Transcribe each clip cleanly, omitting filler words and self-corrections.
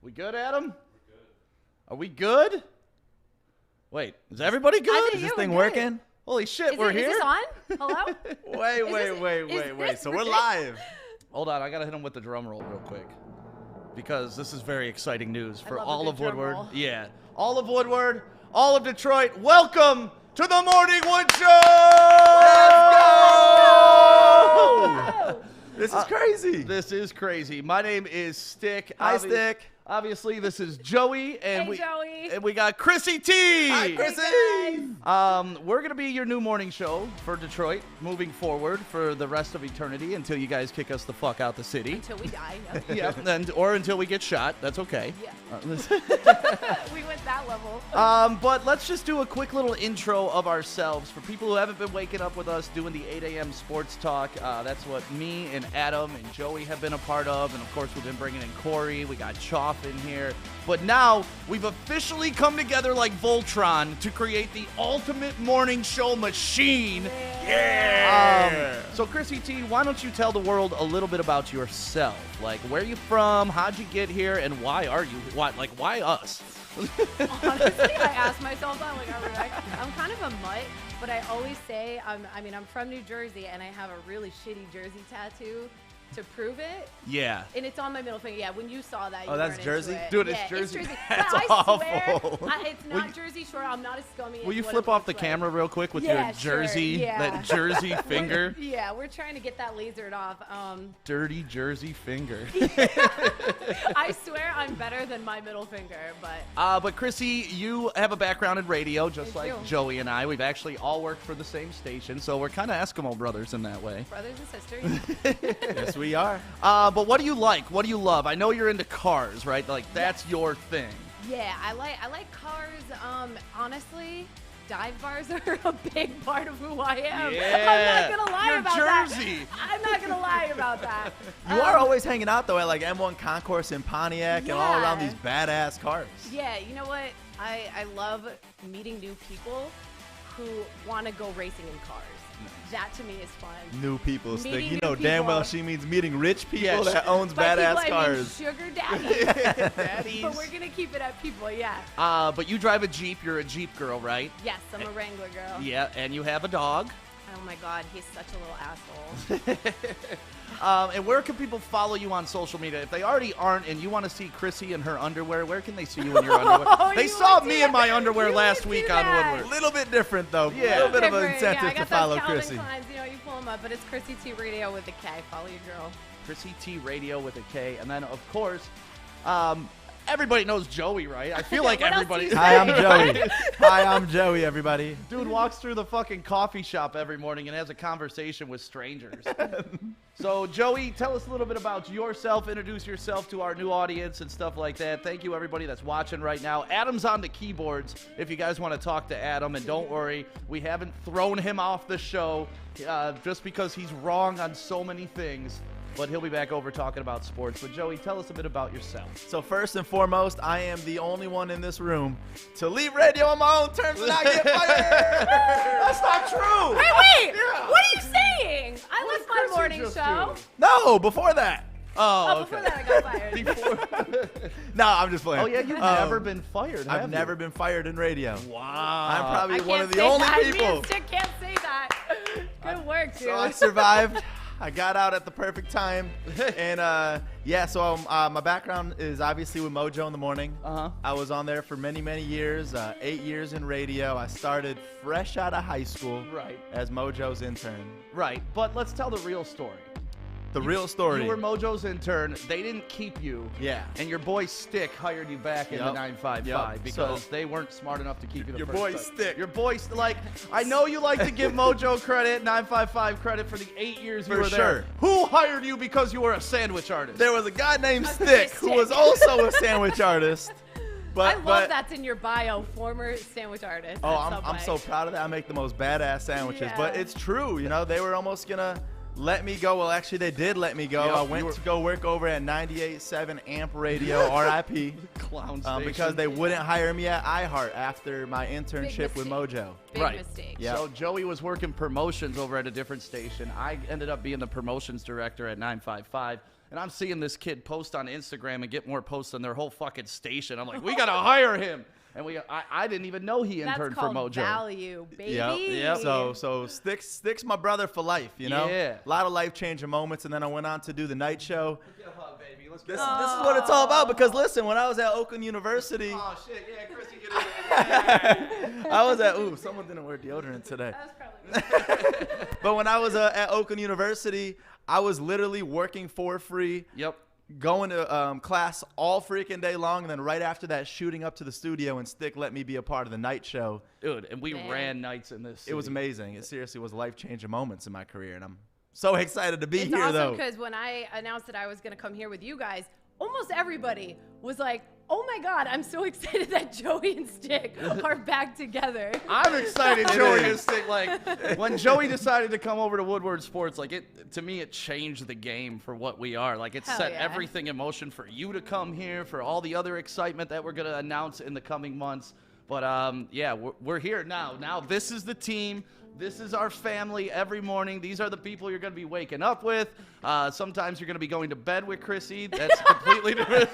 We good, Adam? We're good. Are we good? Wait, is everybody good? Is this thing working? Holy shit, we're here? Is this on? Hello? Wait. So we're live. Hold on, I gotta hit him with the drum roll real quick. Because this is very exciting news for love a all good of drum Woodward. roll. Yeah. All of Woodward, all of Detroit. Welcome to the Morning Wood Show! Let's go! This is crazy. This is crazy. My name is Stick. Hi, Stick. Obviously, this is Joey, and Joey. we got Krissy T. Hi, Krissy. We're gonna be your new morning show for Detroit, moving forward for the rest of eternity until you guys kick us the fuck out the city. Until we die. Yeah, or until we get shot. That's okay. Yeah. We went that level. But let's just do a quick little intro of ourselves for people who haven't been waking up with us doing the 8 a.m. sports talk. That's what me and Adam and Joey have been a part of, and of course we've been bringing in Corey. We got Choff in here, but now we've officially come together like Voltron to create the ultimate morning show machine. Yeah. So Krissy T, why don't you tell the world a little bit about yourself? Like, where are you from? How'd you get here? And why are you? Why us? Honestly, I ask myself that. I'm kind of a mutt, but I always say, I'm from New Jersey, and I have a really shitty Jersey tattoo to prove it. Yeah. And it's on my middle finger. Yeah, when you saw that, you that's weren't Jersey? into it. Dude, it's yeah, Jersey. It's Jersey. That's but awful. I swear, it's not Jersey Shore. I'm not as scummy as Will you what flip it off the looks like. camera real quick with Yeah, your Jersey, sure, yeah. that Jersey finger? Yeah, we're trying to get that lasered off. Dirty Jersey finger. I swear I'm better than my middle finger, but... But Krissy, you have a background in radio, just I like do. Joey and I. We've actually all worked for the same station, so we're kind of Eskimo brothers in that way. Brothers and sisters. Yes, we are. But what do you like? What do you love? I know you're into cars, right? Like, that's your thing. Yeah, I like cars. Honestly, dive bars are a big part of who I am. Yeah. I'm not gonna lie You're about Jersey. that. I'm not gonna lie about that. You are always hanging out, though, at like M1 Concourse in Pontiac and all around Yeah. these badass cars. Yeah, you know what? I love meeting new people who want to go racing in cars. That to me is fun. New people, Stick. Meeting You know new damn people. well she means meeting rich people Yeah, that owns By badass people, I mean cars. sugar daddy. Daddies. But we're gonna keep it at people, yeah. But you drive a Jeep. You're a Jeep girl, right? Yes, I'm a Wrangler girl. Yeah, and you have a dog. Oh my God, he's such a little asshole. And where can people follow you on social media? If they already aren't and you want to see Krissy in her underwear, where can they see you in your underwear? They You saw would me do in my that. underwear You last would week do on that. Woodward. A little bit different, though. Yeah. A little bit of an Different, incentive yeah, I to got follow those Calvin Krissy. Kleins, you know, you pull them up, but it's Krissy T Radio with a K. Follow your girl. Krissy T Radio with a K. And then, of course, everybody knows Joey, right? I feel like What else everybody. do you Hi, I'm say? Joey. Hi, I'm Joey, everybody. Dude walks through the fucking coffee shop every morning and has a conversation with strangers. So, Joey, tell us a little bit about yourself. Introduce yourself to our new audience and stuff like that. Thank you, everybody that's watching right now. Adam's on the keyboards if you guys want to talk to Adam. And don't worry, we haven't thrown him off the show just because he's wrong on so many things. But he'll be back over talking about sports. But, Joey, tell us a bit about yourself. So first and foremost, I am the only one in this room to leave radio on my own terms and not get fired. That's not true. Wait! What are you saying? I left my Krissy morning just show. No, before that. Oh, Before that, I got fired. Before. No, I'm just playing. Oh, yeah, you've never been fired, have I've you? never been fired in radio. Wow. I'm probably I one can't of the say only that. Me people. and Stick can't say that. Good work, dude. So I survived. I got out at the perfect time. And so my background is obviously with Mojo in the morning. Uh-huh. I was on there for many, many years, 8 years in radio. I started fresh out of high school Right. as Mojo's intern. Right, but let's tell the real story. The real story. You were Mojo's intern. They didn't keep you. Yeah. And your boy Stick hired you back in the Yep. 955 Yep. because So- they weren't smart enough to keep you the Your first boy time. Stick. Your boy, like, I know you like to give Mojo credit, 955 credit for the 8 years you For were there. sure. Who hired you because you were a sandwich artist? There was a guy named Okay, Stick who Stick. was also a sandwich artist. I love that's in your bio, former sandwich artist. Oh, at I'm so Subway. proud of that. I make the most badass sandwiches. Yeah. But it's true, you know, they were almost gonna let me go. Well, actually, they did let me go. Yep, I went to go work over at 98.7 Amp Radio, RIP, Clown station. because they wouldn't hire me at iHeart after my internship with mistake. Mojo. Big mistake. Yeah. So Joey was working promotions over at a different station. I ended up being the promotions director at 955. And I'm seeing this kid post on Instagram and get more posts than their whole fucking station. I'm like, we got to hire him. And I didn't even know he interned for Mojo. That's called value, baby. Yep. So Sticks my brother for life, you know? Yeah. A lot of life-changing moments, and then I went on to do the night show. Get a hug, baby. Let's This is what it's all about, because listen, when I was at Oakland University, Oh, shit. Yeah, Krissy, get in there. I was at, someone didn't wear deodorant today. That's probably me. But when I was at Oakland University, I was literally working for free. Yep. Going to class all freaking day long, and then right after that, shooting up to the studio, and Stick let me be a part of the night show. Dude, and we Man. ran nights in this city. It was amazing. It seriously was life-changing moments in my career, and I'm so excited to be It's here, awesome though. because when I announced that I was going to come here with you guys, almost everybody was like, oh my God, I'm so excited that Joey and Stick are back together. I'm excited It Joey is. is sick. Like, when Joey decided to come over to Woodward Sports, like, to me, it changed the game for what we are. Like, it Hell set yeah. everything in motion for you to come here, for all the other excitement that we're going to announce in the coming months. But, yeah, we're here now. Now, this is the team. This is our family every morning. These are the people you're going to be waking up with. Sometimes you're going to be going to bed with Krissy. That's completely different.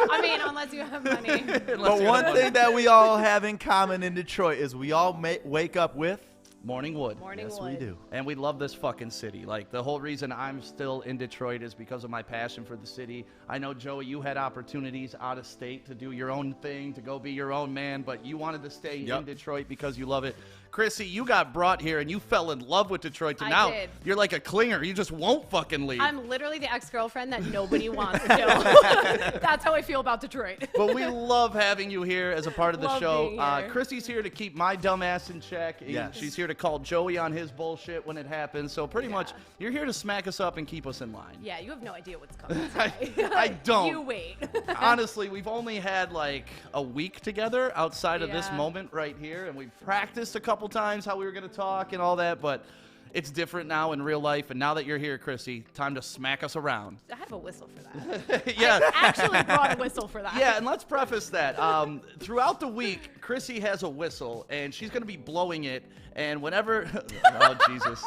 I mean, unless you have money. But one thing that we all have in common in Detroit is we all wake up with Morning Wood. Morning yes, Wood. we do. And we love this fucking city. Like, the whole reason I'm still in Detroit is because of my passion for the city. I know, Joey, you had opportunities out of state to do your own thing, to go be your own man, but you wanted to stay in Detroit because you love it. Krissy, you got brought here and you fell in love with Detroit. I Now did. you're like a clinger. You just won't fucking leave. I'm literally the ex-girlfriend that nobody wants to. That's how I feel about Detroit. But we love having you here as a part of the Love show. being here. Krissy's here to keep my dumb ass in check. Yes. She's here to call Joey on his bullshit when it happens. So pretty much, you're here to smack us up and keep us in line. Yeah, you have no idea what's coming I today. don't. You wait. Honestly, we've only had like a week together outside of this Yeah. moment right here, and we've practiced a couple times how we were going to talk and all that, but it's different now in real life. And now that you're here, Krissy, time to smack us around. I have a whistle for that. Yeah. I actually brought a whistle for that. Yeah, and let's preface that. Throughout the week, Krissy has a whistle, and she's going to be blowing it. And whenever... oh, Jesus.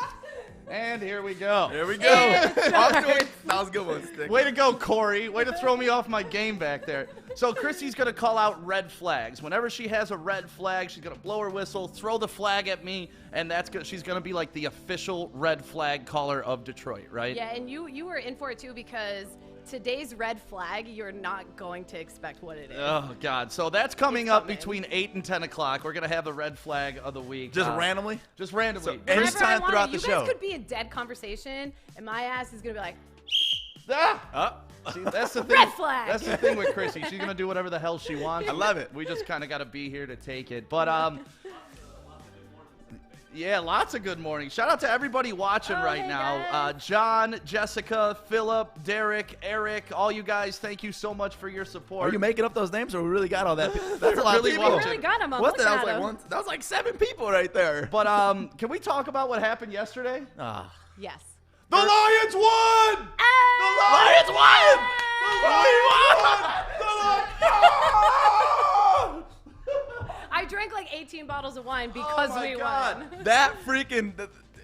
And here we go. There we go. It That was a good one, Stick. Way to go, Corey. Way to throw me off my game back there. So Krissy's going to call out red flags. Whenever she has a red flag, she's going to blow her whistle, throw the flag at me, and she's going to be like the official red flag caller of Detroit, right? Yeah, and you were in for it too because today's red flag, you're not going to expect what it is. Oh, God. So that's coming It's up coming. between 8 and 10 o'clock. We're going to have the red flag of the week. Just randomly? Just randomly. So any Whenever I time want throughout it, the you show. guys could be in dead conversation, and my ass is going to be like, See, that's the thing. Red flag. That's the thing with Krissy. She's gonna do whatever the hell she wants. I love it. We just kind of got to be here to take it. But yeah, lots of good mornings. Shout out to everybody watching right hey, now. guys. John, Jessica, Philip, Derek, Eric, all you guys. Thank you so much for your support. Are you making up those names, or we really got all that? That's a lot Really of we people. watching. really got him. I'm What the? looking That was at like him. that was like 7 people right there. But can we talk about what happened yesterday? Yes. The Lions won! Ah! The Lions won! The Lions won! I drank like 18 bottles of wine because my we God. won. That freaking.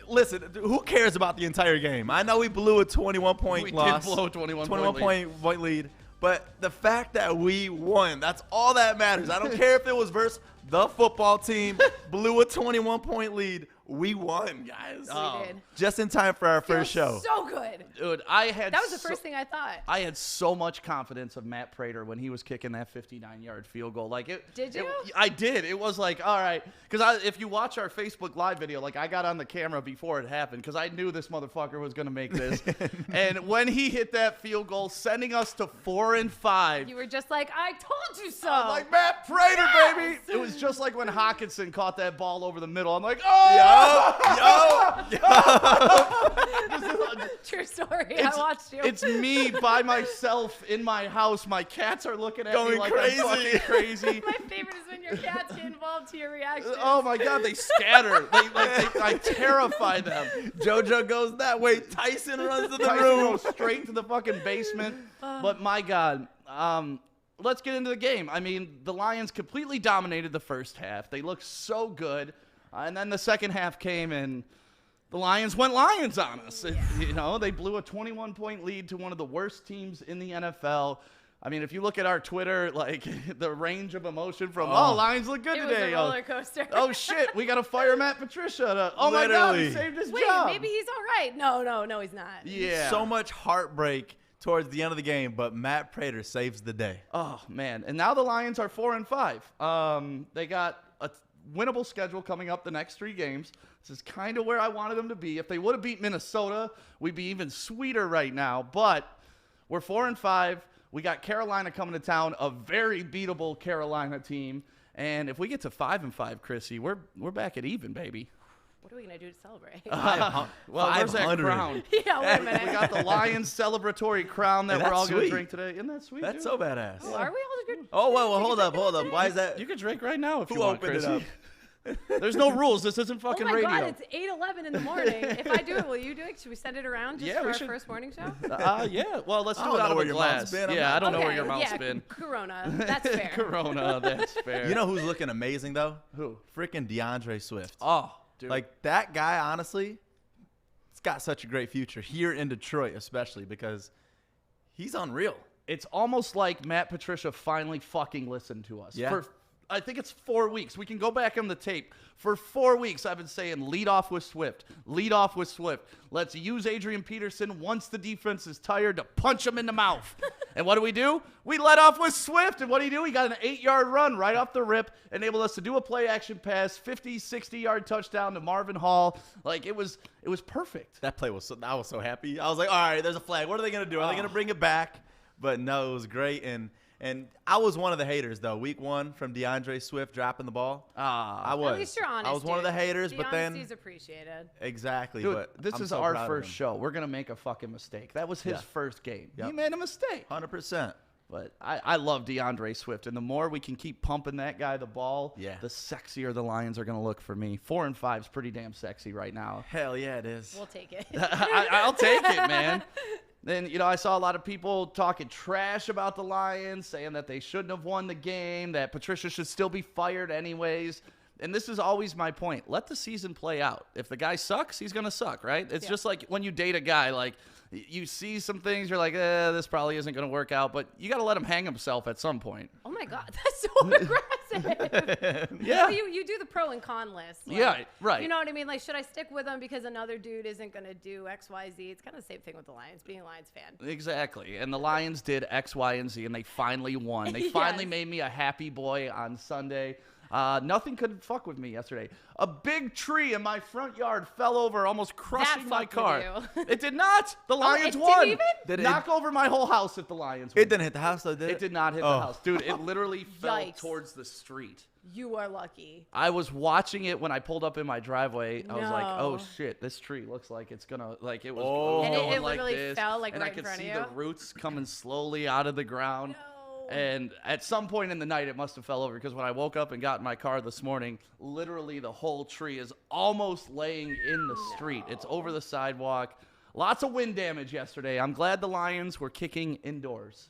Listen, who cares about the entire game? I know we blew a 21-point We loss. did blow a 21-point point lead. But the fact that we won, that's all that matters. I don't care if it was versus the football team, blew a 21-point lead. We won, guys. We did. Just in time for our first Feels show. So good. Dude, I had That was the first thing I thought. I had so much confidence of Matt Prater when he was kicking that 59-yard field goal. Like it. Did you? I did. It was like, all right, because if you watch our Facebook Live video, like I got on the camera before it happened because I knew this motherfucker was gonna make this. And when he hit that field goal, sending us to 4-5. You were just like, I told you so. I was like, Matt Prater, Yes! baby. It was just like when Hawkinson caught that ball over the middle. I'm like, oh, Yeah, True story. I watched you. It's me by myself in my house. My cats are looking at me Going like crazy. I'm fucking crazy. My favorite is when your cats get involved to your reaction. Oh my God, they scatter. I terrify them. JoJo goes that way. Tyson runs to the Tyson room. goes straight to the fucking basement. But my God, let's get into the game. I mean, the Lions completely dominated the first half. They looked so good. And then the second half came and the Lions went Lions on us. You know, they blew a 21-point lead to one of the worst teams in the NFL. I mean, if you look at our Twitter, like the range of emotion from, Lions look good it today. was a roller coaster. Oh, shit, we got to fire Matt Patricia. Oh, my God, he saved his Wait, job. maybe he's all right. No, he's not. Yeah. So much heartbreak towards the end of the game, but Matt Prater saves the day. Oh, man. And now the Lions are 4-5. They got a winnable schedule coming up the next 3 games. This is kind of where I wanted them to be. If they would have beat Minnesota, we'd be even sweeter right now. But we're 4-5. We got Carolina coming to town, a very beatable Carolina team. And if we get to 5-5, Krissy, we're back at even, baby. What are we going to do to celebrate? Well, where's that 500. crown? Yeah, wait a minute. We got the Lions celebratory crown that Hey, we're all that's going to sweet. drink today. Isn't that sweet? That's dude? so badass. Well, are we all good? Oh, well, hold up. Why is that? You can drink right now if Who you want, opened it Krissy. up? There's no rules. This isn't Oh fucking my radio. God, it's 8:11 in the morning. If I do it, will you do it? Should we send it around just Yeah, for we our should. first morning show? Yeah. Well, let's I do don't it out know of where a your glass. mouth's been. Yeah, I don't know where Okay, your mouth's yeah, been. Corona. That's fair. Corona, that's fair. You know who's looking amazing, though? Who? Freaking DeAndre Swift. Oh, dude. Like, that guy, honestly, he's got such a great future here in Detroit, especially because he's unreal. It's almost like Matt Patricia finally fucking listened to us. Yeah. For, I think it's 4 weeks. We can go back on the tape. For 4 weeks, I've been saying, lead off with Swift. Lead off with Swift. Let's use Adrian Peterson once the defense is tired to punch him in the mouth. And what do? We let off with Swift. And what do? He got an 8-yard run right off the rip, enabled us to do a play-action pass, 50, 60-yard touchdown to Marvin Hall. Like, it was perfect. That play was so, I was so happy. I was like, all right, there's a flag. What are they going to do? Are they going to bring it back? But no, it was great. And I was one of the haters, though. Week 1 from DeAndre Swift dropping the ball. I was. At least you're honest. I was one of the haters, the but then honesty's appreciated. exactly. Dude, but this I'm is so our proud of first him. show. We're going to make a fucking mistake. That was his Yeah. first game. Yep. He made a mistake. 100%. But I love DeAndre Swift, and the more we can keep pumping that guy the ball, Yeah. the sexier the Lions are going to look for me. 4-5 is pretty damn sexy right now. Hell yeah, it is. We'll take it. I'll take it, man. Then, I saw a lot of people talking trash about the Lions, saying that they shouldn't have won the game, that Patricia should still be fired anyways. And this is always my point. Let the season play out. If the guy sucks, he's going to suck, right? It's just like when you date a guy, like you see some things, you're like, this probably isn't going to work out, but you got to let him hang himself at some point. Oh my God, that's so aggressive. Yeah. Well, you do the pro and con list. Like, Yeah, right. You know what I mean? Like, should I stick with him because another dude isn't going to do X, Y, Z? It's kind of the same thing with the Lions, being a Lions fan. Exactly. And the Lions did X, Y, and Z, and they finally won. They finally Yes. made me a happy boy on Sunday. Nothing could fuck with me yesterday. A big tree in my front yard fell over, almost crushing my fucked car. with It did not. The Lions it won. didn't even? Did it- Knock over my whole house if the Lions won. It didn't hit the house, though, did it? It did not hit Oh. the house. Dude, it literally fell Yikes. towards the street. You are lucky. I was watching it when I pulled up in my driveway. I was like, oh No. shit, this tree looks like it's gonna, like it was Oh. going And it like literally this. fell, like, and right I could in front see of the you? roots coming slowly out of the ground. No. And at some point in the night, it must have fell over because when I woke up and got in my car this morning, literally the whole tree is almost laying in the street. It's over the sidewalk. Lots of wind damage yesterday. I'm glad the Lions were kicking indoors.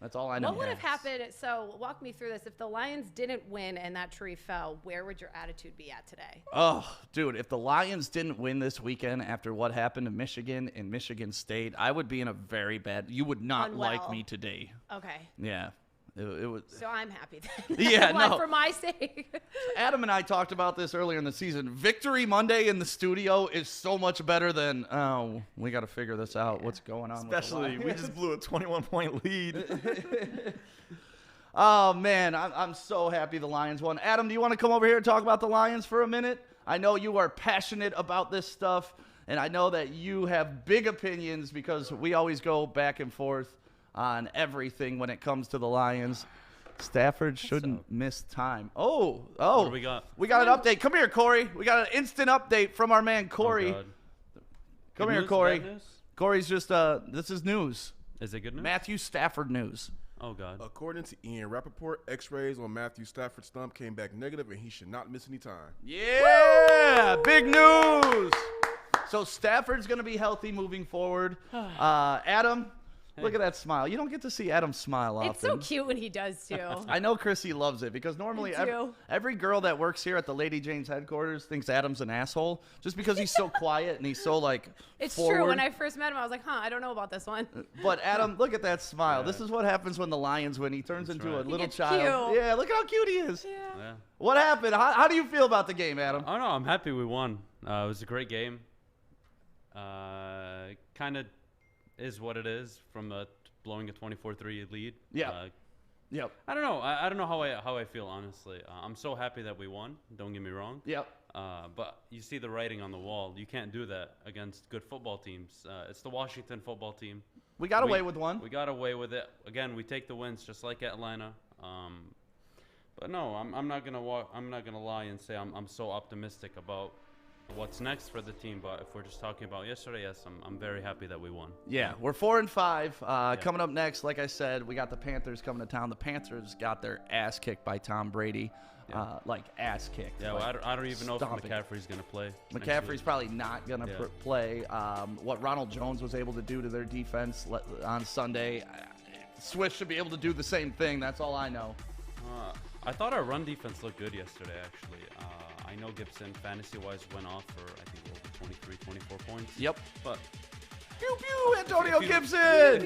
That's all I know. What would have happened? So walk me through this. If the Lions didn't win and that tree fell, where would your attitude be at today? Oh, dude, if the Lions didn't win this weekend after what happened to Michigan and Michigan State, I would be in a very bad. You would not like Unwell. me today. Okay. Yeah. It was. So I'm happy then. Yeah, Like, no. for my sake. Adam and I talked about this earlier in the season. Victory Monday in the studio is so much better than, oh, we got to figure this out. What's going on? Especially, we just blew a 21-point lead. Oh, man, I'm so happy the Lions won. Adam, do you want to come over here and talk about the Lions for a minute? I know you are passionate about this stuff, and I know that you have big opinions because we always go back and forth on everything when it comes to the Lions. Stafford shouldn't miss time. Oh. What do we got? We got an update. Come here, Corey. We got an instant update from our man, Corey. Oh, Come good here, news, Corey. bad news? Corey's just, this is news. Is it good news? Matthew Stafford news. Oh, God. According to Ian Rappaport, x-rays on Matthew Stafford's thumb came back negative, and he should not miss any time. Yeah, big news. So Stafford's going to be healthy moving forward. Adam, look at that smile. You don't get to see Adam smile often. It's so cute when he does too. I know Krissy loves it because normally every girl that works here at the Lady Jane's headquarters thinks Adam's an asshole just because he's so quiet and he's so like It's forward. true. When I first met him, I was like, I don't know about this one. But Adam, look at that smile. This is what happens when the Lions win. He turns into a little gets child. cute. Yeah, look at how cute he is. Yeah. What happened? How do you feel about the game, Adam? Oh, no, I'm happy we won. It was a great game. Kind of is what it is from blowing a 24-3 lead. Yeah. Yep. I don't know. I don't know how I feel, honestly. I'm so happy that we won. Don't get me wrong. Yep. But you see the writing on the wall. You can't do that against good football teams. It's the Washington football team. We got away with one. We got away with it. Again, we take the wins just like Atlanta. But no, I'm not gonna lie and say I'm so optimistic about what's next for the team. But if we're just talking about yesterday, yes, I'm very happy that we won. Yeah, we're 4-5. Coming up next, like I said, we got the Panthers coming to town. The Panthers got their ass kicked by Tom Brady. Like ass kicked. Yeah, like well, I don't even know if stomping. McCaffrey's going to play. McCaffrey's probably not going to play. What Ronald Jones was able to do to their defense on Sunday, Swift should be able to do the same thing. That's all I know. I thought our run defense looked good yesterday, actually. I know Gibson, fantasy-wise, went off for, I think, over 23, 24 points. Yep. But pew pew, Antonio Gibson. If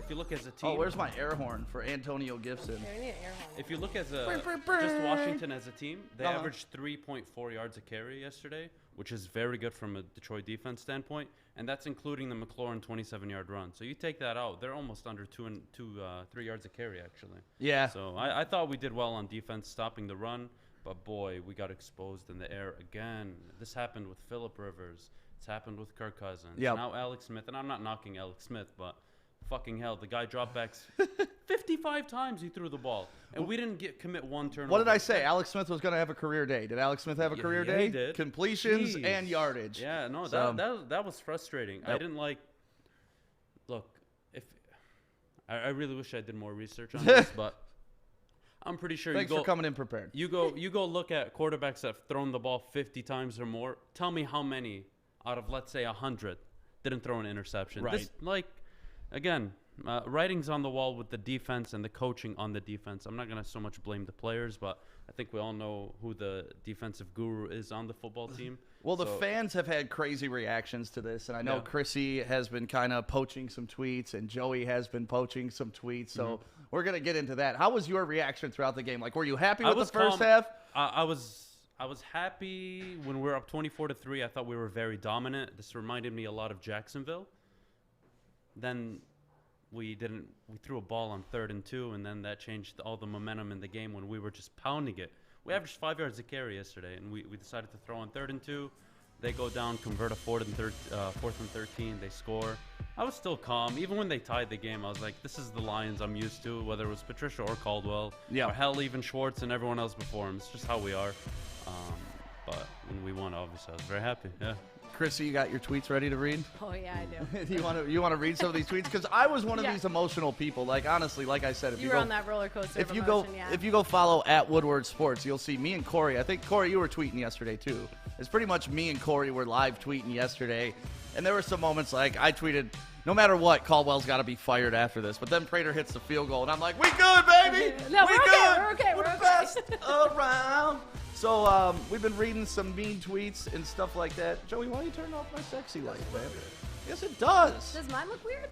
you look as a team. Oh, where's my air horn for Antonio Gibson? Yeah, we need an air horn. If you look as just Washington as a team, they averaged 3.4 yards a carry yesterday, which is very good from a Detroit defense standpoint, and that's including the McLaurin 27-yard run. So you take that out, they're almost under 3 yards a carry, actually. Yeah. So I thought we did well on defense, stopping the run, but boy, we got exposed in the air again. This happened with Phillip Rivers. It's happened with Kirk Cousins. Yep. Now Alex Smith, and I'm not knocking Alex Smith, but fucking hell, the guy dropped backs 55 times he threw the ball, and we didn't commit one turnover. What did I say? Alex Smith was going to have a career day. Did Alex Smith have a career day? He did. Completions Jeez. and yardage. Yeah, no, So- that was frustrating. I didn't like. Look, if I really wish I did more research on this, but I'm pretty sure Thanks for coming in prepared. You go look at quarterbacks that have thrown the ball 50 times or more. Tell me how many out of, let's say, 100 didn't throw an interception. Right. Again, writing's on the wall with the defense and the coaching on the defense. I'm not going to so much blame the players, but I think we all know who the defensive guru is on the football team. Well, the fans have had crazy reactions to this, and I know Yeah. Krissy has been kind of poaching some tweets, and Joey has been poaching some tweets, so we're going to get into that. How was your reaction throughout the game? Like, were you happy with the first half? I was happy when we were up 24-3. I thought we were very dominant. This reminded me a lot of Jacksonville. Then we threw a ball on 3rd and 2, and then that changed all the momentum in the game when we were just pounding it. We averaged 5 yards a carry yesterday, and we decided to throw on 3rd and 2. They go down, convert a 4th and 13. They score. I was still calm. Even when they tied the game, I was like, this is the Lions I'm used to, whether it was Patricia or Caldwell, or hell, even Schwartz and everyone else before him. It's just how we are. But when we won, obviously, I was very happy. Yeah. Krissy, you got your tweets ready to read? Oh yeah, I do. you want to read some of these tweets? Because I was one of these emotional people. Like, honestly, like I said, You were on that roller coaster of emotion, yeah. If you go follow at Woodward Sports, you'll see me and Corey. I think, Corey, you were tweeting yesterday, too. It's pretty much me and Corey were live tweeting yesterday. And there were some moments like I tweeted, no matter what, Caldwell's got to be fired after this. But then Prater hits the field goal, and I'm like, we good, baby. No, we we're good. okay. We're okay. We're We're the okay. best around. So we've been reading some mean tweets and stuff like that. Joey, why don't you turn off my sexy light, man? Yes, it does. Does mine look weird?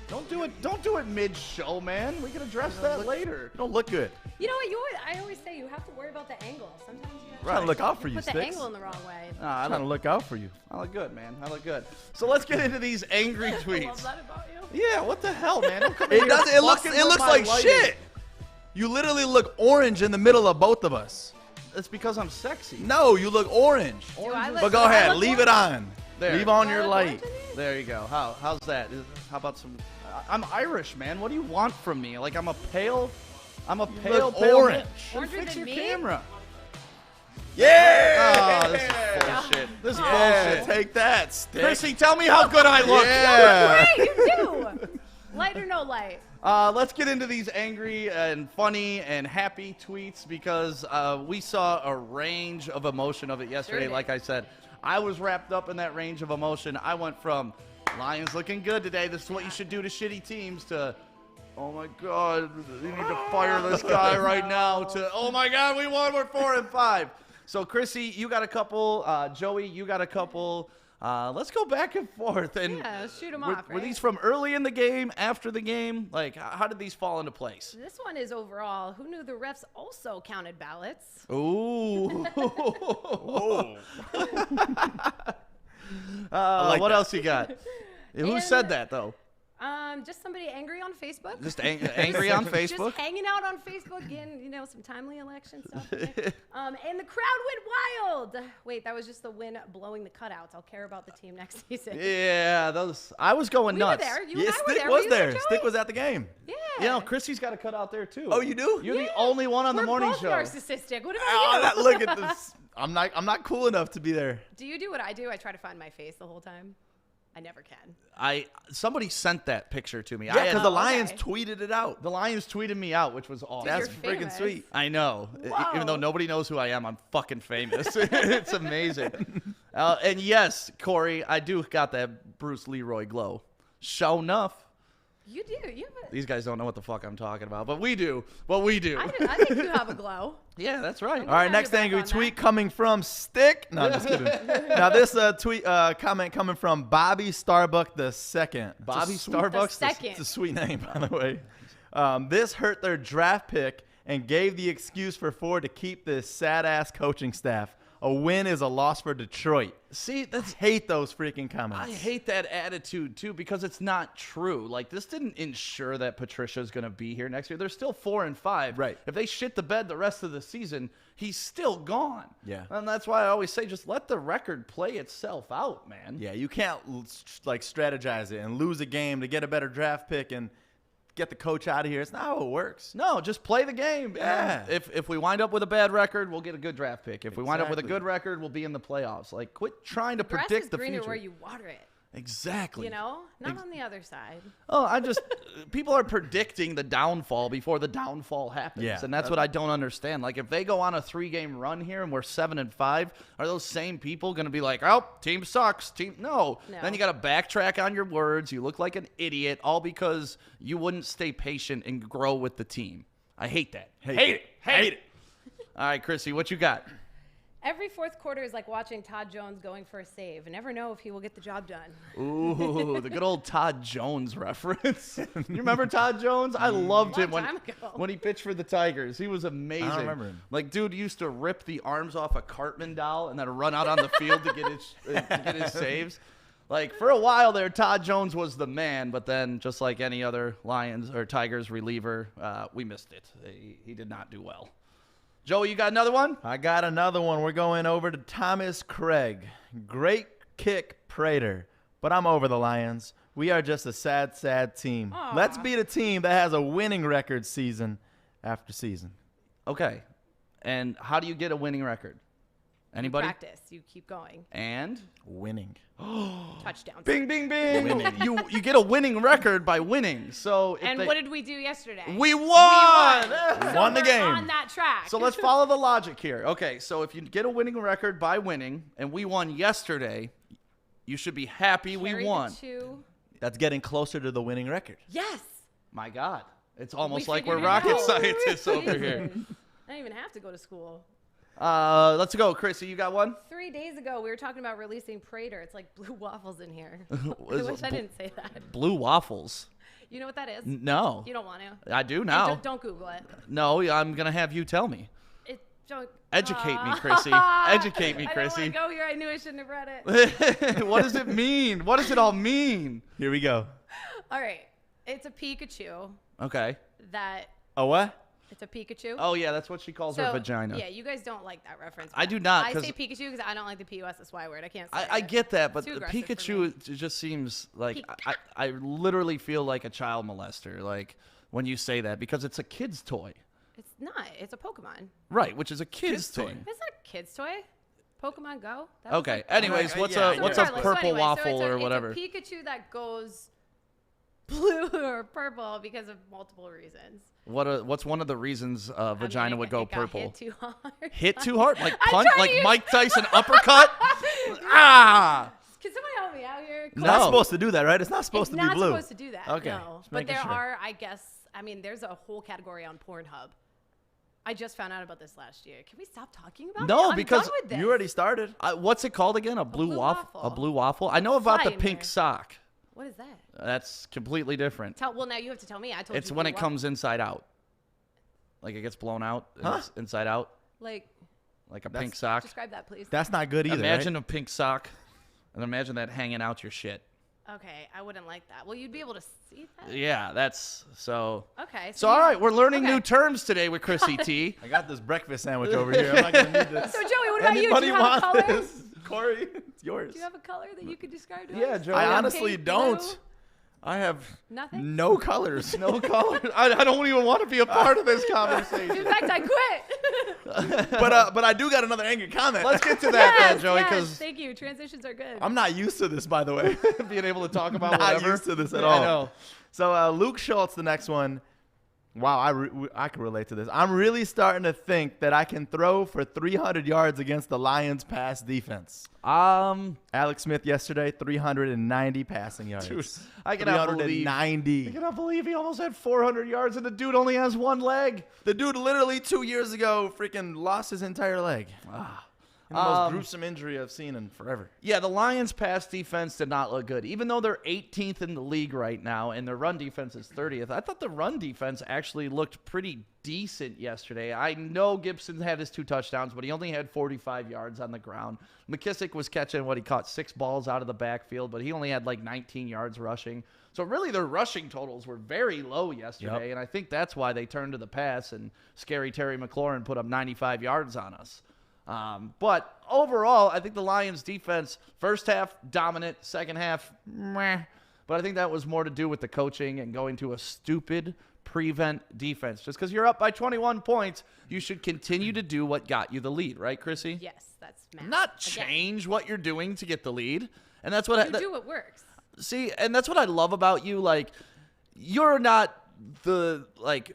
Don't do it mid-show, man. We can address that later. You don't look good. You know what? I always say you have to worry about the angle. Sometimes you have Trying to look out for you, put the Sticks. angle in the wrong way. I Trying to look out for you. look good, man. I look good. So let's get into these angry I love tweets. that about you. Yeah, what the hell, man? Don't come in It here does. It looks fucking with my like lighting. shit. You literally look orange in the middle of both of us. It's because I'm sexy. No, you look orange. Do I look- But go do I ahead, look leave orange? it on. There. Leave on your light. There you go. How's that? How about some? I'm Irish, man. What do you want from me? Like I'm a pale look pale orange. Oranger Fix than your me? camera. Yeah. Oh, this is bullshit. This is Yeah, bullshit. take that, Stick. Krissy, tell me how good I look. Yeah. Hey, you do. Light or no light? Let's get into these angry and funny and happy tweets because we saw a range of emotion of it yesterday. Sure did. Like I said, I was wrapped up in that range of emotion. I went from Lions looking good today, this is what you should do to shitty teams, to oh my God, you need to fire this guy right now, to oh my God, we won, we're 4-5. So Krissy, you got a couple. Joey, you got a couple. Let's go back and forth. And Yeah, let's shoot 'em were, off, were right? these from early in the game, after the game? Like, how did these fall into place? This one is overall. Who knew the refs also counted ballots? Ooh. Oh. What that. else you got? Who And- said that, though? Just somebody angry on Facebook. Just angry on Facebook? Just hanging out on Facebook, getting some timely election stuff. And the crowd went wild. Wait, that was just the wind blowing the cutouts. I'll care about the team next season. Yeah, I was going We were nuts. there. You Yeah, and I were Stick there. was Were you there. Joey? Stick was at the game. Yeah. You know, Krissy's got a cut out there, too. Oh, you do? You're the only one on the We're morning both show. narcissistic. What Oh, about you? look at this. I'm not cool enough to be there. Do you do what I do? I try to find my face the whole time. I never can. Somebody sent that picture to me. Yeah, because the Lions okay. tweeted it out. The Lions tweeted me out, which was awesome. That's You're freaking famous. sweet. I know. Whoa. Even though nobody knows who I am, I'm fucking famous. It's amazing. And yes, Corey, I do got that Bruce Leroy glow. Show enough. You do. You have These guys don't know what the fuck I'm talking about, but we do. But we do. I think you have a glow. Yeah, that's right. All right, Turn next your back angry on tweet coming from Stick. No, I'm just kidding. Now this comment coming from Bobby Starbuck the second. Bobby It's a Starbucks? The second. It's a sweet name, by the way. This hurt their draft pick and gave the excuse for Ford to keep this sad-ass coaching staff. A win is a loss for Detroit. See, I hate those freaking comments. I hate that attitude, too, because it's not true. Like, this didn't ensure that Patricia's going to be here next year. They're still 4-5. Right. If they shit the bed the rest of the season, he's still gone. Yeah. And that's why I always say just let the record play itself out, man. Yeah, you can't strategize it and lose a game to get a better draft pick and get the coach out of here. It's not how it works. No, just play the game. Yeah. If we wind up with a bad record, we'll get a good draft pick. If we wind up with a Exactly. good record, we'll be in the playoffs. Like, quit trying to Grass predict is the greener future. where you water it. Exactly. Not on the other side. Oh, I just people are predicting the downfall before the downfall happens, Yeah. and that's what I don't understand. Like, if they go on a 3-game run here and we're 7-5, are those same people going to be like, "Oh, team sucks"? No. No. Then you got to backtrack on your words. You look like an idiot, all because you wouldn't stay patient and grow with the team. I hate that. Hate it. All right, Krissy, what you got? Every fourth quarter is like watching Todd Jones going for a save. Never know if he will get the job done. Ooh, the good old Todd Jones reference. You remember Todd Jones? I loved him Long time ago. when he pitched for the Tigers. He was amazing. I don't remember him. Like, dude used to rip the arms off a Cartman doll and then run out on the field to get his saves. Like, for a while there, Todd Jones was the man, but then just like any other Lions or Tigers reliever, we missed it. He did not do well. Joey, you got another one? I got another one. We're going over to Thomas Craig. Great kick, Prater. But I'm over the Lions. We are just a sad, sad team. Aw. Let's beat a team that has a winning record season after season. Okay. And how do you get a winning record? Anybody? Practice. You keep going. And Winning. Touchdowns. bing, bing, bing. Winning. You get a winning record by winning. So if And they- what did we do yesterday? we won. So won the we're game. on that track. So let's follow the logic here. Okay, so if you get a winning record by winning, and we won yesterday, you should be happy we Carry the won. 2. That's getting closer to the winning record. Yes. My God, it's almost We like we're figured it rocket out. scientists over here. I don't even have to go to school. Let's go, Krissy. You got one? 3 days ago, we were talking about releasing Prater. It's like blue waffles in here. I Is wish it I didn't say that. Blue waffles. You know what that is? No, You don't want to. I do Hey, now. don't Google it. No, I'm gonna have you tell me. Don't, Educate me, Krissy. Educate me, I don't want to Krissy. go here. I knew I shouldn't have read it. What does it mean? What does it all mean? Here we go. All right. It's a Pikachu Okay. that A what? It's a Pikachu. Oh, yeah, that's what she calls her vagina. Yeah, you guys don't like that reference. I do not. I say Pikachu because I don't like the PUSSY word. I can't say I it. get that, but Too aggressive for Pikachu me. it just seems like I literally feel like a child molester, like when you say that, because it's a kid's toy. It's not. It's a Pokemon. Right, which is a kid's toy. It's not a kid's toy. Pokemon Go. That was Okay. like- Anyways, Right, what's yeah, a yeah. what's a Regardless, purple anyway, waffle or it's whatever? a Pikachu that goes blue or purple because of multiple reasons. What's one of the reasons vagina would go it got purple? Hit too hard. Hit too hard, like I'm punch, trying like to use- Mike Tyson uppercut. Ah! Can somebody help me out here? No. Not supposed to do that, right? It's not supposed It's to be not blue. supposed to do that. Okay, No. just But making there sure. are, I guess, I mean, there's a whole category on Pornhub. I just found out about this last year. Can we stop talking about No, it? I'm because done with this. You already started. What's it called again? A blue blue waffle? waffle. A blue waffle? I know about the Fly in pink there. sock. What is that? That's completely different. Well, now you have to tell me. I told It's you when blue it waffle. comes inside out. Like it gets blown out. Huh? It's inside out. Like, Like a pink sock. describe that, please. That's not good either. Imagine right? a pink sock. And imagine that hanging out your shit. Okay, I wouldn't like that. Well, you'd be able to see that. Yeah, that's so. Okay. So, all right, we're learning okay. new terms today with Krissy T. I got this breakfast sandwich over here. I'm not gonna need this. So, Joey, what about you? Do Anybody you have a want color? this? Corey, it's yours. Do you have a color that you could describe to Yeah, us? Joey. I Yeah, honestly pink, don't. blue? I have Nothing? no colors. No color. I don't even want to be a part of this conversation. In fact, I quit. but I do got another angry comment. Let's get to that yes, then, Joey, yes, because thank you. Transitions are good. I'm not used to this, by the way. being able to talk about Not whatever. used to this at Yeah, all. I know. So Luke Schultz, the next one. Wow, I can relate to this. I'm really starting to think that I can throw for 300 yards against the Lions' pass defense. Alex Smith yesterday, 390 passing yards. Dude, I cannot believe. 390. I cannot believe he almost had 400 yards and the dude only has one leg. The dude literally 2 years ago freaking lost his entire leg. The most gruesome injury I've seen in forever. Yeah, the Lions' pass defense did not look good. Even though they're 18th in the league right now and their run defense is 30th, I thought the run defense actually looked pretty decent yesterday. I know Gibson had his 2 touchdowns, but he only had 45 yards on the ground. McKissick was catching he caught 6 balls out of the backfield, but he only had like 19 yards rushing. So really their rushing totals were very low yesterday, and I think that's why they turned to the pass and scary Terry McLaurin put up 95 yards on us. But overall, I think the Lions defense, first half, dominant, second half, meh. But I think that was more to do with the coaching and going to a stupid prevent defense. Just because you're up by 21 points, you should continue to do what got you the lead, right, Krissy? yes, that's math. Not Again, change what you're doing to get the lead. And that's what you do what works. See, and that's what I love about you. Like, you're not the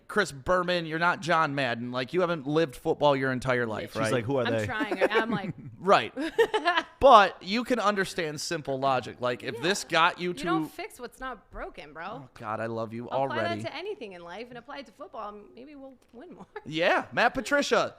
Chris Berman. You're not John Madden. Like, you haven't lived football your entire life, She's right? like, who are I'm they? trying. I'm like, Right. But you can understand simple logic. Like, if this got you to... you don't fix what's not broken, bro. Oh, God, I love you Apply already. that to anything in life and apply it to football. Maybe we'll win more. Yeah. Matt Patricia,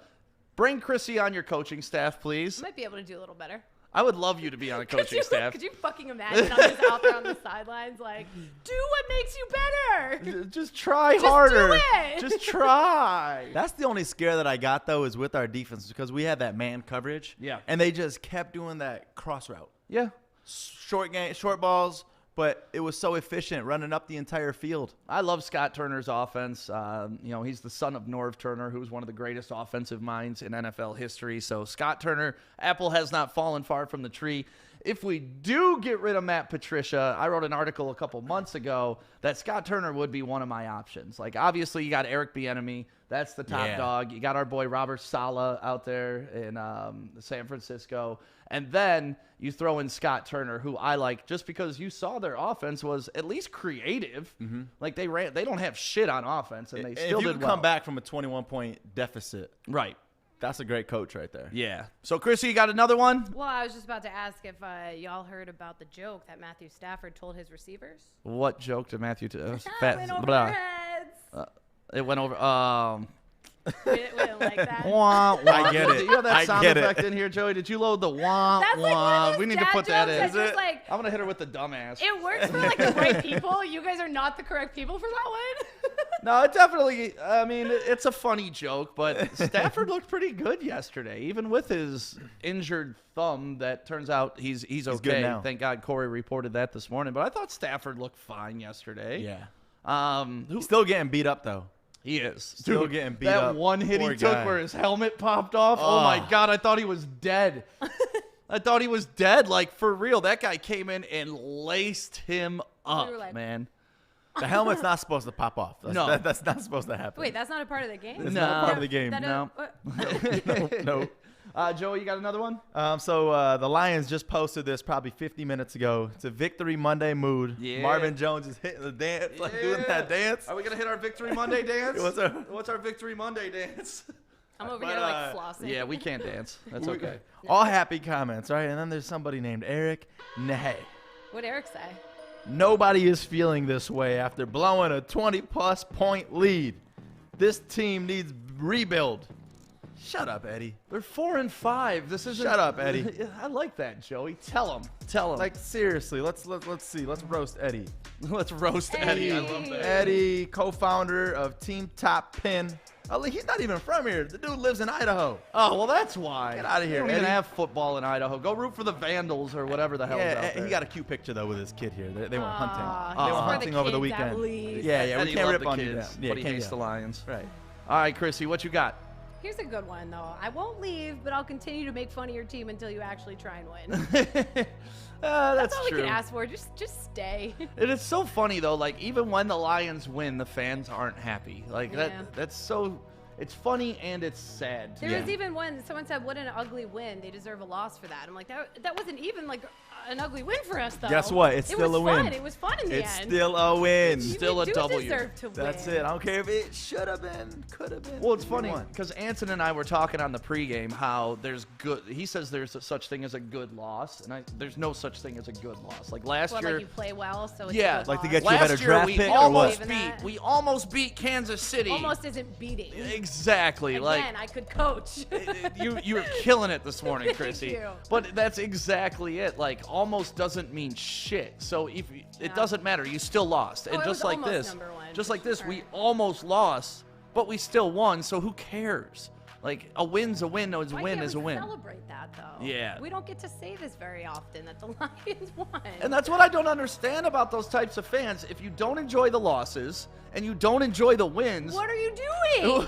bring Krissy on your coaching staff, please. I might be able to do a little better. I would love you to be on a coaching staff. Could you fucking imagine I'm just out there on the sidelines like, do what makes you better. Just try Just harder. do it. Just try. That's the only scare that I got, though, is with our defense because we had that man coverage. Yeah. And they just kept doing that cross route. Yeah. Short balls, but it was so efficient running up the entire field. I love Scott Turner's offense. He's the son of Norv Turner, who's one of the greatest offensive minds in NFL history. So Scott Turner, apple has not fallen far from the tree. If we do get rid of Matt Patricia, I wrote an article a couple months ago that Scott Turner would be one of my options. Like, obviously, you got Eric Bieniemy. That's the top dog. You got our boy Robert Saleh out there in San Francisco. And then you throw in Scott Turner, who I like just because you saw their offense was at least creative. Mm-hmm. Like, they don't have shit on offense, and they still if you did can well. come back from a 21-point deficit, Right. that's a great coach right there. Yeah. So, Krissy, you got another one? Well, I was just about to ask if y'all heard about the joke that Matthew Stafford told his receivers. What joke did Matthew It went over their heads. It went over. We didn't like that. Wah, wah. I get it. You have that I sound get it. effect in here, Joey? Did you load the wah, That's like one wah? of those We need to dad put that jokes in. that's just like, I'm going to hit her with the dumbass. it works for like the right people. You guys are not the correct people for that one. No, it definitely, it's a funny joke, but Stafford looked pretty good yesterday, even with his injured thumb that turns out he's okay. good now. Thank God Corey reported that this morning, but I thought Stafford looked fine yesterday. Yeah. He's still getting beat up, though. He is. Still Dude, getting beat that up. one hit Poor he took guy. where his helmet popped off. Oh, my God. I thought he was dead. I thought he was dead. Like, for real. That guy came in and laced him up, We were like- man. The helmet's not supposed to pop off. No. That's not supposed to happen. Wait, that's not a part of the game? It's No. not part of the game. That, No. No. Joey, you got another one? So the Lions just posted this probably 50 minutes ago. It's a Victory Monday mood. Yeah. Marvin Jones is hitting the dance, like doing that dance. Are we going to hit our Victory Monday dance? What's our Victory Monday dance? I'm over But, here like flossing. Yeah, we can't dance. That's okay. All happy comments, right? And then there's somebody named Eric Nahay. What'd Eric say? Nobody is feeling this way after blowing a 20-plus point lead. This team needs rebuild. Shut up, Eddie. They're 4-5. This isn't. Shut up, Eddie. I like that, Joey. Tell him. Tell him. Like, seriously, let's see. Let's roast Eddie. let's roast Eddie. I love that. Eddie, co-founder of Team Top Pin. Oh, he's not even from here. The dude lives in Idaho. Oh, well, that's why. Get outta here, They don't even Eddie. have football in Idaho. Go root for the Vandals or whatever the hell's out Yeah, there. he got a cute picture, though, with his kid here. They went hunting. Aw, They he's went for hunting the over the kids, at weekend. least. Yeah, Eddie we can't loved rip the on you. kids, Yeah, but he can't- hates yeah. the Lions. Right. All right, Krissy, what you got? Here's a good one, though. I won't leave, but I'll continue to make fun of your team until you actually try and win. That's all true. we can ask for. Just stay. It is so funny though. Like even when the Lions win, the fans aren't happy. Like Yeah. that's so. It's funny and it's sad. There was even one someone said, "What an ugly win! They deserve a loss for that." I'm like, that wasn't even like an ugly win for us, though. Guess what? It's It still was a win. fun. It was fun in the It's end. still a win. You still a do W. deserve to That's win. it. I don't care if it should have been, could have been. Well, it's We funny won. because Anson and I were talking on the pregame how there's good. He says there's such thing as a good loss, and there's no such thing as a good loss. Like last Well, year, like you play well, so it's Yeah, a good like to loss. get you a better last year draft we pick or almost what? beat. We almost beat Kansas City. Almost isn't beating. Exactly. Again, Like I could coach. you were killing it this morning, Thank Krissy. you. But that's exactly it. Like almost doesn't mean shit. So if it Yeah. doesn't matter, you still lost. Oh, And it just was like almost this, number one. just like this, we Right. almost lost, but we still won. So who cares? Like a win's a win, is a Why win can't is a we win. celebrate that though? Yeah. We don't get to say this very often that the Lions won. And that's what I don't understand about those types of fans. If you don't enjoy the losses and you don't enjoy the wins, What are you doing?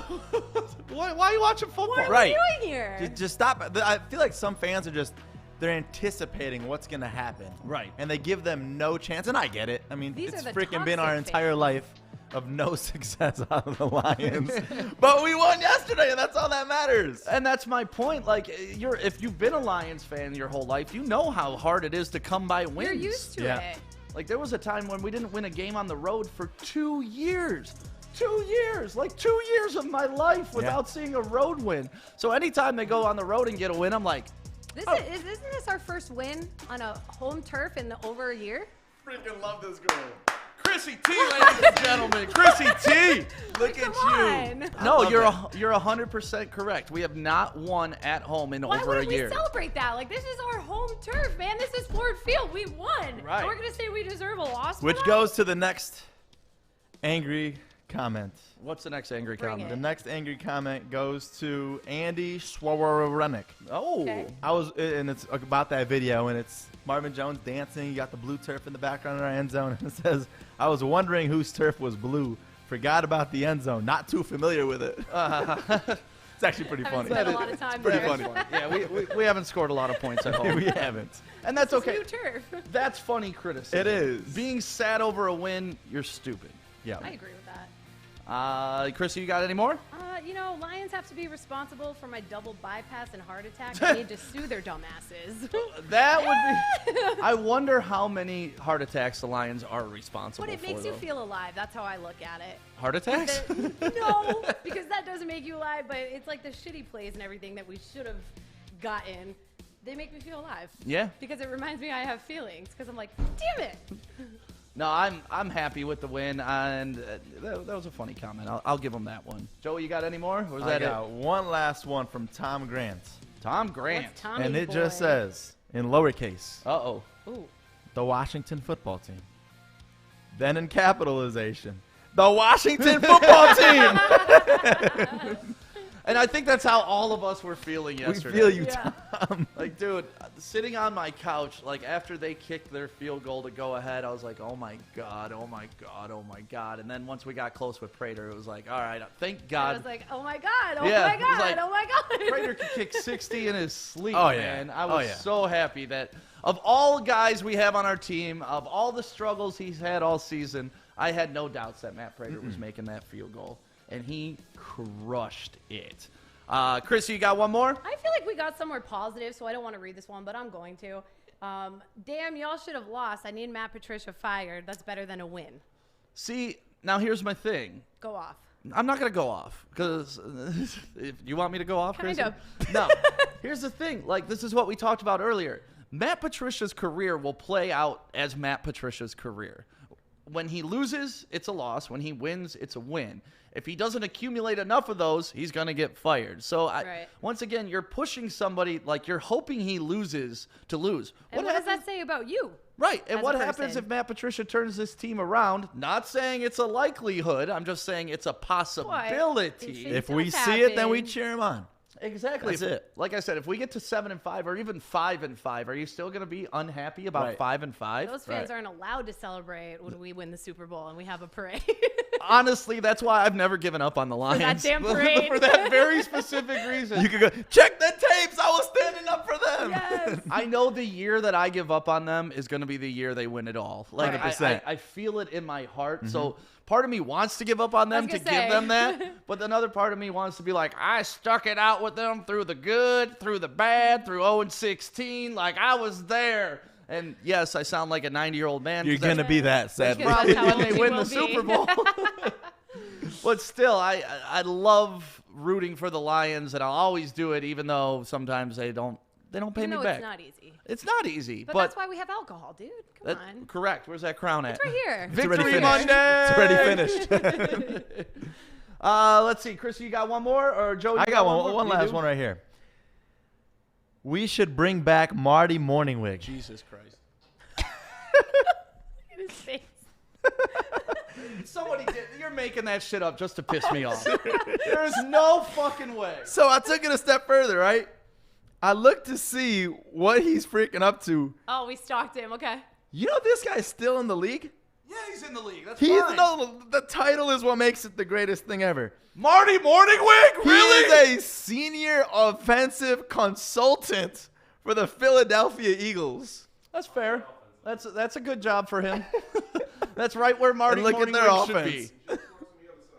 why are you watching football? What are Right. we doing here? Just stop. I feel like some fans are just, they're anticipating what's going to happen. Right. And they give them no chance. And I get it. I mean, These it's are the freaking been our toxic entire fans. life of no success out of the Lions. But we won yesterday, and that's all that matters. And that's my point. Like, if you've been a Lions fan your whole life, you know how hard it is to come by wins. You're used to Yeah. it. Like, there was a time when we didn't win a game on the road for 2 years. 2 years. Like, 2 years of my life without seeing a road win. So anytime they go on the road and get a win, I'm like, Isn't this our first win on a home turf in over a year? Freaking love this girl. Krissy T, ladies and gentlemen. Krissy T. Look Come at you. on. No, love you're 100% correct. We have not won at home in Why over a wouldn't year. we celebrate that? Like, this is our home turf, man. This is Ford Field. We won. Right. And we're going to say we deserve a loss for Which that? goes to the next angry comment. What's the next angry Bring comment? The next angry comment goes to Andy Schwarenick. Oh. Okay. And it's about that video, and it's Marvin Jones dancing. You got the blue turf in the background in our end zone, and it says, "I was wondering whose turf was blue. Forgot about the end zone. Not too familiar with it." It's actually pretty Haven't funny. spent a lot of time Pretty there. funny. Yeah, we haven't scored a lot of points at home. We haven't. And that's It's okay. new turf. That's funny criticism. It is. Being sad over a win, you're stupid. Yeah. I agree with that. Krissy, you got any more? Lions have to be responsible for my double bypass and heart attack. I need to sue their dumbasses. That would be. I wonder how many heart attacks the Lions are responsible But it for. makes you though. feel alive. That's how I look at it. Heart attacks? No, because that doesn't make you alive, but it's like the shitty plays and everything that we should have gotten. They make me feel alive. Yeah. Because it reminds me I have feelings. Because I'm like, damn it. No, I'm happy with the win, and that was a funny comment. I'll give him that one. Joey, you got any more? Or was I that got one last one from Tom Grant. it? Tom Grant. What's Tommy And it boy? just says, in lowercase, Uh-oh. Ooh. the Washington football team. Then in capitalization, the Washington football team. And I think that's how all of us were feeling yesterday. We feel you, Yeah. Tom. Like, dude, sitting on my couch, like, after they kicked their field goal to go ahead, I was like, oh, my God, oh, my God, oh, my God. And then once we got close with Prater, it was like, all right, thank God. I was like, oh my God, oh Yeah, my it was God, like, oh my God. Prater could kick 60 in his sleep, Oh, yeah. man. I Oh, was yeah. so happy that of all guys we have on our team, of all the struggles he's had all season, I had no doubts that Matt Prater was making that field goal. And he crushed it. Chris, you got one more? I feel like we got somewhere positive, so I don't want to read this one, but I'm going to. Damn, y'all should have lost. I need Matt Patricia fired. That's better than a win. See, now here's my thing. Go off. I'm not going to go off because if you want me to go off, Kind Chris? of. No. Here's the thing. Like, this is what we talked about earlier. Matt Patricia's career will play out as Matt Patricia's career. When he loses, it's a loss. When he wins, it's a win. If he doesn't accumulate enough of those, he's going to get fired. So, Right. once again, you're pushing somebody, like you're hoping he loses to lose. And what does that say about you? Right. And as what a happens person? if Matt Patricia turns this team around? Not saying it's a likelihood. I'm just saying it's a possibility. It If we does see it, then we happen. cheer him on. Exactly. That's it. Like I said, if we get to 7-5 or even 5-5, are you still going to be unhappy about Right. 5-5? Those fans Right. aren't allowed to celebrate when we win the Super Bowl and we have a parade. Honestly, that's why I've never given up on the Lions. that damn parade. For that very specific reason. You could go, check the tapes. I was standing up for them. Yes. I know the year that I give up on them is going to be the year they win it all. Like 100%. I feel it in my heart. So part of me wants to give up on them was to gonna give say. them that, but another part of me wants to be like, I stuck it out with them through the good, through the bad, through 0-16. Like I was there. And yes, I sound like a 90-year-old man. You're 'cause that's going to be that, sadly. Because probably that's how when they old you win will the be. Super Bowl. But still, I love rooting for the Lions, and I'll always do it, even though sometimes they don't pay You me know back. it's not easy. It's not easy, But that's why we have alcohol, dude. Come that- on. correct. Where's that crown at? It's right here. It's already Victory finished. Monday. It's already finished. Let's see, Chris, you got one more, or Joey? I you got more? one You last do? one right here. We should bring back Marty Morningwig. Jesus Christ! Look at his face. Somebody did. You're making that shit up just to piss me off. There's no fucking way. So I took it a step further, right? I looked to see what he's freaking up to. Oh, we stalked him. Okay. You know this guy's still in the league? Yeah, he's in the league. That's He's fine. the title is what makes it the greatest thing ever. Marty Morningwig, He really? is a senior offensive consultant for the Philadelphia Eagles. That's fair. That's a good job for him. That's right where Marty And look at their Morningwig should offense.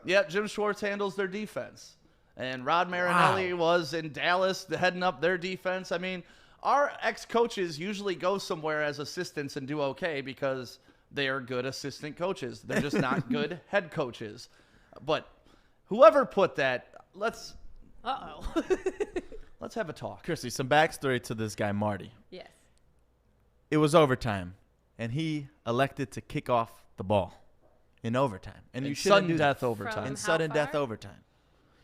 be. Yep, Jim Schwartz handles their defense. And Rod Marinelli was in Dallas heading up their defense. I mean, our ex-coaches usually go somewhere as assistants and do okay because they are good assistant coaches. They're just not good head coaches. But whoever put that, let's Uh-oh. have a talk. Krissy, some backstory to this guy, Marty. Yes. It was overtime, and he elected to kick off the ball in overtime. And In you shouldn't sudden do that. death overtime. From In how sudden death far? overtime.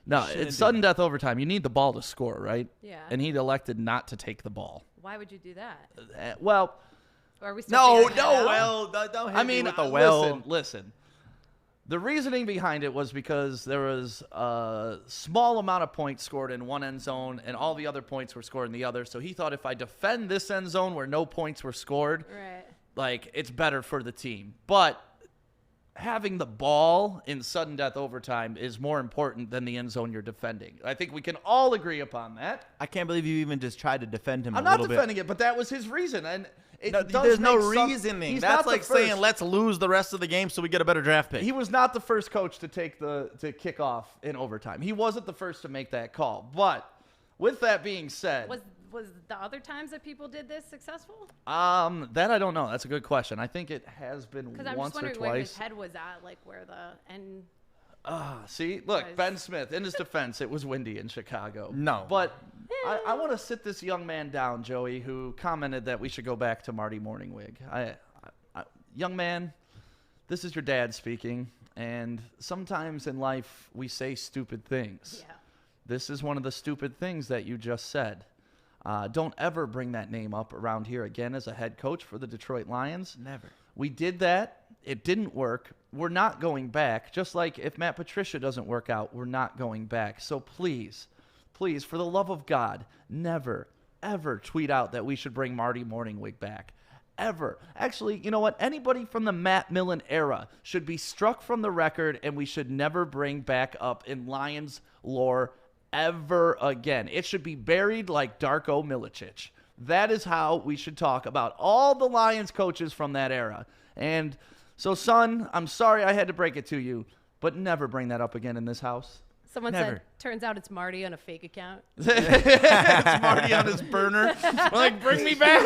No, shouldn't it's do sudden that. death overtime. You need the ball to score, right? Yeah. And he elected not to take the ball. Why would you do that? Well, Or are we still No, figuring that no, out? well, don't hit I me mean, with the well. listen. The reasoning behind it was because there was a small amount of points scored in one end zone, and all the other points were scored in the other. So he thought if I defend this end zone where no points were scored, Right. like it's better for the team. But having the ball in sudden death overtime is more important than the end zone you're defending. I think we can all agree upon that. I can't believe you even just tried to defend him I'm a not little defending it, but that was his reason, and it bit. does There's no make some- reasoning. he's That's not the like saying, first. let's lose the rest of the game so we get a better draft pick. He was not the first coach to kick off in overtime. He wasn't the first to make that call. But with that being said, Was the other times that people did this successful? that I don't know. That's a good question. I think it has been Because I'm once just or wondering where his twice. head was at, like where the and See, look, Guys. Ben Smith. In his defense, it was windy in Chicago. No. but I want to sit this young man down, Joey, who commented that we should go back to Marty Morningwig. Young man, this is your dad speaking, and sometimes in life we say stupid things. yeah. This is one of the stupid things that you just said. Don't ever bring that name up around here again as a head coach for the Detroit Lions. Never. We did that. It didn't work. we're not going back. Just like if Matt Patricia doesn't work out, we're not going back. So please, for the love of God, never, ever tweet out that we should bring Marty Morningwig back. Ever. Actually, you know what? Anybody from the Matt Millen era should be struck from the record, and we should never bring back up in Lions lore ever again. It should be buried like Darko Milicic. That is how we should talk about all the Lions coaches from that era. And so, son, I'm sorry I had to break it to you, but never bring that up again in this house. Someone Never. said, turns out it's Marty on a fake account. It's Marty on his burner. We're like, bring me back.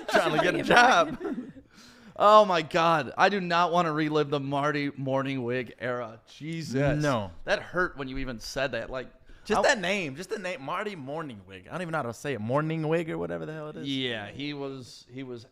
Trying to get a job. Oh, my God. I do not want to relive the Marty Morningwig era. Jesus. No. That hurt when you even said that. Like, Just the name, Marty Morningwig. I don't even know how to say it. Morningwig or whatever the hell it is. yeah, he was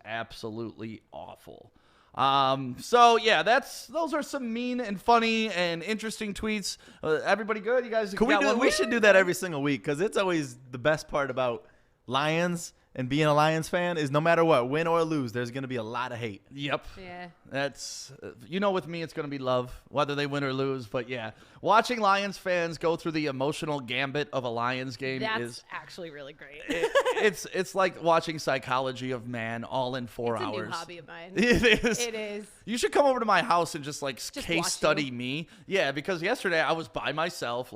absolutely awful. So yeah, those are some mean and funny and interesting tweets. Everybody good? You guys Could we got do? one? We should do that every single week because it's always the best part about Lions and being a Lions fan is no matter what, win or lose, there's going to be a lot of hate. Yep. Yeah. That's, with me, it's going to be love, whether they win or lose. But yeah, watching Lions fans go through the emotional gambit of a Lions game That's is actually really great. it's like watching Psychology of Man all in 4 it's hours. a new hobby of mine. It is. It is. You should come over to my house and just case watch study you. me. Yeah, because yesterday I was by myself.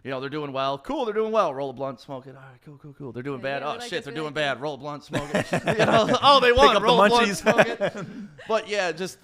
They're doing well. Cool, they're doing well. Roll a blunt, smoke it. All right, cool. They're doing bad. yeah, Oh, we like shit, this, they're we doing like bad. this. Roll a blunt, smoke it. Oh, they won. Pick up the Roll a blunt, munchies. smoke it. But yeah, just,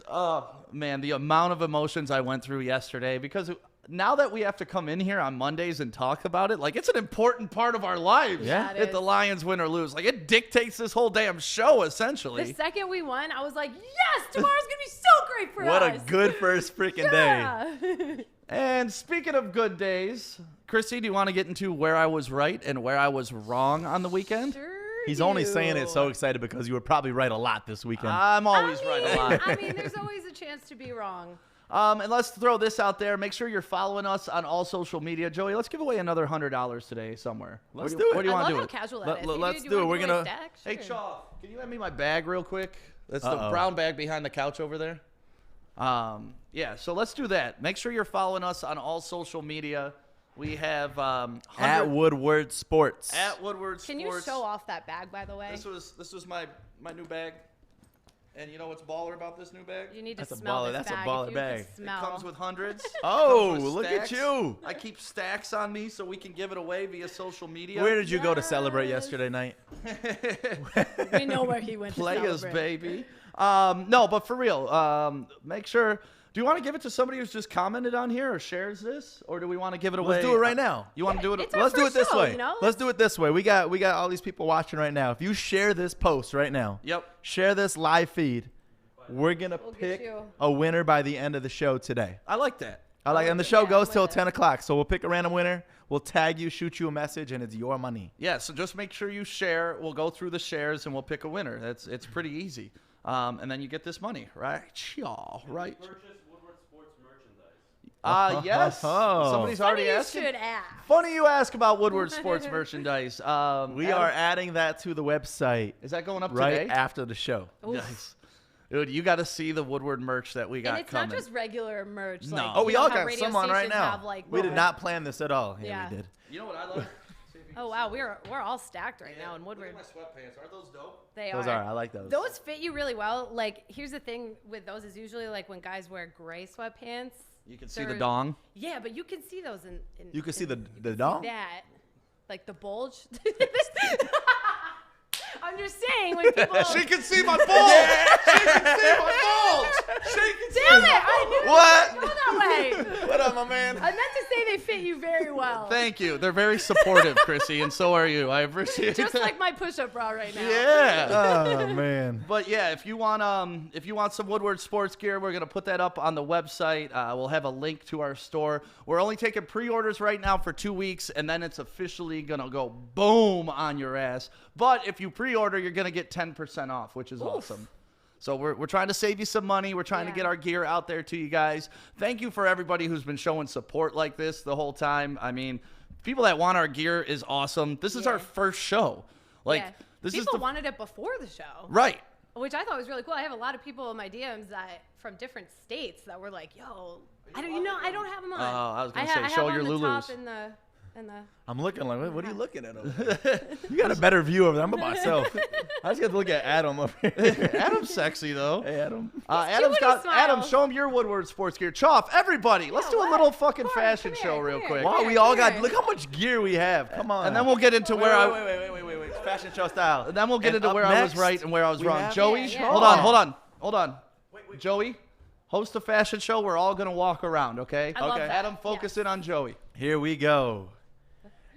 man, the amount of emotions I went through yesterday because now that we have to come in here on Mondays and talk about it, it's an important part of our lives. Yeah, it if the is. Lions win or lose. It dictates this whole damn show, essentially. The second we won, I was like, yes, tomorrow's going to be so great for What us. a good first freaking day. Yeah. And speaking of good days, Krissy, do you want to get into where I was right and where I was wrong on the weekend? Sure He's only do. saying it so excited because you were probably right a lot this weekend. I'm always right a lot. I mean, there's always a chance to be wrong. And let's throw this out there. Make sure you're following us on all social media. Joey, let's give away another $100 today somewhere. Let's What do it. What do you I want love to do? how It? casual Let- that is. let- Hey, let's dude, do you it. wanna We're give away gonna- a stack? Hey, Sure. Shaw, can you hand me my bag real quick? That's the Uh-oh. brown bag behind the couch over there. Yeah, so let's do that. Make sure you're following us on all social media. We have At Woodward Sports. at Woodward Can Sports. you show off that bag, by the way? This was my new bag. And you know what's baller about this new bag? You need to That's a smell baller- this that's a bag. baller If you bag. Can smell. It comes with hundreds. Oh, Comes with look at stacks. you. I keep stacks on me so we can give it away via social media. Where did you go to celebrate Yes. yesterday night? We know where he went to Players, celebrate. baby. No, but for real, make sure. Do you want to give it to somebody who's just commented on here or shares this, or do we want to give it away? Let's do it right now. You want to do it? it's our Let's do it first this show, way. you know? Let's do it this way. We got all these people watching right now. If you share this post right now, Yep. share this live feed, we're gonna We'll get pick you. a winner by the end of the show today. I like that. And the show Yeah, goes I'm till with it. 10 o'clock. So we'll pick a random winner. We'll tag you, shoot you a message, and it's your money. Yeah. So just make sure you share. We'll go through the shares and we'll pick a winner. It's pretty easy. And then you get this money, right? Y'all, right? Purchase Woodward Sports merchandise. Yes. Oh. Somebody's Funny already you asking. should ask. Funny you ask about Woodward Sports merchandise. We Adam, are adding that to the website Is that going up right today? after the show. Oof. Nice. Dude, you got to see the Woodward merch that we got And it's coming. not just regular merch. No. Like, Oh, We you know all how got radio some on right stations now. have, like, We did the- not plan this at all. Yeah, Yeah. we did. You know what I love? Oh wow, we're all stacked right now in Look Woodward. at my sweatpants. Aren't those dope? They Those are. I like those. Those fit you really well. Like, here's the thing with those is usually like when guys wear gray sweatpants. You can see the they're- dong. Yeah, but you can see those in You can see the you can see dong? that, like the bulge. I'm just saying when people. She can see my balls. She can see my balls. She can see Damn my it! I knew What? it was gonna go that way. What up, my man? I meant to say they fit you very well. Thank you. They're very supportive, Krissy, and so are you. I appreciate Just that. like my push-up bra right now. Yeah. Oh man. But yeah, if you want some Woodward sports gear, we're gonna put that up on the website. We'll have a link to our store. We're only taking pre-orders right now for 2 weeks, and then it's officially gonna go boom on your ass. But if you pre-order, you're gonna get 10% off, which is awesome. So we're trying to save you some money. We're trying to Yeah. get our gear out there to you guys. Thank you for everybody who's been showing support like this the whole time. I mean, people that want our gear is awesome. This is Yeah. our first show. Like Yeah. this People is the wanted it before the show. right. Which I thought was really cool. I have a lot of people in my DMs that from different states that were like, yo, I don't have them on. I was gonna I say, show have your on the Lulus. top and the I'm looking like, what are you looking at over there? You got a better view over there. I'm by myself. I just got to look at Adam up here. Adam's sexy though. Hey, Adam. Adam, show him your Woodward sports gear. Choff, everybody, let's do a little fucking fashion show real quick. Wow, we all got, look how much gear we have. Come on. And then we'll get into wait, fashion show style. And then we'll get into where I was right and where I was wrong. Joey, Yeah. hold on. Wait. Joey, host a fashion show. We're all gonna walk around, okay? I love that. Adam, focus in on Joey. Here we go.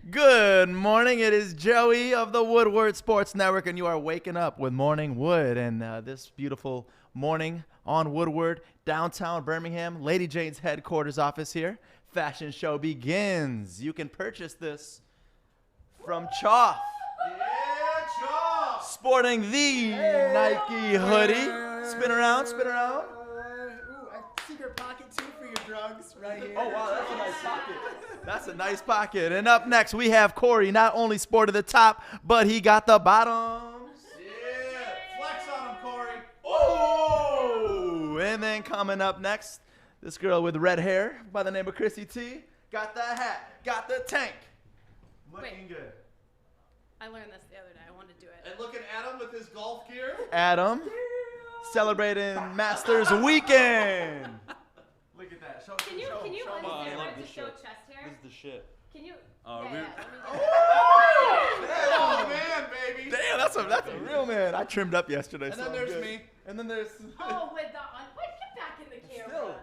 Good morning. It is Joey of the Woodward Sports Network, and you are waking up with Morning Wood. And this beautiful morning on Woodward, downtown Birmingham, Lady Jane's headquarters office here. Fashion show begins. You can purchase this from Choff. Yeah, Choff. Sporting the Nike hoodie. Spin around. Ooh, a secret pocket too for your drugs right here. Oh, wow, that's a nice pocket. That's a nice pocket. And up next, we have Corey. Not only sported the top, but he got the bottoms. Yeah, flex on him, Corey. Oh! And then coming up next, this girl with red hair by the name of Krissy T. Got the hat, got the tank. Looking good. I learned this the other day. I wanted to do it. And look at Adam with his golf gear. Adam, celebrating Masters weekend. Look at that. Can you I unzip love it this to show shit. chest hair? This is the shit. Can you? Oh, yeah, we're- let me Oh man, baby. Damn, that's a real man. I trimmed up yesterday. And so then I'm there's good. me. And then there's. Oh, with the wait, get back in the camera.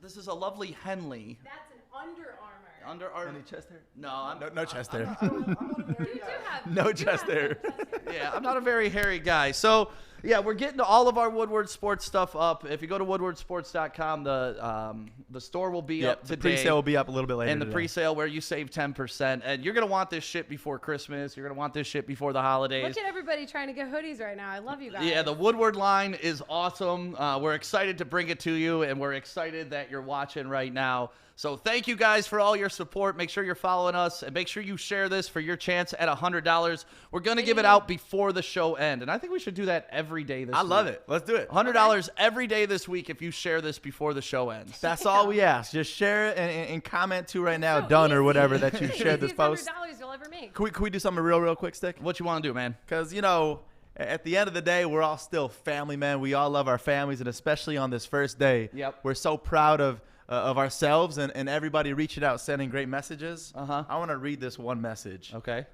This is a lovely Henley. That's an Under Armour. Under our Any chest hair? No, I'm No chest hair. You do have No you do chest have hair. chest hair. Yeah, I'm not a very hairy guy. So, yeah, we're getting to all of our Woodward Sports stuff up. If you go to woodwardsports.com, the store will be up The today. pre-sale will be up a little bit later. And the today. pre-sale where you save 10%. And you're going to want this shit before Christmas. You're going to want this shit before the holidays. Look at everybody trying to get hoodies right now. I love you guys. Yeah, the Woodward line is awesome. We're excited to bring it to you, and we're excited that you're watching right now. So thank you guys for all your support. Make sure you're following us, and make sure you share this for your chance at $100. We're going to give it out before the show ends, and I think we should do that every day this week. I love it. Let's do it. $100 every day this week if you share this before the show ends. That's all we ask. Just share it and comment too right now, So done or easy. whatever that you The shared this easiest post. $100 you'll ever make. Can we do something real quick, Stick? What you want to do, man? Because, you know, at the end of the day, we're all still family, man. We all love our families, and especially on this first day. Yep. We're so proud of ourselves and everybody reaching out, sending great messages. Uh-huh. I want to read this one message. Okay.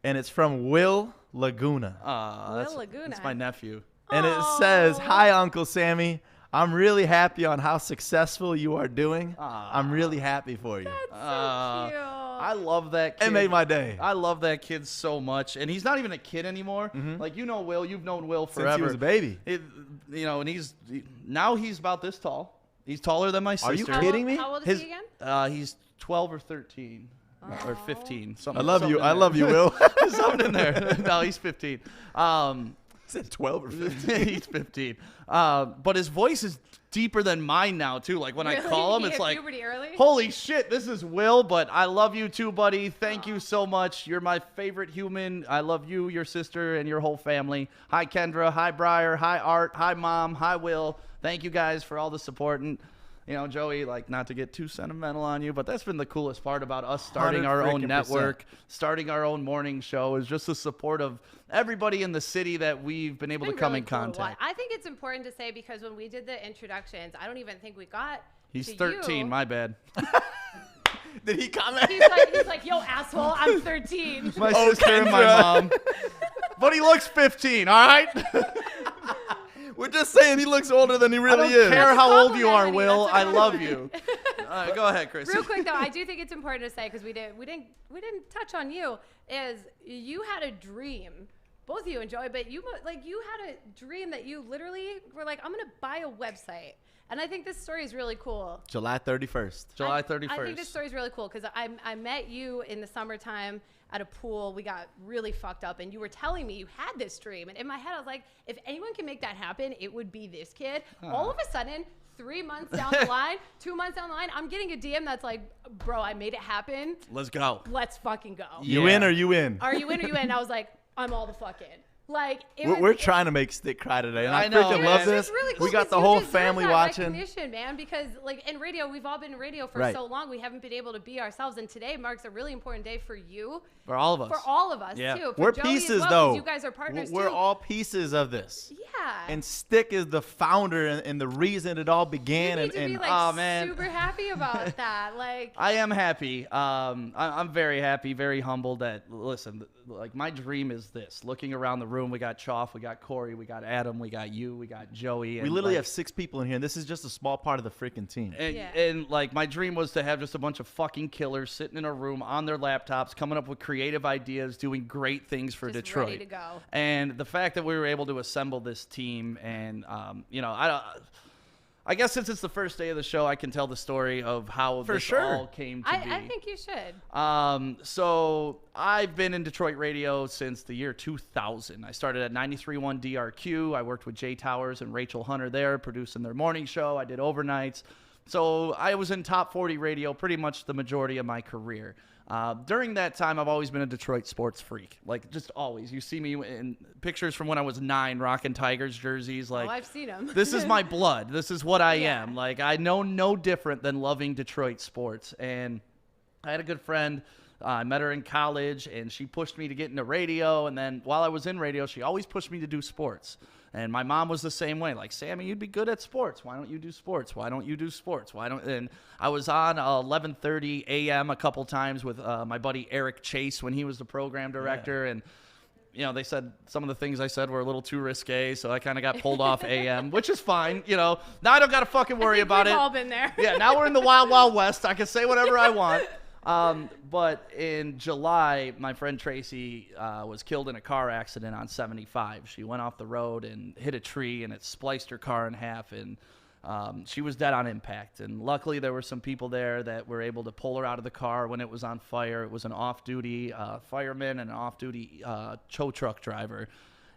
And it's from Will Laguna. That's, Laguna. that's my nephew. And it says, "Hi, Uncle Sammy. I'm really happy on how successful you are doing. I'm really happy for you." That's so cute. I love that kid. It made my day. I love that kid so much. And he's not even a kid anymore. Like, you know Will. You've known Will forever. Since he was a baby. And now he's about this tall. He's taller than my sister. Are you kidding me? How old is he again? He's 12 or 13. Or 15. I love you. I love you, Will. Something in there. No, he's 15. Said 12 or 15. He's 15. But his voice is deeper than mine now, too. Like, when I Really? call him, He it's hit like, puberty early? holy shit, this is Will. But I love you, too, buddy. Thank you so much. You're my favorite human. I love you, your sister, and your whole family. Hi, Kendra. Hi, Briar. Hi, Art. Hi, Mom. Hi, Will. Thank you guys for all the support. And, you know, Joey, like, not to get too sentimental on you, but that's been the coolest part about us starting our own 100% network, starting our own morning show, is just the support of everybody in the city that we've been able to Been come really in cool to contact. watch. I think it's important to say, because when we did the introductions, I don't even think we got He's to 13, you. my bad. Did he comment? He's like, yo, asshole, I'm 13. My Oh, sister and my Kendra. mom. But he looks 15, all right? We're just saying he looks older than he really I don't is. care That's a how old you are, compliment, Will. Andy. I That's a love you. Go ahead, Chris. Real quick though, I do think it's important to say, because we didn't touch on you, is you had a dream, both you and Joey, but you had a dream that you literally were like, I'm gonna buy a website. And I think this story is really cool. July 31st. July 31st. I think this story is really cool because I met you in the summertime at a pool. We got really fucked up, and you were telling me you had this dream. And in my head, I was like, if anyone can make that happen, it would be this kid. All of a sudden, 3 months down the line, 2 months down the line, I'm getting a DM that's like, bro, I made it happen. Let's go. Let's fucking go. You in or you in? Are you in or you in? And I was like, I'm all the fuck in. Like We're trying to make Stick cry today, and I know, freaking man. love It's this. just really cool We got 'cause the you whole deserve family that watching. recognition, man, because like in radio, we've all been in radio for Right. so long. We haven't been able to be ourselves, and today marks a really important day for you, For all of us. for all of us Yeah. too. For We're Joey as pieces, well, 'cause though. You guys are partners We're too. all pieces of this. Yeah. And Stick is the founder and the reason it all began. you need to and be like oh, man. super happy about that. Like I am happy. I'm very happy, very humbled that, listen, like my dream is this. Looking around the room, we got Choff, we got Corey, we got Adam, we got you, we got Joey. And we literally like, have 6 people in here, and this is just a small part of the freaking team. And like my dream was to have just a bunch of fucking killers sitting in a room on their laptops, coming up with creative ideas, doing great things for Just Detroit. ready to go. And the fact that we were able to assemble this team, and you know, I guess since it's the first day of the show, I can tell the story of how For this sure. all came to be. I think you should. So I've been in Detroit radio since the year 2000. I started at 93.1 DRQ. I worked with Jay Towers and Rachel Hunter there, producing their morning show. I did overnights. So I was in top 40 radio pretty much the majority of my career. During that time, I've always been a Detroit sports freak. Like, just always. You see me in pictures from when I was 9 rocking Tigers jerseys. Like, I've seen them. This is my blood. This is what I Yeah. am. Like, I know no different than loving Detroit sports. And I had a good friend. I met her in college, and she pushed me to get into radio. And then while I was in radio, she always pushed me to do sports. And my mom was the same way. Like, Sammy, you'd be good at sports. Why don't you do sports? Why don't you do sports? Why don't? And I was on 11:30 a.m. a couple times with my buddy Eric Chase when he was the program director. And, you know, they said some of the things I said were a little too risque, so I kind of got pulled off AM, which is fine. You know, now I don't got to fucking worry about We've it. all been there. Yeah, now we're in the wild, wild west. I can say whatever I want. But in July, my friend Tracy was killed in a car accident on 75. She went off the road and hit a tree, and it spliced her car in half, and she was dead on impact. And luckily, there were some people there that were able to pull her out of the car when it was on fire. It was an off-duty fireman and an off-duty tow truck driver.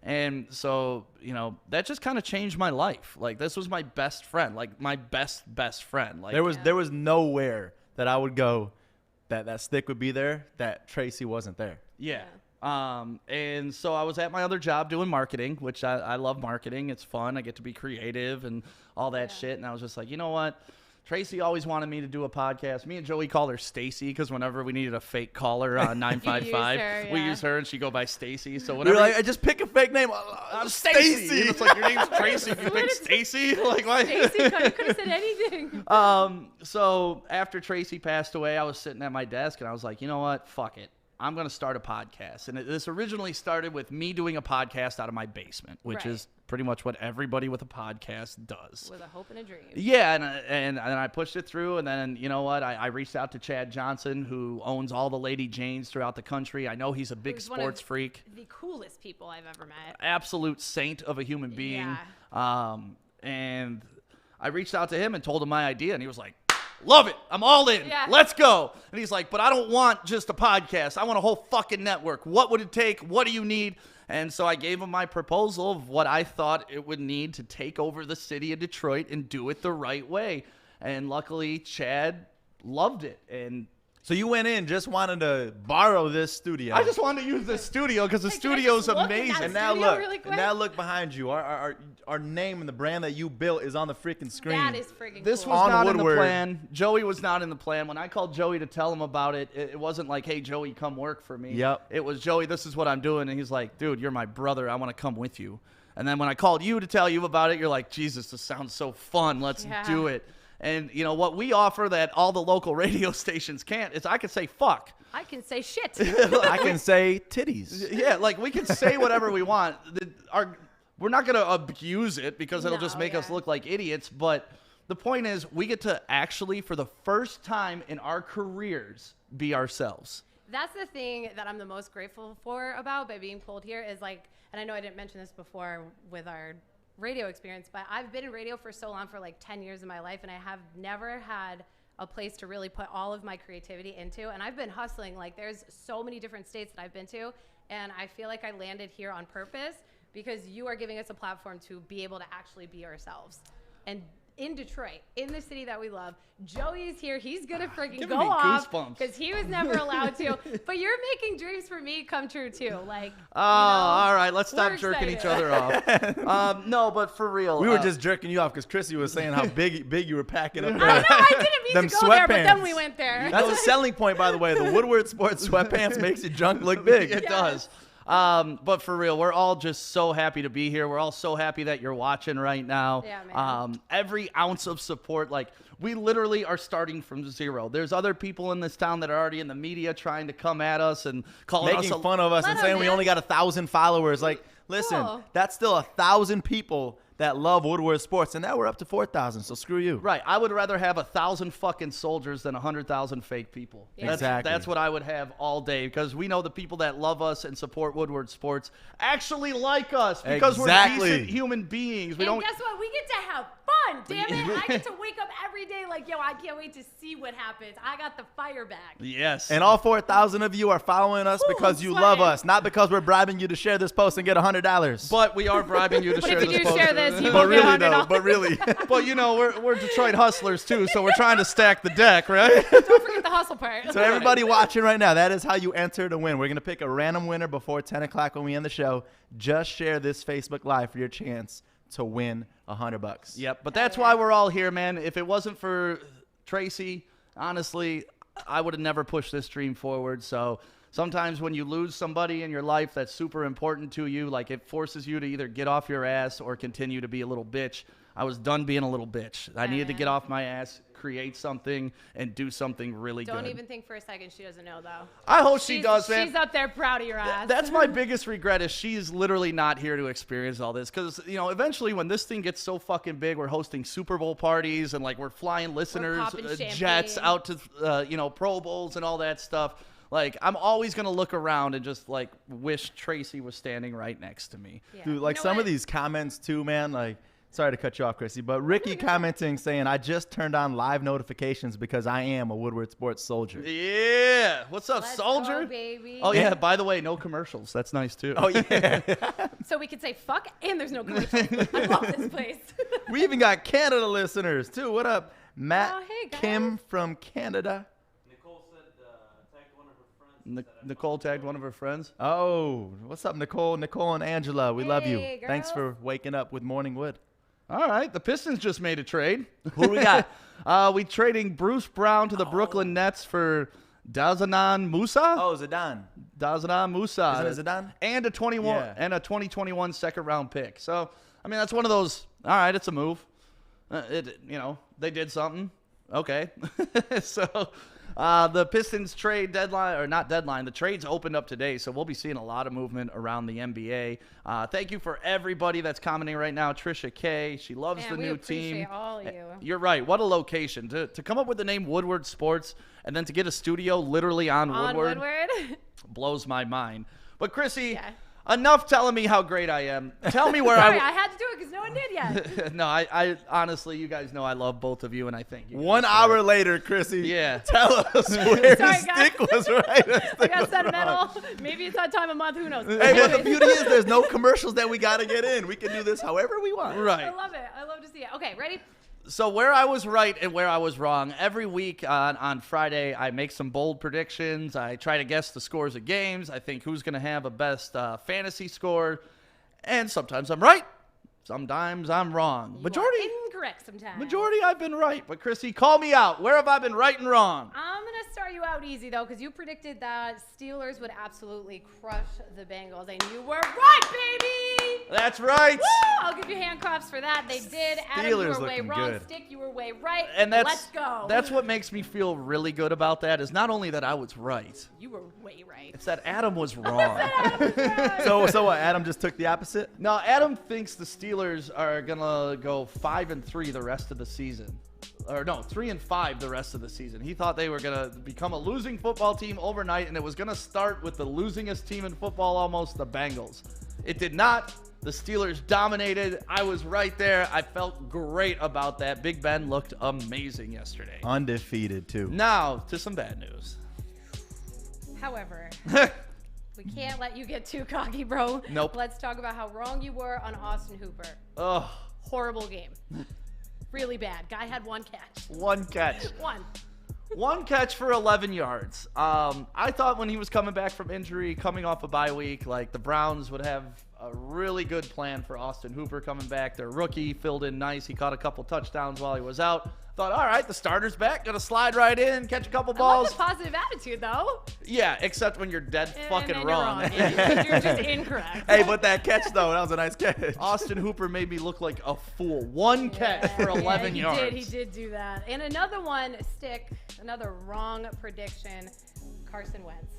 And so, you know, that just kind of changed my life. Like, this was my best friend, like my best friend. Like, There was nowhere that I would go that Stick would be there that Tracy wasn't there. Yeah. And so I was at my other job doing marketing, which I love marketing. It's fun. I get to be creative and all that shit. And I was just like, you know what? Tracy always wanted me to do a podcast. Me and Joey called her Stacy because whenever we needed a fake caller on 955, her, we yeah. use her and she go by Stacy. So We whenever were like, I just pick a fake name. I'm Stacy. And it's like, your name's Tracy. You pick Stacy? Like, why? Stacy, you could have said anything. So after Tracy passed away, I was sitting at my desk and I was like, you know what? Fuck it. I'm going to start a podcast. And this originally started with me doing a podcast out of my basement, which Right. is pretty much what everybody with a podcast does. With a hope and a dream. Yeah, and I pushed it through, and then, you know what, I reached out to Chad Johnson, who owns all the Lady Janes throughout the country. I know he's a big Who's one sports of freak. The coolest people I've ever met. Absolute saint of a human being. Yeah. And I reached out to him and told him my idea, and he was like, love it. I'm all in. Yeah. Let's go. And he's like, but I don't want just a podcast. I want a whole fucking network. What would it take? What do you need? And so I gave him my proposal of what I thought it would need to take over the city of Detroit and do it the right way. And luckily, Chad loved it. And So you went in, just wanted to borrow this studio. I just wanted to use this studio because the Hey, can I studio's just look at amazing. that and now studio look, really quick? and now look behind you. Our name and the brand that you built is on the freaking screen. That is freaking This cool. was On not in the Woodward. plan. Joey was not in the plan. When I called Joey to tell him about it, it wasn't like, hey, Joey, come work for me. Yep. It was, Joey, this is what I'm doing. And he's like, dude, you're my brother. I want to come with you. And then when I called you to tell you about it, you're like, Jesus, this sounds so fun. Let's Yeah. do it. And, you know, what we offer that all the local radio stations can't is I can say fuck. I can say shit. I can say titties. Yeah, like we can say whatever we want. We're not going to abuse it because it'll No, just make us yeah. look like idiots. But the point is, we get to actually, for the first time in our careers, be ourselves. That's the thing that I'm the most grateful for about by being pulled here is like, and I know I didn't mention this before with our radio experience, but I've been in radio for so long, for like 10 years of my life, and I have never had a place to really put all of my creativity into. And I've been hustling. Like, there's so many different states that I've been to, and I feel like I landed here on purpose because you are giving us a platform to be able to actually be ourselves. And in Detroit, in the city that we love. Joey's here. He's gonna freaking Giving go me off goosebumps. because he was never allowed to. But you're making dreams for me come true too. Like, all right, let's stop we're jerking excited. each other off. No, but for real, We were just jerking you off because Krissy was saying how big you were packing up. I know I didn't Them mean to go there, but then sweatpants. we went there. That's a selling point, by the way. The Woodward Sports sweatpants makes your junk look big. It does. But for real, we're all just so happy to be here. We're all so happy that you're watching right now. Yeah, man. Every ounce of support, like we literally are starting from zero. There's other people in this town that are already in the media trying to come at us and calling us Making fun of us and saying we only got 1,000 followers. Like, listen, Cool. that's still 1,000 people that love Woodward Sports, and now we're up to 4,000. So screw you. Right. I would rather have 1,000 fucking soldiers than 100,000 fake people. Yeah. Exactly. That's what I would have all day because we know the people that love us and support Woodward Sports actually like us because Exactly. we're decent human beings. We And don't. guess what? We get to have fun, damn it. I get to wake up every day like, yo, I can't wait to see what happens. I got the fire back. Yes. And all 4,000 of you are following us Ooh, because I'm you love sweating. us, not because we're bribing you to share this post and get $100. But we are bribing you to But share if you this do post. share this, you But will get really, $100. though. But really. But you know, we're Detroit hustlers too, so we're trying to stack the deck, right? Don't forget the hustle part. So everybody watching right now, that is how you enter to win. We're going to pick a random winner before 10 o'clock when we end the show. Just share this Facebook Live for your chance to win $100. Yep. But that's why we're all here, man. If it wasn't for Tracy, honestly, I would have never pushed this dream forward. So sometimes when you lose somebody in your life that's super important to you, like it forces you to either get off your ass or continue to be a little bitch. I was done being a little bitch. I needed to get off my ass, create something, and do something really good. Don't even think for a second she doesn't know, though. I hope she does, man. She's up there proud of your ass. That's my biggest regret is she's literally not here to experience all this because, you know, eventually when this thing gets so fucking big, we're hosting Super Bowl parties and, like, we're flying listeners, popping jets champagne. out to, you know, Pro Bowls and all that stuff. Like, I'm always going to look around and just, like, wish Tracy was standing right next to me. Yeah. Dude, like You know some what? of these comments too, man, like, sorry to cut you off, Krissy, but Ricky commenting saying, I just turned on live notifications because I am a Woodward Sports soldier. Yeah. What's up, Let's soldier? go, baby. Oh, yeah. By the way, no commercials. That's nice, too. Oh, yeah. So we could say fuck, and there's no commercials. I love this place. We even got Canada listeners, too. What up? Matt Oh, hey, guys. Kim from Canada. Nicole said tagged one of her friends. Nicole tagged one of her friends. Oh, what's up, Nicole? Nicole and Angela, we love you. Hey, Thanks girls. for waking up with Morning Wood. All right, the Pistons just made a trade. Who we got? We trading Bruce Brown to the Brooklyn Nets for Dazanan Musa. Oh, Zidane. Dazanan Musa. Isn't it Zidane? And a 2021 second round pick. So, I mean, that's one of those. All right, it's a move. They did something. Okay. So, the Pistons trade deadline, or not deadline, the trade's opened up today, so we'll be seeing a lot of movement around the NBA. Thank you for everybody that's commenting right now. Trisha K, she loves Man, the we new appreciate team. all of you. You're right. What a location. To come up with the name Woodward Sports and then to get a studio literally on Woodward blows my mind. But Krissy, Yeah. enough telling me how great I am. Tell me where Sorry, I had to do it because no one did yet. No, I honestly, you guys know I love both of you, and I thank you. 1 hour later, Krissy. Yeah. Tell us where Sorry, the guys. stick was right. The I stick got was sentimental. wrong. Maybe it's that time of month. Who knows? Hey, but the beauty is there's no commercials that we got to get in. We can do this however we want. I Right. love it. I love to see it. Okay, ready? So where I was right and where I was wrong, every week on Friday, I make some bold predictions. I try to guess the scores of games. I think who's going to have a best fantasy score. And sometimes I'm right. Sometimes I'm wrong. You Majority are incorrect sometimes. I've been right. But Krissy, call me out. Where have I been right and wrong? I'm going to start you out easy, though, because you predicted that Steelers would absolutely crush the Bengals, and you were right, baby! That's right. Woo! I'll give you hand claps for that. They did. Adam, Steelers you were way looking wrong. good. Stick, you were way right. And Let's go. That's what makes me feel really good about that is not only that I was right, You were way right. it's that Adam was wrong. So what? Adam just took the opposite? Now, Adam thinks the Steelers are going to go 5-3 the rest of the season. Or no, 3-5 the rest of the season. He thought they were going to become a losing football team overnight, and it was going to start with the losingest team in football almost, the Bengals. It did not. The Steelers dominated. I was right there. I felt great about that. Big Ben looked amazing yesterday. Undefeated, too. Now, to some bad news. However, we can't let you get too cocky, bro. Nope. Let's talk about how wrong you were on Austin Hooper. Ugh. Horrible game. Really bad. Guy had one catch. One catch. One catch for 11 yards. I thought when he was coming back from injury, coming off a bye week, like the Browns would have a really good plan for Austin Hooper coming back. Their rookie filled in nice. He caught a couple touchdowns while he was out. Thought, all right, the starter's back. Gonna slide right in, catch a couple balls. I love the positive attitude, though. Yeah, except when you're dead fucking and wrong. You're just incorrect. Hey, but that catch, though, that was a nice catch. Austin Hooper made me look like a fool. One catch for 11 yards. He did do that. And another one, another wrong prediction, Carson Wentz.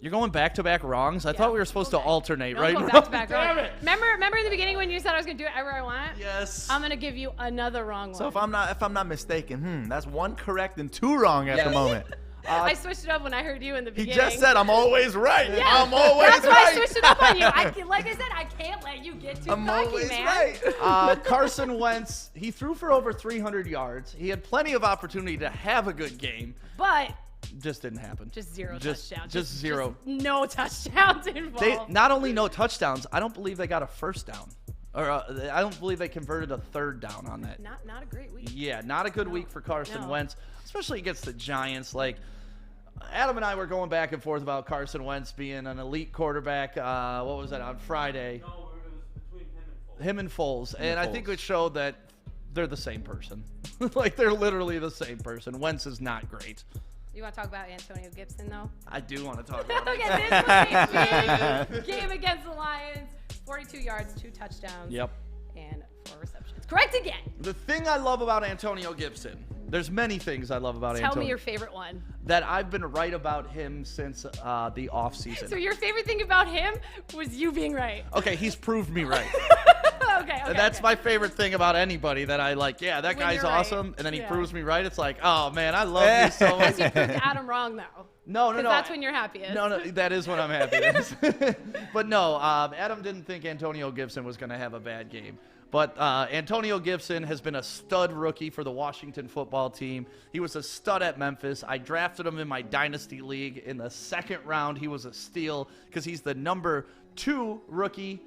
You're going back-to-back wrongs? I thought we were supposed to alternate, No, right? I'm going back-to-back Damn wrong. it. Remember in the beginning when you said I was going to do whatever I want? Yes. I'm going to give you another wrong one. So if I'm not mistaken, that's one correct and two wrong at the moment. I switched it up when I heard you in the He beginning. just said I'm always right. Yeah, I'm always that's why right. I switched it up on you. Like I said, I can't let you get too I'm cocky, always man. right. Carson Wentz, he threw for over 300 yards. He had plenty of opportunity to have a good game. But Just didn't happen. just zero Just- touchdowns. just zero. Just no touchdowns involved. They not only no touchdowns, I don't believe they got a first down. Or I don't believe they converted a third down on that. Not a great week. Yeah, not a good week for Carson No. Wentz, especially against the Giants. Like, Adam and I were going back and forth about Carson Wentz being an elite quarterback. What was that, on Friday? No, it was between him and Foles. Him and Foles. And I think Foles. it showed that they're the same person. Like, they're literally the same person. Wentz is not great. You want to talk about Antonio Gibson, though? I do want to talk about Look it. at this game against the Lions. 42 yards, 2 touchdowns. Yep. And 4 receptions. Correct again. The thing I love about Antonio Gibson, there's many things I love about Tell Antonio. me your favorite one. That I've been right about him since the offseason. So your favorite thing about him was you being right. Okay, he's proved me right. okay. And that's my favorite thing about anybody that I like. Yeah, that When guy's you're right. awesome. And then he Yeah. proves me right. It's like, oh, man, I love you so much. You proved Adam wrong, though. No. Because that's when you're happiest. No, that is when I'm happiest. But no, Adam didn't think Antonio Gibson was going to have a bad game. But Antonio Gibson has been a stud rookie for the Washington football team. He was a stud at Memphis. I drafted him in my Dynasty League in the second round. He was a steal because he's the number 2 rookie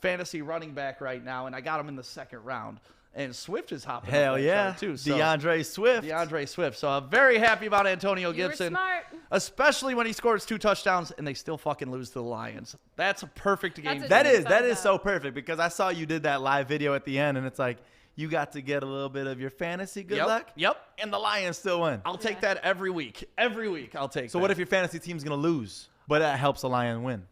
fantasy running back right now, and I got him in the second round. And Swift is hopping Hell up that yeah. chart too. So DeAndre Swift. DeAndre Swift. So I'm very happy about Antonio You were Gibson. smart. Especially when he scores 2 touchdowns and they still fucking lose to the Lions. That's a perfect game. That's a That is Thumbs so up. perfect because I saw you did that live video at the end, and it's like you got to get a little bit of your fantasy good luck. Yep. And the Lions still win. I'll take that every week. Every week I'll take So that. what if your fantasy team's gonna lose, but that helps the Lion win?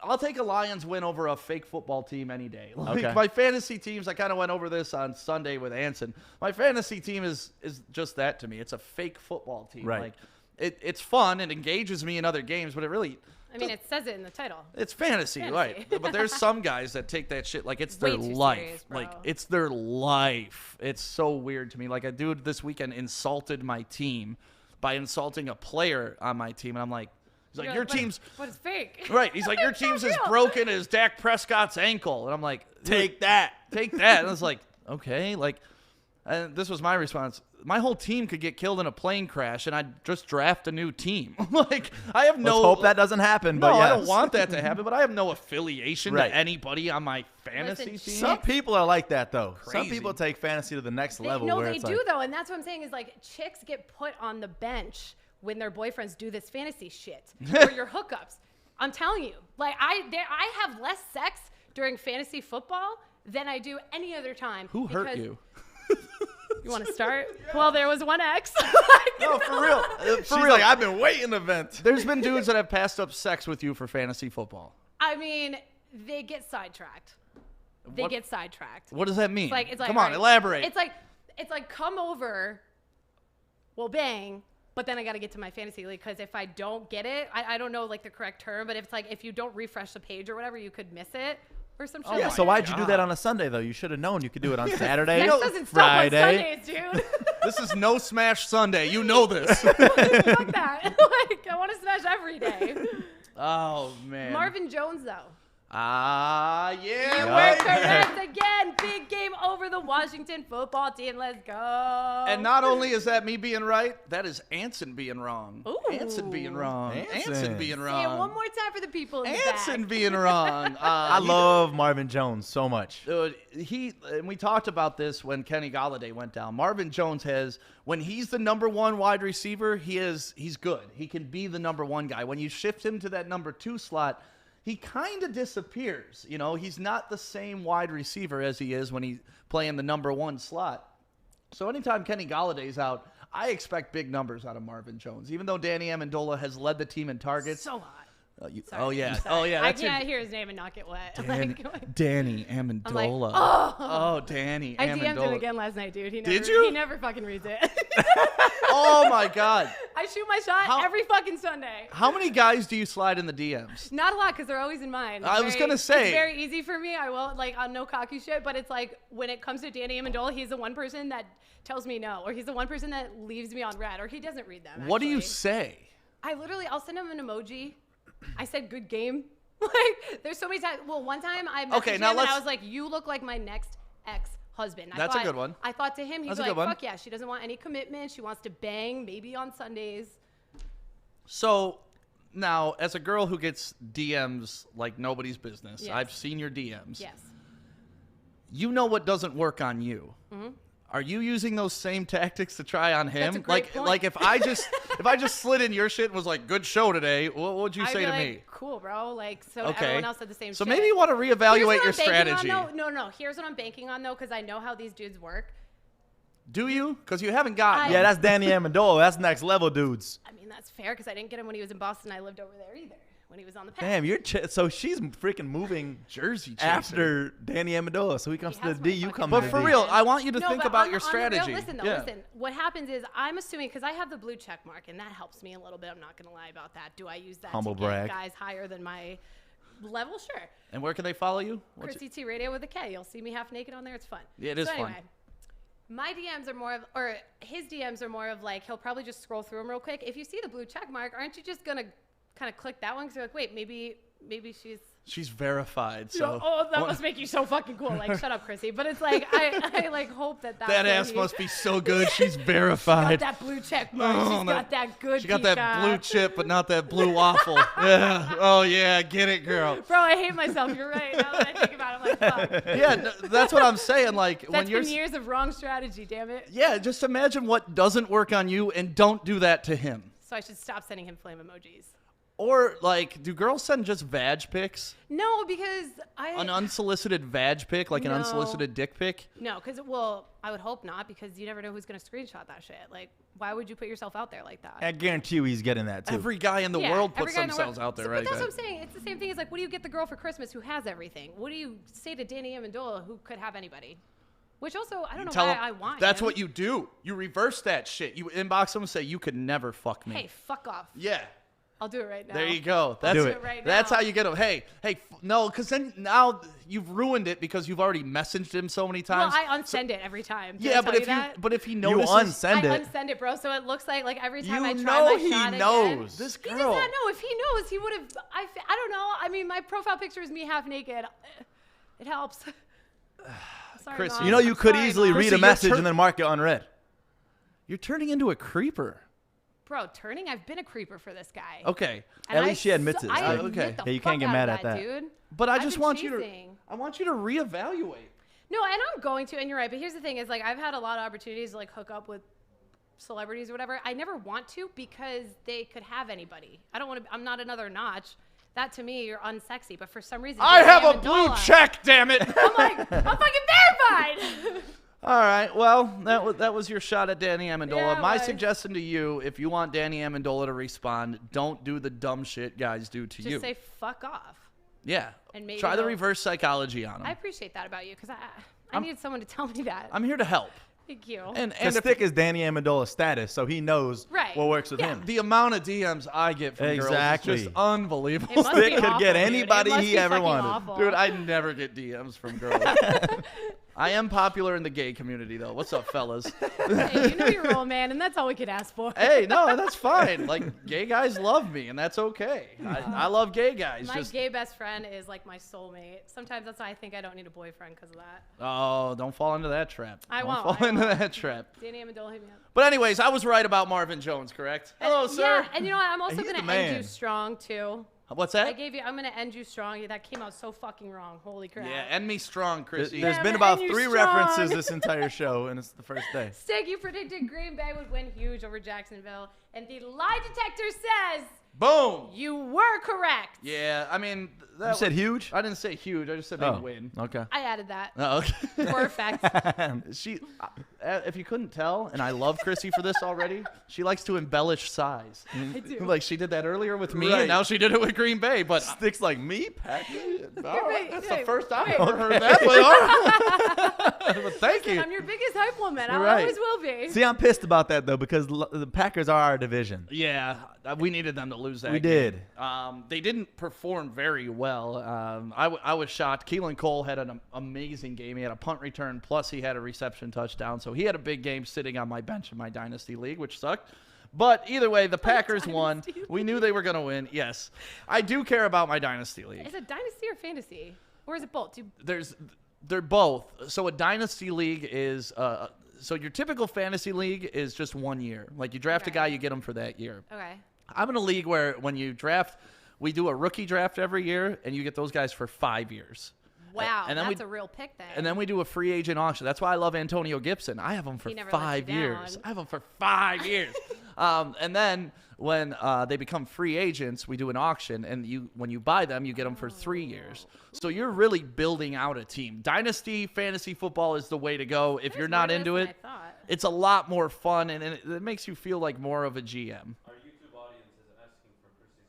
I'll take a Lions win over a fake football team any day. Like Okay. my fantasy teams, I kind of went over this on Sunday with Anson. My fantasy team is just that to me. It's a fake football team. Right. Like it's fun. It engages me in other games, but it really I mean, it says it in the title. it's fantasy, right? But there's some guys that take that shit like it's Way their too life. serious, bro. Like it's their life. It's so weird to me. Like a dude this weekend insulted my team by insulting a player on my team, and I'm like, he's like, your team's But it's fake. right. He's like, your team's as real. broken as Dak Prescott's ankle, and I'm like, Take that. take that. And I was like, okay, like, and this was my response. My whole team could get killed in a plane crash, and I'd just draft a new team. Like, I have no. Let's hope that doesn't happen. No, but yes. I don't want that to happen, but I have no affiliation Right. to anybody on my fantasy Listen, team. Some people are like that though. Some Crazy. people take fantasy to the next level. No, where they it's do like, though, and that's what I'm saying is like chicks get put on the bench when their boyfriends do this fantasy shit or your hookups. I'm telling you, like I have less sex during fantasy football than I do any other time. Who hurt because- you? You want to start? Well, there was one ex. No, for real. She's like, I've been waiting to vent. There's been dudes that have passed up sex with you for fantasy football. I mean, they get sidetracked. They get sidetracked. What does that mean? It's like Come on, all right, elaborate. It's like come over, we'll bang, but then I got to get to my fantasy league because if I don't get it, I don't know like the correct term, but it's like if you don't refresh the page or whatever, you could miss it or some shit. Yeah, like so that. why'd you do that on a Sunday though? You should have known you could do it on Saturday, Sex doesn't stop on Friday. Sundays, dude. This is no smash Sunday. You know this. Fuck that. Like I want to smash every day. Oh man. Marvin Jones though. Yeah. You were correct again. Big game over the Washington football team. Let's go. And not only is that me being right, that is Anson being wrong. Ooh. Anson being wrong. Anson being Say wrong. it one more time for the people in the Anson back. being wrong. I love Marvin Jones so much. Dude, and we talked about this when Kenny Golladay went down. Marvin Jones when he's the number one wide receiver, he's good. He can be the number one guy. When you shift him to that number 2 slot, he kind of disappears. You know, he's not the same wide receiver as he is when he's playing the number 1 slot. So anytime Kenny Galladay's out, I expect big numbers out of Marvin Jones. Even though Danny Amendola has led the team in targets. So hot. Yeah. Sorry. I can't hear his name and not get wet. Danny Amendola. I'm like, oh, Danny I Amendola. DM'd him again last night, dude. Did you? He never fucking reads it. Oh, my God. I shoot my shot every fucking Sunday. How many guys do you slide in the DMs? Not a lot, because they're always in mine. I was going to say. It's very easy for me. I won't, on no cocky shit, but it's like, when it comes to Danny Amendola, he's the one person that tells me no, or he's the one person that leaves me on red, or he doesn't read them. What do you actually. say? I'll send him an emoji. I said, good game. There's so many times. Well, one time I messaged him and I was like, you look like my next ex-husband. That's a good one. I thought to him, he's That's a like, good one. fuck yeah, she doesn't want any commitment. She wants to bang, maybe on Sundays. So, now, as a girl who gets DMs like nobody's business, Yes. I've seen your DMs. Yes. You know what doesn't work on you. Mm-hmm. Are you using those same tactics to try on him? That's a great point. Like if I just slid in your shit and was like, good show today, what would you I'd say be to like, me? cool, bro. So Okay. everyone else said the same So shit. maybe you want to reevaluate your Here's what I'm banking strategy. on, though. No. Here's what I'm banking on, though, because I know how these dudes work. Do you? Because you haven't gotten Yeah, that's Danny Amendola. That's next level dudes. I mean, that's fair, because I didn't get him when he was in Boston. I lived over there either, when he was on the path. Damn, so she's freaking moving Jersey chaser. after Danny Amendola. So he comes to has the my D, you fucking come But to the for D. real, I want you to No, think but about on- your on the real- strategy. listen, though, listen. What happens is I'm assuming, because I have the blue check mark, and that helps me a little bit. I'm not going to lie about that. Do I use that Humble to brag. get guys higher than my level? Sure. And where can they follow you? Krissy T Radio with a K. You'll see me half naked on there. It's fun. Yeah, it is so fun. anyway, my DMs are more of, or his DMs are more of like, he'll probably just scroll through them real quick. If you see the blue check mark, aren't you just going to kind of click that one? Because you're like, wait, maybe She's verified. So that must make you so fucking cool. Like, shut up, Krissy. But it's like, I like hope that's that what ass he- must be so good. She's Got verified. that blue check mark. Oh, She's got that good She got that peacock. blue chip, but not that blue waffle. Yeah. Oh yeah, get it, girl. Bro, I hate myself. You're right. Now that I think about it, I'm like, fuck. Yeah, that's what I'm saying. Like when That's you're. been years of wrong strategy, damn it. Yeah, just imagine what doesn't work on you, and don't do that to him. So I should stop sending him flame emojis. Or like, do girls send just vag pics? No, because An unsolicited vag pic, like an No. unsolicited dick pic? No, because, well, I would hope not, because you never know who's going to screenshot that shit. Like, why would you put yourself out there like that? I guarantee you he's getting that too. Every guy in the Yeah, world every puts guy in the themselves world- out there, So- right? But that's what I'm saying. It's the same thing as, like, what do you get the girl for Christmas who has everything? What do you say to Danny Amendola who could have anybody? Which also, I don't know why I want That's him. what you do. You reverse that shit. You inbox them and say, you could never fuck me. Hey, fuck off. Yeah. I'll do it right now. There you go. That's Do Do it. it right That's now. how you get him. Hey, no, because then now you've ruined it because you've already messaged him so many Well, times. I unsend it every time. Did I yeah, tell that? if he You notices, unsend I it. unsend it, bro. So it looks like every time You I try know my he shot knows. again. This He does girl. not know. If he knows, he would have. I don't know. I mean, my profile picture is me half naked. It helps. Sorry, Chris, Mom. You know you I'm could sorry, easily Mom. read Krissy, a you're message and then mark it unread. you're turning into a creeper. Bro, I've been a creeper for this guy. Okay. And At least she admits it. I So- admit okay. the Yeah, you fuck can't get out mad of at that. dude. But I I've just been want you chasing. to reevaluate. No, and I'm going to, and you're right. But here's the thing: is like I've had a lot of opportunities to like hook up with celebrities or whatever. I never want to because they could have anybody. I don't want to. I'm not another Notch. That to me, you're unsexy. But for some reason, I Danny have a blue Amendola- check, damn it. I'm like, I'm fucking verified. All right. Well, that was your shot at Danny Amendola. Yeah, it My was. suggestion to you, if you want Danny Amendola to respond, don't do the dumb shit guys do to you. Just say fuck off. Yeah. And maybe Try the they'll- reverse psychology on him. I appreciate that about you because I needed someone to tell me that. I'm here to help. Thank you. And The if stick is Danny Amendola's status, so he knows Right. what works with Yeah. him. the amount of DMs I get from Exactly. girls is just unbelievable. It must Stick be could awful, get dude. It anybody must he be ever fucking wanted. awful. Dude, I never get DMs from girls. I am popular in the gay community, though. What's up, fellas? Hey, you know your role, man, and that's all we could ask for. Hey, no, that's fine. Like, gay guys love me, and that's okay. I love gay guys. My gay best friend is like my soulmate. Sometimes that's why I think I don't need a boyfriend because of that. Oh, don't fall into that trap. I don't won't. fall into that trap. Danny Amendola, hit me up. But anyways, I was right about Marvin Jones, correct? Hello, sir. Yeah, and you know what? I'm also He's going the to end man. you strong, too. What's that? I'm going to end you strong. That came out so fucking wrong. Holy crap. Yeah, end me strong, Krissy. There's Yeah, been but about and you 3 strong. references this entire show, and it's the first day. Stig, you predicted Green Bay would win huge over Jacksonville, and the lie detector says Boom. you were correct. Yeah, I mean, that You said was- huge? I didn't say huge. I just said they'd win. Okay. I added that Oh, okay. for effect. She, if you couldn't tell, and I love Krissy for this already, she likes to embellish size. I do. Like she did that earlier with me, Right. and now she did it with Green Bay. But Sticks like me, Pat. all right, that's the wait, first I've wait. ever heard that. But, all right. But thank you. I'm your biggest hype woman. I Right. always will be. See, I'm pissed about that, though, because the Packers are our division. Yeah, we needed them to lose that. We game. did. They didn't perform very well. I was shocked. Keelan Cole had an amazing game. He had a punt return, plus he had a reception touchdown. So he had a big game sitting on my bench in my Dynasty League, which sucked. But either way, the Packers won. Dynasty We knew they were going to win. Yes. I do care about my Dynasty League. Is it dynasty or fantasy? Or is it both? They're both. So a Dynasty League is so your typical fantasy league is just 1 year. Like you draft a Okay. guy, you get him for that year. Okay. I'm in a league where when you draft, we do a rookie draft every year, and you get those guys for 5 years. Wow, and then that's we- a real pick then. And then we do a free agent auction. That's why I love Antonio Gibson. I have him for He never lets you 5 years. down. I have him for 5 years. And then when they become free agents, we do an auction, and when you buy them, you get them for 3 years. So you're really building out a team. Dynasty fantasy football is the way to go. If That you're is not more into than it, I thought. it's a lot more fun, and it makes you feel like more of a GM. Our YouTube audience is asking for Krissy's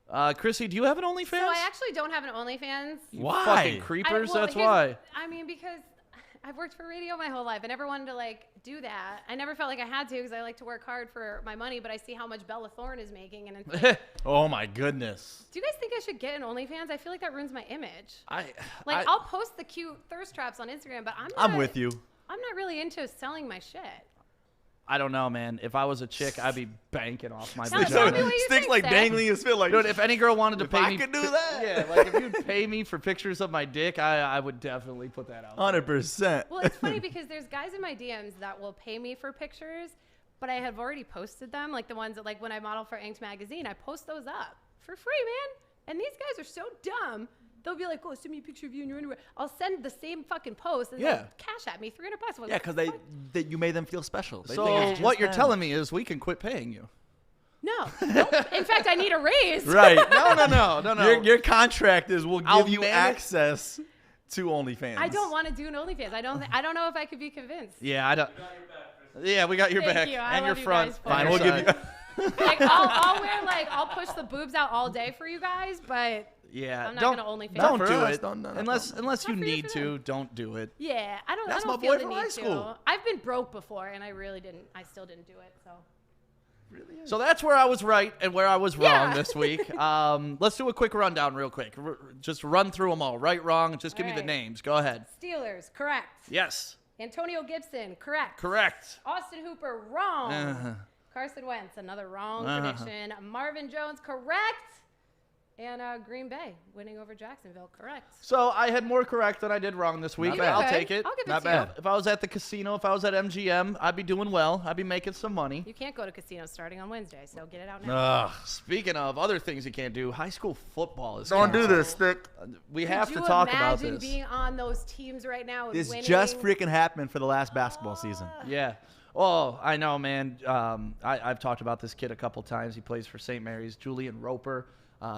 OnlyFans. Krissy, do you have an OnlyFans? So I actually don't have an OnlyFans. You Why? fucking creepers, well, that's here's- why. I mean, because I've worked for radio my whole life. I never wanted to like do that. I never felt like I had to because I like to work hard for my money. But I see how much Bella Thorne is making, and it's like, Oh, my goodness. do you guys think I should get an OnlyFans? I feel like that ruins my image. Like I'll post the cute thirst traps on Instagram, but I'm with you. I'm not really into selling my shit. I don't know, man. If I was a chick, I'd be banking off my Tell me vagina. what you Sticks think, like Seth. dangling his foot like, Dude, if any girl wanted to If pay I me, could do that. yeah, like if you'd pay me for pictures of my dick, I would definitely put that out. 100%. Well, it's funny because there's guys in my DMs that will pay me for pictures, but I have already posted them. Like the ones that, like when I model for Inked magazine, I post those up for free, man. And these guys are so dumb. They'll be like, "Oh, send me a picture of you in your underwear." I'll send the same fucking post and Yeah. they'll cash at me $300. I'm like, Yeah, because "What the fuck?" you made them feel special. They So think it's just what you're them. telling me is we can quit paying you. No. Nope. In fact, I need a raise. Right. No. Your contract is we'll I'll give you manage- access to OnlyFans. I don't want to do an OnlyFans. I don't know if I could be convinced. Yeah, I don't. Yeah, we got your Thank back you. I and your love you front. guys, and Fine, your we'll give side. you. Like I'll wear I'll push the boobs out all day for you guys, but Yeah, I'm not don't gonna OnlyFans. Don't for do us. it. Don't, unless you Not for you, need for to. them. Don't do it. yeah, I don't That's I don't my feel boy the from need high to. school. I've been broke before and I still didn't do it. So So that's where I was right and where I was wrong Yeah. this week. Let's do a quick rundown real quick. Just run through them all. Right, wrong. Just give me the Alright. names. Go ahead. Steelers, correct. Yes. Antonio Gibson, correct. Correct. Austin Hooper, wrong. Uh-huh. Carson Wentz, another wrong Uh-huh. prediction. Marvin Jones, correct. And Green Bay winning over Jacksonville, correct. So I had more correct than I did wrong this week. Not bad. I'll Okay, take it. I'll give it Not to you. bad. If I was at the casino, if I was at MGM, I'd be doing well. I'd be making some money. You can't go to casinos starting on Wednesday, so get it out now. Ugh. Speaking of other things you can't do, high school football is Don't do canceled. this, Stick. We Could have you to talk about imagine this. being on those teams right now and This winning? just freaking happened for the last basketball season. Yeah. Oh, I know, man. I've talked about this kid a couple times. He plays for St. Mary's, Julian Roper.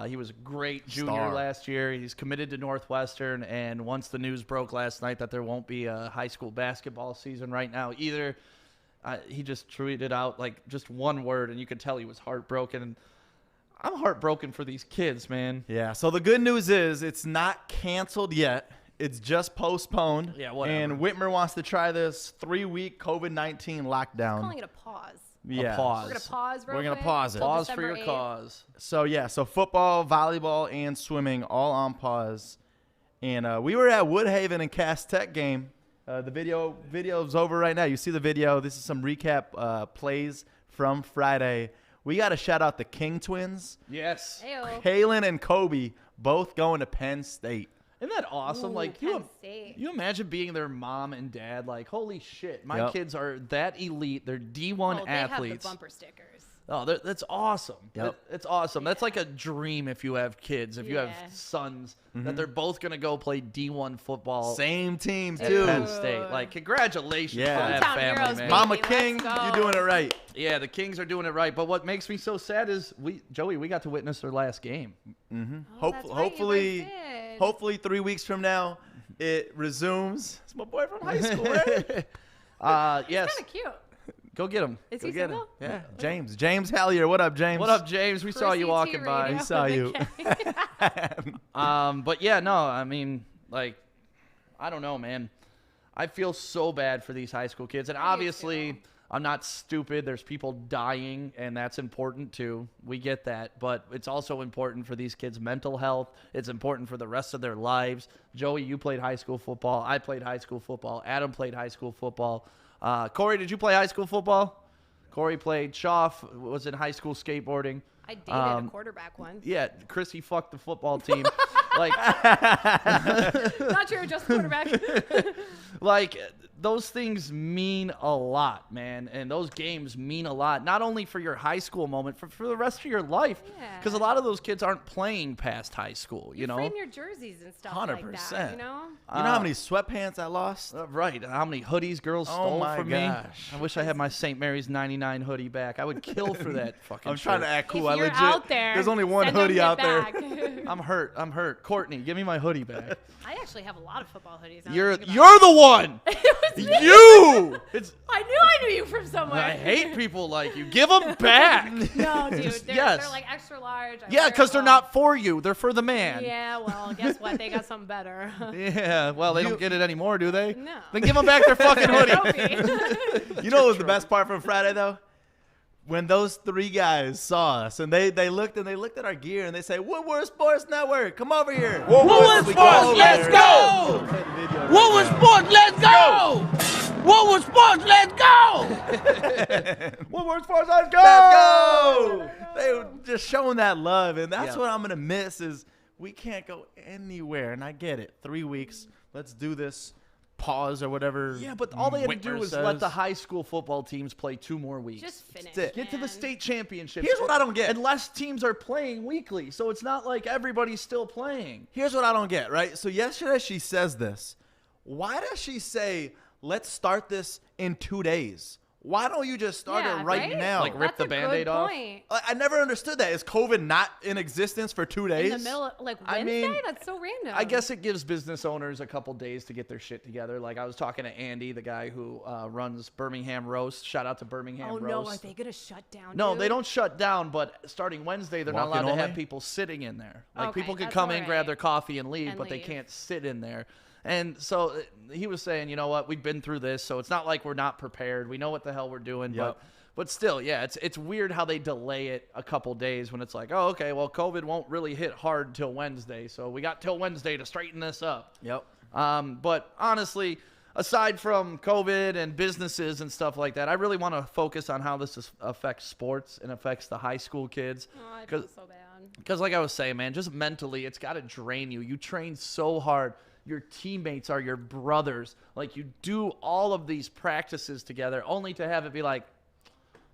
He was a great junior Star. last year. He's committed to Northwestern, and once the news broke last night that there won't be a high school basketball season right now either, he just tweeted out like just one word, and you could tell he was heartbroken. And I'm heartbroken for these kids, man. Yeah, so the good news is it's not canceled yet. It's just postponed. Yeah, whatever. And Whitmer wants to try this 3-week COVID-19 lockdown. calling it a pause. Yeah. pause. We're gonna pause. Real We're gonna quick pause it. till Pause for December your 8th. cause. So football, volleyball, and swimming all on pause. And we were at Woodhaven and Cass Tech game, The video's over right now. You see the video. This is some recap plays from Friday. We got to shout out the King twins. Yes. Ayo. Kaylin and Kobe both going to Penn State. Isn't that awesome? Ooh, Like Penn State. you imagine being their mom and dad. Like, holy shit, my kids are that elite. They're D1 They athletes. have the bumper stickers. Oh, that's awesome. Yep. It's awesome. That's like a dream if you have kids, if you have Yeah. sons, that they're both going to go play D1 football Same team, at too. Penn State. Like, congratulations Yeah. to that Hometown family, heroes, man. baby. Mama Let's King, go. you're doing it right. Yeah, the Kings are doing it right. But what makes me so sad is Joey, we got to witness their last game. Oh, that's right, you guys did. Hopefully 3 weeks from now, it resumes. It's my boy from high school, right? Yes. Kind of cute. Go get him. Is Go he get single? him. Yeah, James Hallier. What up, James? What up, James? We saw Krissy you T walking by. radio. We saw you. But yeah, no, I mean, like, I don't know, man. I feel so bad for these high school kids. And I do obviously, too. I'm not stupid. There's people dying, and that's important too. We get that. But it's also important for these kids' mental health. It's important for the rest of their lives. Joey, you played high school football. I played high school football. Adam played high school football. Corey, did you play high school football? Corey played. Schaff was in high school skateboarding. I dated a quarterback once. Yeah, Krissy fucked the football team. Like, Not true, just quarterback. like, those things mean a lot, man. And those games mean a lot, not only for your high school moment, for the rest of your life. Yeah. Because a lot of those kids aren't playing past high school, you know? Frame your jerseys and stuff like that, 100%. you know? You know how many sweatpants I lost? Right. How many hoodies girls stole my from gosh. me? I wish I had my St. Mary's 99 hoodie back. I would kill for that fucking I'm trying to shirt. act cool. If I you're legit. out there, There's only one send them hoodie it out there. back. I'm hurt. Courtney, give me my hoodie back. I actually have a lot of football hoodies. now that I You're think about the one. it. It was me. You. It's. I knew you from somewhere. I hate people like you. Give them back. No, dude. They're, Yes. they're like extra large. I Yeah, wear because they're them. not for you. They're for the man. Yeah, well, guess what? They got something better. Yeah, well, they don't get it anymore, do they? No. Then give them back their fucking hoodie. Trophy. You know what was the best part from Friday though? When those three guys saw us and they looked at our gear and they say, Woodward Sports Network, come over here. Woodward Sports, let's go! Woodward Sports, let's go! Woodward Sports, let's go! Woodward Sports, let's go! Let's go! They were just showing that love, and that's Yeah. what I'm gonna miss is we can't go anywhere. And I get it. 3 weeks. Let's do this. Pause or whatever. Yeah, but all they had to do Whitmer was says. let the high school football teams play 2 more weeks. Just finish. That's it. Get to the man. state championships. Here's what I don't get. And less teams are playing weekly, so it's not like everybody's still playing. Here's what I don't get, right? So yesterday she says this. Why does she say, let's start this in 2 days? Why don't you just start Yeah, it right now? Like, rip That's the a Band-Aid good off? point. I never understood that. Is COVID not in existence for 2 days? In the middle, like I Wednesday? mean, That's so random. I guess it gives business owners a couple days to get their shit together. Like, I was talking to Andy, the guy who runs Birmingham Roast. Shout out to Birmingham Oh Roast. no, are they gonna shut down? No, dude? they don't shut down, but starting Wednesday, they're not allowed Walk-in to have only? people sitting in there. Like, Okay, people can that's come in, alright. grab their coffee, and leave, And but they leave. can't sit in there. And so he was saying, you know what, we've been through this, so it's not like we're not prepared. We know what the hell we're doing, Yep. but still, yeah, it's weird how they delay it a couple days when it's like, oh, okay, well, COVID won't really hit hard till Wednesday, so we got till Wednesday to straighten this up. Yep. But honestly, aside from COVID and businesses and stuff like that, I really want to focus on how this affects sports and affects the high school kids. Oh, I feel so bad. Because like I was saying, man, just mentally, it's got to drain you. You train so hard. Your teammates are your brothers. Like, you do all of these practices together only to have it be like,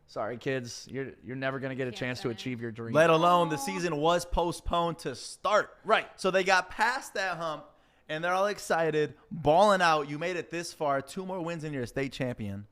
sorry, kids, you're never going to get a Can't chance to play. achieve your dream. Let alone the season was postponed to start. Right. So they got past that hump, and they're all excited, balling out. You made it this far. 2 more wins and you're a state champion.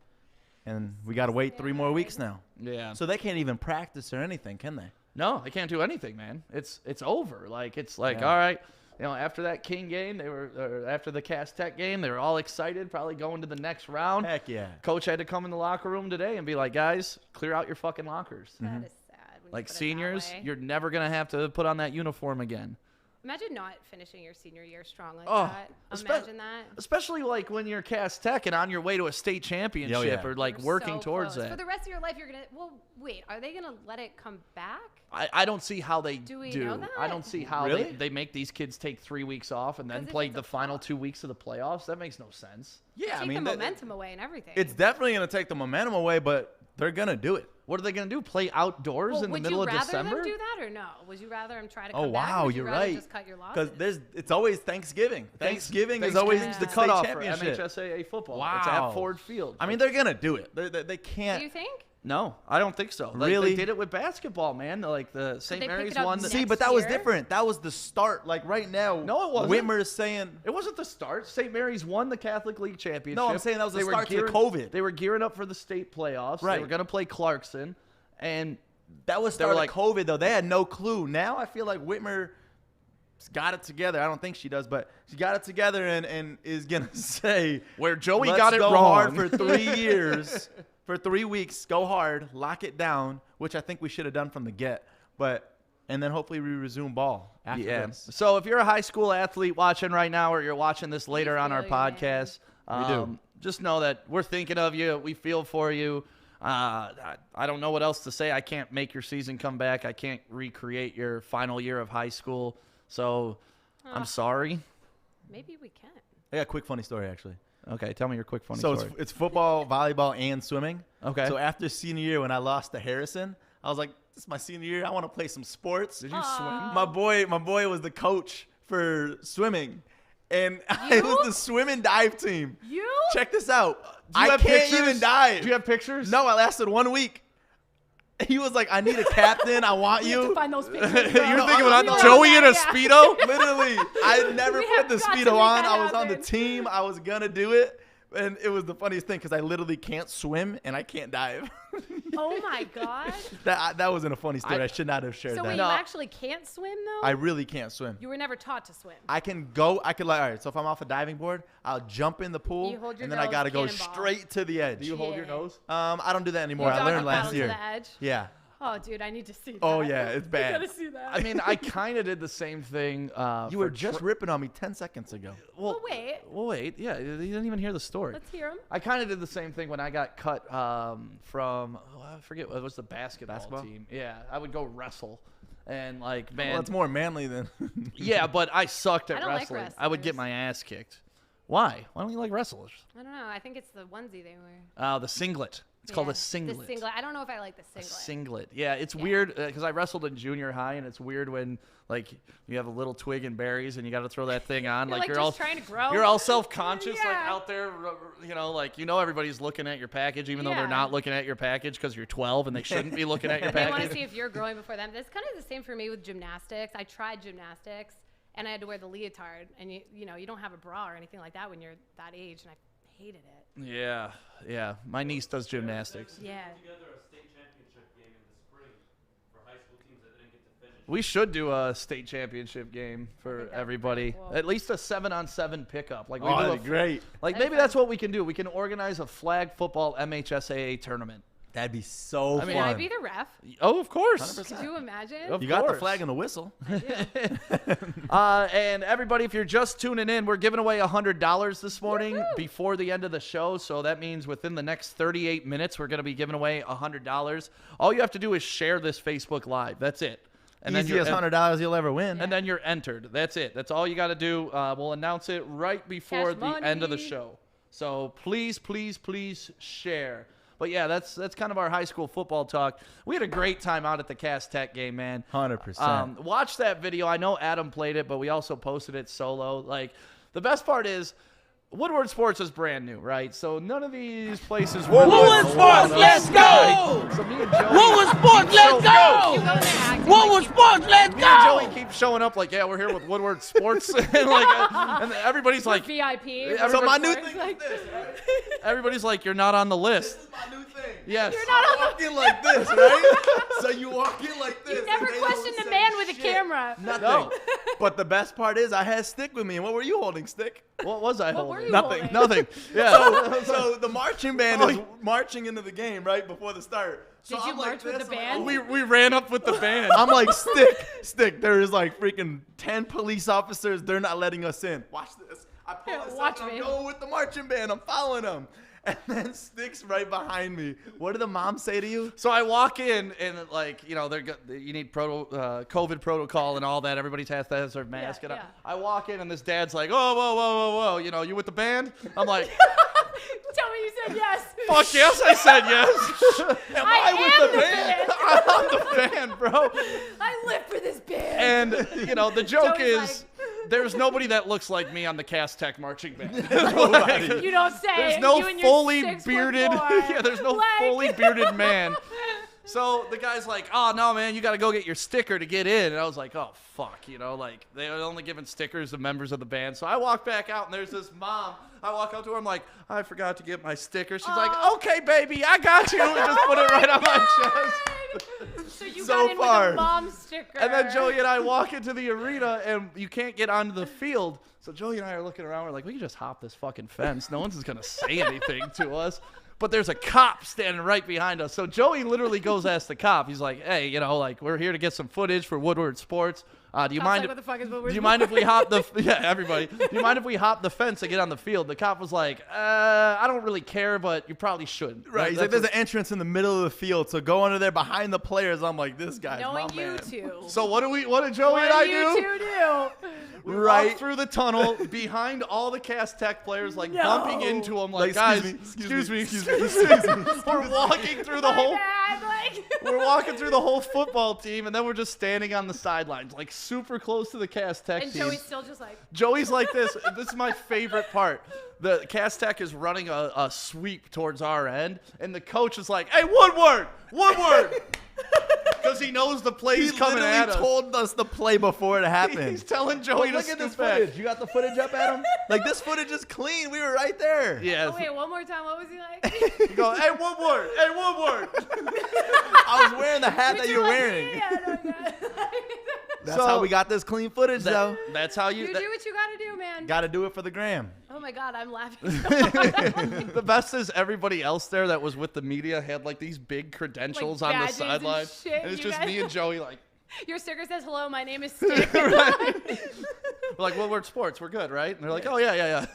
And we got to wait 3 more weeks now. Yeah. So they can't even practice or anything, can they? No, they can't do anything, man. It's over. Like, it's like, Yeah. all right, you know, after that King game, or after the Cass Tech game, they were all excited, probably going to the next round. Heck yeah. Coach had to come in the locker room today and be like, guys, clear out your fucking lockers. That is sad. when you Like, put it that seniors, way. you're never going to have to put on that uniform again. Imagine not finishing your senior year strong like Oh, that. Imagine that. Especially like when you're Cass Tech and on your way to a state championship or like We're working so towards close. that. For the rest of your life, you're gonna. Well, wait. Are they gonna let it come back? I don't see how they Do we know that? I don't see how Really? they make these kids take 3 weeks off and then 'Cause if play it's the a final flop. 2 weeks of the playoffs. That makes no sense. Yeah, I Take mean, the momentum away and everything. it's definitely going to take the momentum away, but they're going to do it. What are they going to do? Play outdoors well, in the would middle you of rather December? them do that or no? Would you rather them try to come Oh, back? Or wow, would you you're rather right. Just cut your losses? Because it's always Thanksgiving. Thanksgiving is always Thanksgiving's the the state cutoff for championship. MHSAA football. Wow. It's at Ford Field. I mean, they're going to do it. They can't. Do you think? No, I don't think so. Like, Really? They did it with basketball, man. Like the St. they pick Mary's it up one. next See, but that was year? different. That was the start. Like right now, No, it wasn't. Whitmer's saying, It wasn't the start. St. Mary's won the Catholic League championship. No, I'm saying that was the They were start to gearing- COVID. They were gearing up for the state playoffs. They Right. were going to play Clarkson, and that was They were start like- of COVID, though. They had no clue. Now I feel like Whitmer got it together. I don't think she does, but she got it together and is going to say, where Joey let's got it go wrong hard for 3 years. For 3 weeks, go hard, lock it down, which I think we should have done from the get. And then hopefully we resume ball after Yeah. this. So if you're a high school athlete watching right now, or you're watching this later on our feel you, man. podcast, do. just know that we're thinking of you. We feel for you. I don't know what else to say. I can't make your season come back. I can't recreate your final year of high school. So I'm sorry. Maybe we can. I got a quick funny story, actually. Okay, tell me your quick funny So story. it's football, volleyball, and swimming. Okay. So after senior year, when I lost to Harrison, I was like, "This is my senior year. I want to play some sports." Did you swim? My boy was the coach for swimming, and it was the swim and dive team. You? Check this out. Do you I have can't pictures? even dive. Do you have pictures? No, I lasted 1 week. He was like, "I need a captain. I want We have to you." find those pictures. You're bro. thinking I about know. Joey in a Yeah. Speedo? Literally, I never We put have the got to Speedo make on. that I was on the happen. team. I was gonna do it, and it was the funniest thing because I literally can't swim and I can't dive. Oh my god. That wasn't a funny story. I should not have shared So that. wait, you actually can't swim though? I really can't swim. You were never taught to swim. I can go. I could like, all right. So if I'm off a diving board, I'll jump in the pool, You hold your and then I nose, gotta go cannonball. straight to the edge. Do you hold your Yeah. nose? I don't do that anymore. You I dog learned paddle last to year. the edge? Yeah. Oh, dude, I need to see that. Oh yeah, it's I bad. gotta see that. I mean, I kind of did the same thing. You were just ripping on me 10 seconds ago. well, wait. Well, wait. Yeah, you didn't even hear the story. Let's hear him. I kind of did the same thing when I got cut from, I forget, it was the basketball team. Yeah, I would go wrestle. And, like, man. Well, it's more manly than. Yeah, but I sucked at I don't like wrestling. I would get wrestlers. my ass kicked. Why? Why don't you like wrestlers? I don't know. I think it's the onesie they wear. The singlet. It's called a singlet. The singlet. I don't know if I like the A singlet. singlet. Yeah, it's weird because I wrestled in junior high, and it's weird when like you have a little twig and berries, and you got to throw that thing on. You're, like just all trying to grow. You're all self-conscious, like Yeah. out there, everybody's looking at your package, even though they're Yeah. not looking at your package because you're 12 and they shouldn't be looking at your They want to package. see if you're growing before them. It's kind of the same for me with gymnastics. I tried gymnastics, and I had to wear the leotard, and you don't have a bra or anything like that when you're that age, and I hated it. Yeah. My niece does gymnastics. Yeah. Together a state championship game in the spring for high school teams that didn't get to finish. We should do a state championship game for think that'd be everybody. pretty cool. At least a 7-on-7 pickup. Like we Oh, do that'd be great. Like That'd maybe be that's fun. what we can do. We can organize a flag football MHSAA tournament. That'd be so I mean, Can I fun. be the ref? Oh, of course. 100%. Could you imagine? Of You got the course. flag and the whistle. And everybody, if you're just tuning in, we're giving away $100 this morning Woohoo! before the end of the show. So that means within the next 38 minutes, we're going to be giving away $100. All you have to do is share this Facebook Live. That's it. And then Easiest you're $100 you'll ever win. and then you're entered. That's it. That's all you got to do. We'll announce it right before Cash the end of the money. show. So please share. But yeah, that's kind of our high school football talk. We had a great time out at the Cass Tech game, man. 100%. Watch that video. I know Adam played it, but we also posted it solo. Like, the best part is Woodward Sports is brand new, right? So none of these places. Woodward Sports, let's go! So me and Joey. Woodward Sports, let's You go! go there acting Woodward like Sports, let's Me and Joey go! keep showing up like, yeah, we're here with Woodward Sports, and everybody's like, VIP. So so my new Woodward thing Sports, is this, right? everybody's like, you're not on the list. This is my new thing. Yes. You're not on Walk in like this, right? So you walk in like this. You never and they don't questioned a say man with a shit. camera. Nothing. No. But the best part is I had Stick with me. And what were you holding, Stick? What was I What holding? were you Nothing. holding? Nothing. Yeah. So the marching band is marching into the game right before the start. So Did you I'm like march with this, the I'm like, band? we ran up with the band. I'm like, Stick. There is like freaking 10 police officers. They're not letting us in. Watch this. I pull Yeah, this watch up and me. I'm going with the marching band. I'm following them. And then Stick's right behind me. What did the mom say to you? So I walk in and like, you know, you need COVID protocol and all that. Everybody has to have their mask. Yeah, And yeah. I walk in and this dad's like, oh, whoa. You know, you with the band? I'm like, Tell me you said yes. fuck yes, I said yes. I am the band. I'm on the band, bro. I live for this band. And, you know, the joke Joey's is there's nobody that looks like me on the Cast Tech marching band. You don't say. There's You no and your fully 6'4". bearded. Yeah, there's no Like- fully bearded man. So the guy's like, oh, no, man, you got to go get your sticker to get in. And I was like, oh, fuck, you know, like they were only giving stickers to members of the band. So I walk back out and there's this mom. I walk up to her. I'm like, I forgot to get my sticker. She's like, okay, baby, I got you. And just put it right on my chest. So you So got in far. with a mom sticker. And then Joey and I walk into the arena, and you can't get onto the field. So Joey and I are looking around. We're like, we can just hop this fucking fence. No one's just going to say anything to us. But there's a cop standing right behind us. So Joey literally goes ask the cop. He's like, hey, you know, like, we're here to get some footage for Woodward Sports. Do you Cop's mind? like, what the fuck is Woodward Do you mind if we Sports? hop the? Yeah, everybody. Do you mind if we hop the fence and get on the field? The cop was like, I don't really care, but you probably should. Right. He's like, there's an entrance in the middle of the field. So go under there behind the players. I'm like, this guy's Knowing my you man. two. So what did Joey What and I do you do? two do? We Right. walked through the tunnel behind all the Cast Tech players, like No. bumping into them, like, Like, guys, excuse me. We're walking through the whole. My bad, like- We're walking through the whole football team, and then we're just standing on the sidelines, like super close to the Cast Tech And team. Joey's still just like, Joey's like this. This is my favorite part. The Cast Tech is running a sweep towards our end, and the coach is like, hey, Woodward! Because he knows the play's He coming literally at us. told us the play before it happened. He's telling Joey to Look at this scoot back. footage. You got the footage up, Adam? Like, this footage is clean. We were right there. Yeah. oh, wait, one more time. What was he like? You go, hey, Woodward! I was wearing the hat that Would you're like, wearing. Yeah, no, yeah. That's So- how we got this clean footage, though. That's how You do what you gotta do, man. Got to do it for the gram. Oh my God, I'm laughing. The best is everybody else there that was with the media had like these big credentials on the badges and sideline. shit, And it's you just guys- me and Joey like, Your sticker says, hello, my name is Stick. we're like, well, we're sports. We're good, right? And they're like, oh, yeah.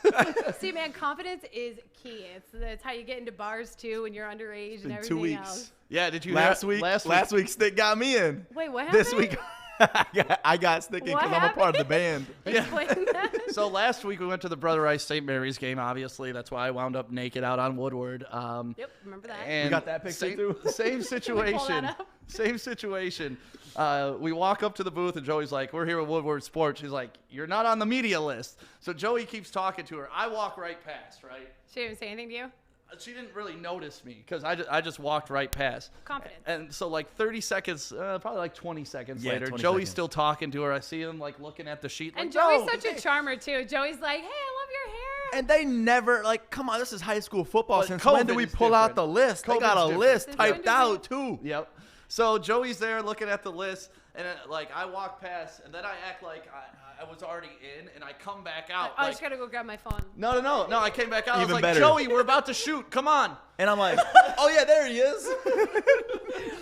See, man, confidence is key. It's how you get into bars, too, when you're underage and In everything 2 weeks. else. Yeah, did you Last hear week, Last week. Stick got me in. Wait, what happened? This week, I got sticking What because I'm a part of the band. Explain that. So last week we went to the Brother Rice St. Mary's game, obviously. That's why I wound up naked out on Woodward. Yep, remember that. And We got that picture, same, too? Same situation. up? Same situation. We walk up to the booth and Joey's like, we're here at Woodward Sports. She's like, you're not on the media list. So Joey keeps talking to her. I walk right past, right? She didn't say anything to you? She didn't really notice me because I just walked right past. Confidence. And so like 30 seconds, probably like 20 seconds Yeah, later, 20 Joey's seconds. still talking to her. I see him like looking at the sheet. And like, Joey's "No." such a charmer, too. Joey's like, hey, I love your hair. And they never, like, come on, this is high school football. But Since when COVID do we is pull out different. the list? They got COVID's a different. list Since typed when do out, too. Yep. So Joey's there looking at the list, and like I walk past, and then I act like I was already in, and I come back out. I like, just gotta go grab my phone. no. I came back out. I was Even like, better. Joey, we're about to shoot. Come on. And I'm like, oh, yeah, there he is.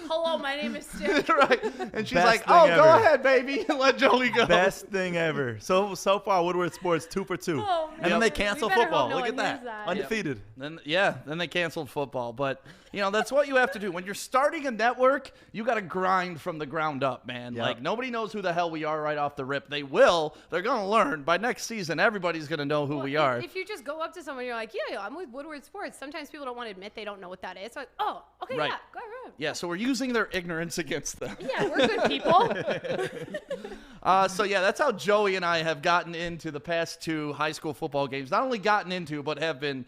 Hello, my name is Stick. Right. And she's Best like, thing oh, go ever. ahead, baby, and let Joey go. Best thing ever. So far, Woodward Sports 2 for 2. Oh, And then man. they We cancel better football. hope no Look at one that. hears that. Undefeated. Then they canceled football. But, you know, that's what you have to do. When you're starting a network, you got to grind from the ground up, man. Yep. Like, nobody knows who the hell we are right off the rip. They will. They're going to learn. By next season, everybody's going to know who Well, we are. If you just go up to someone, you're like, yeah, I'm with Woodward Sports. Sometimes people don't want to admit they don't know what that is. So like, oh, okay, Right. yeah, go ahead. Yeah, so we're using their ignorance against them. Yeah, we're good people. So, yeah, that's how Joey and I have gotten into the past 2 high school football games. Not only gotten into, but have been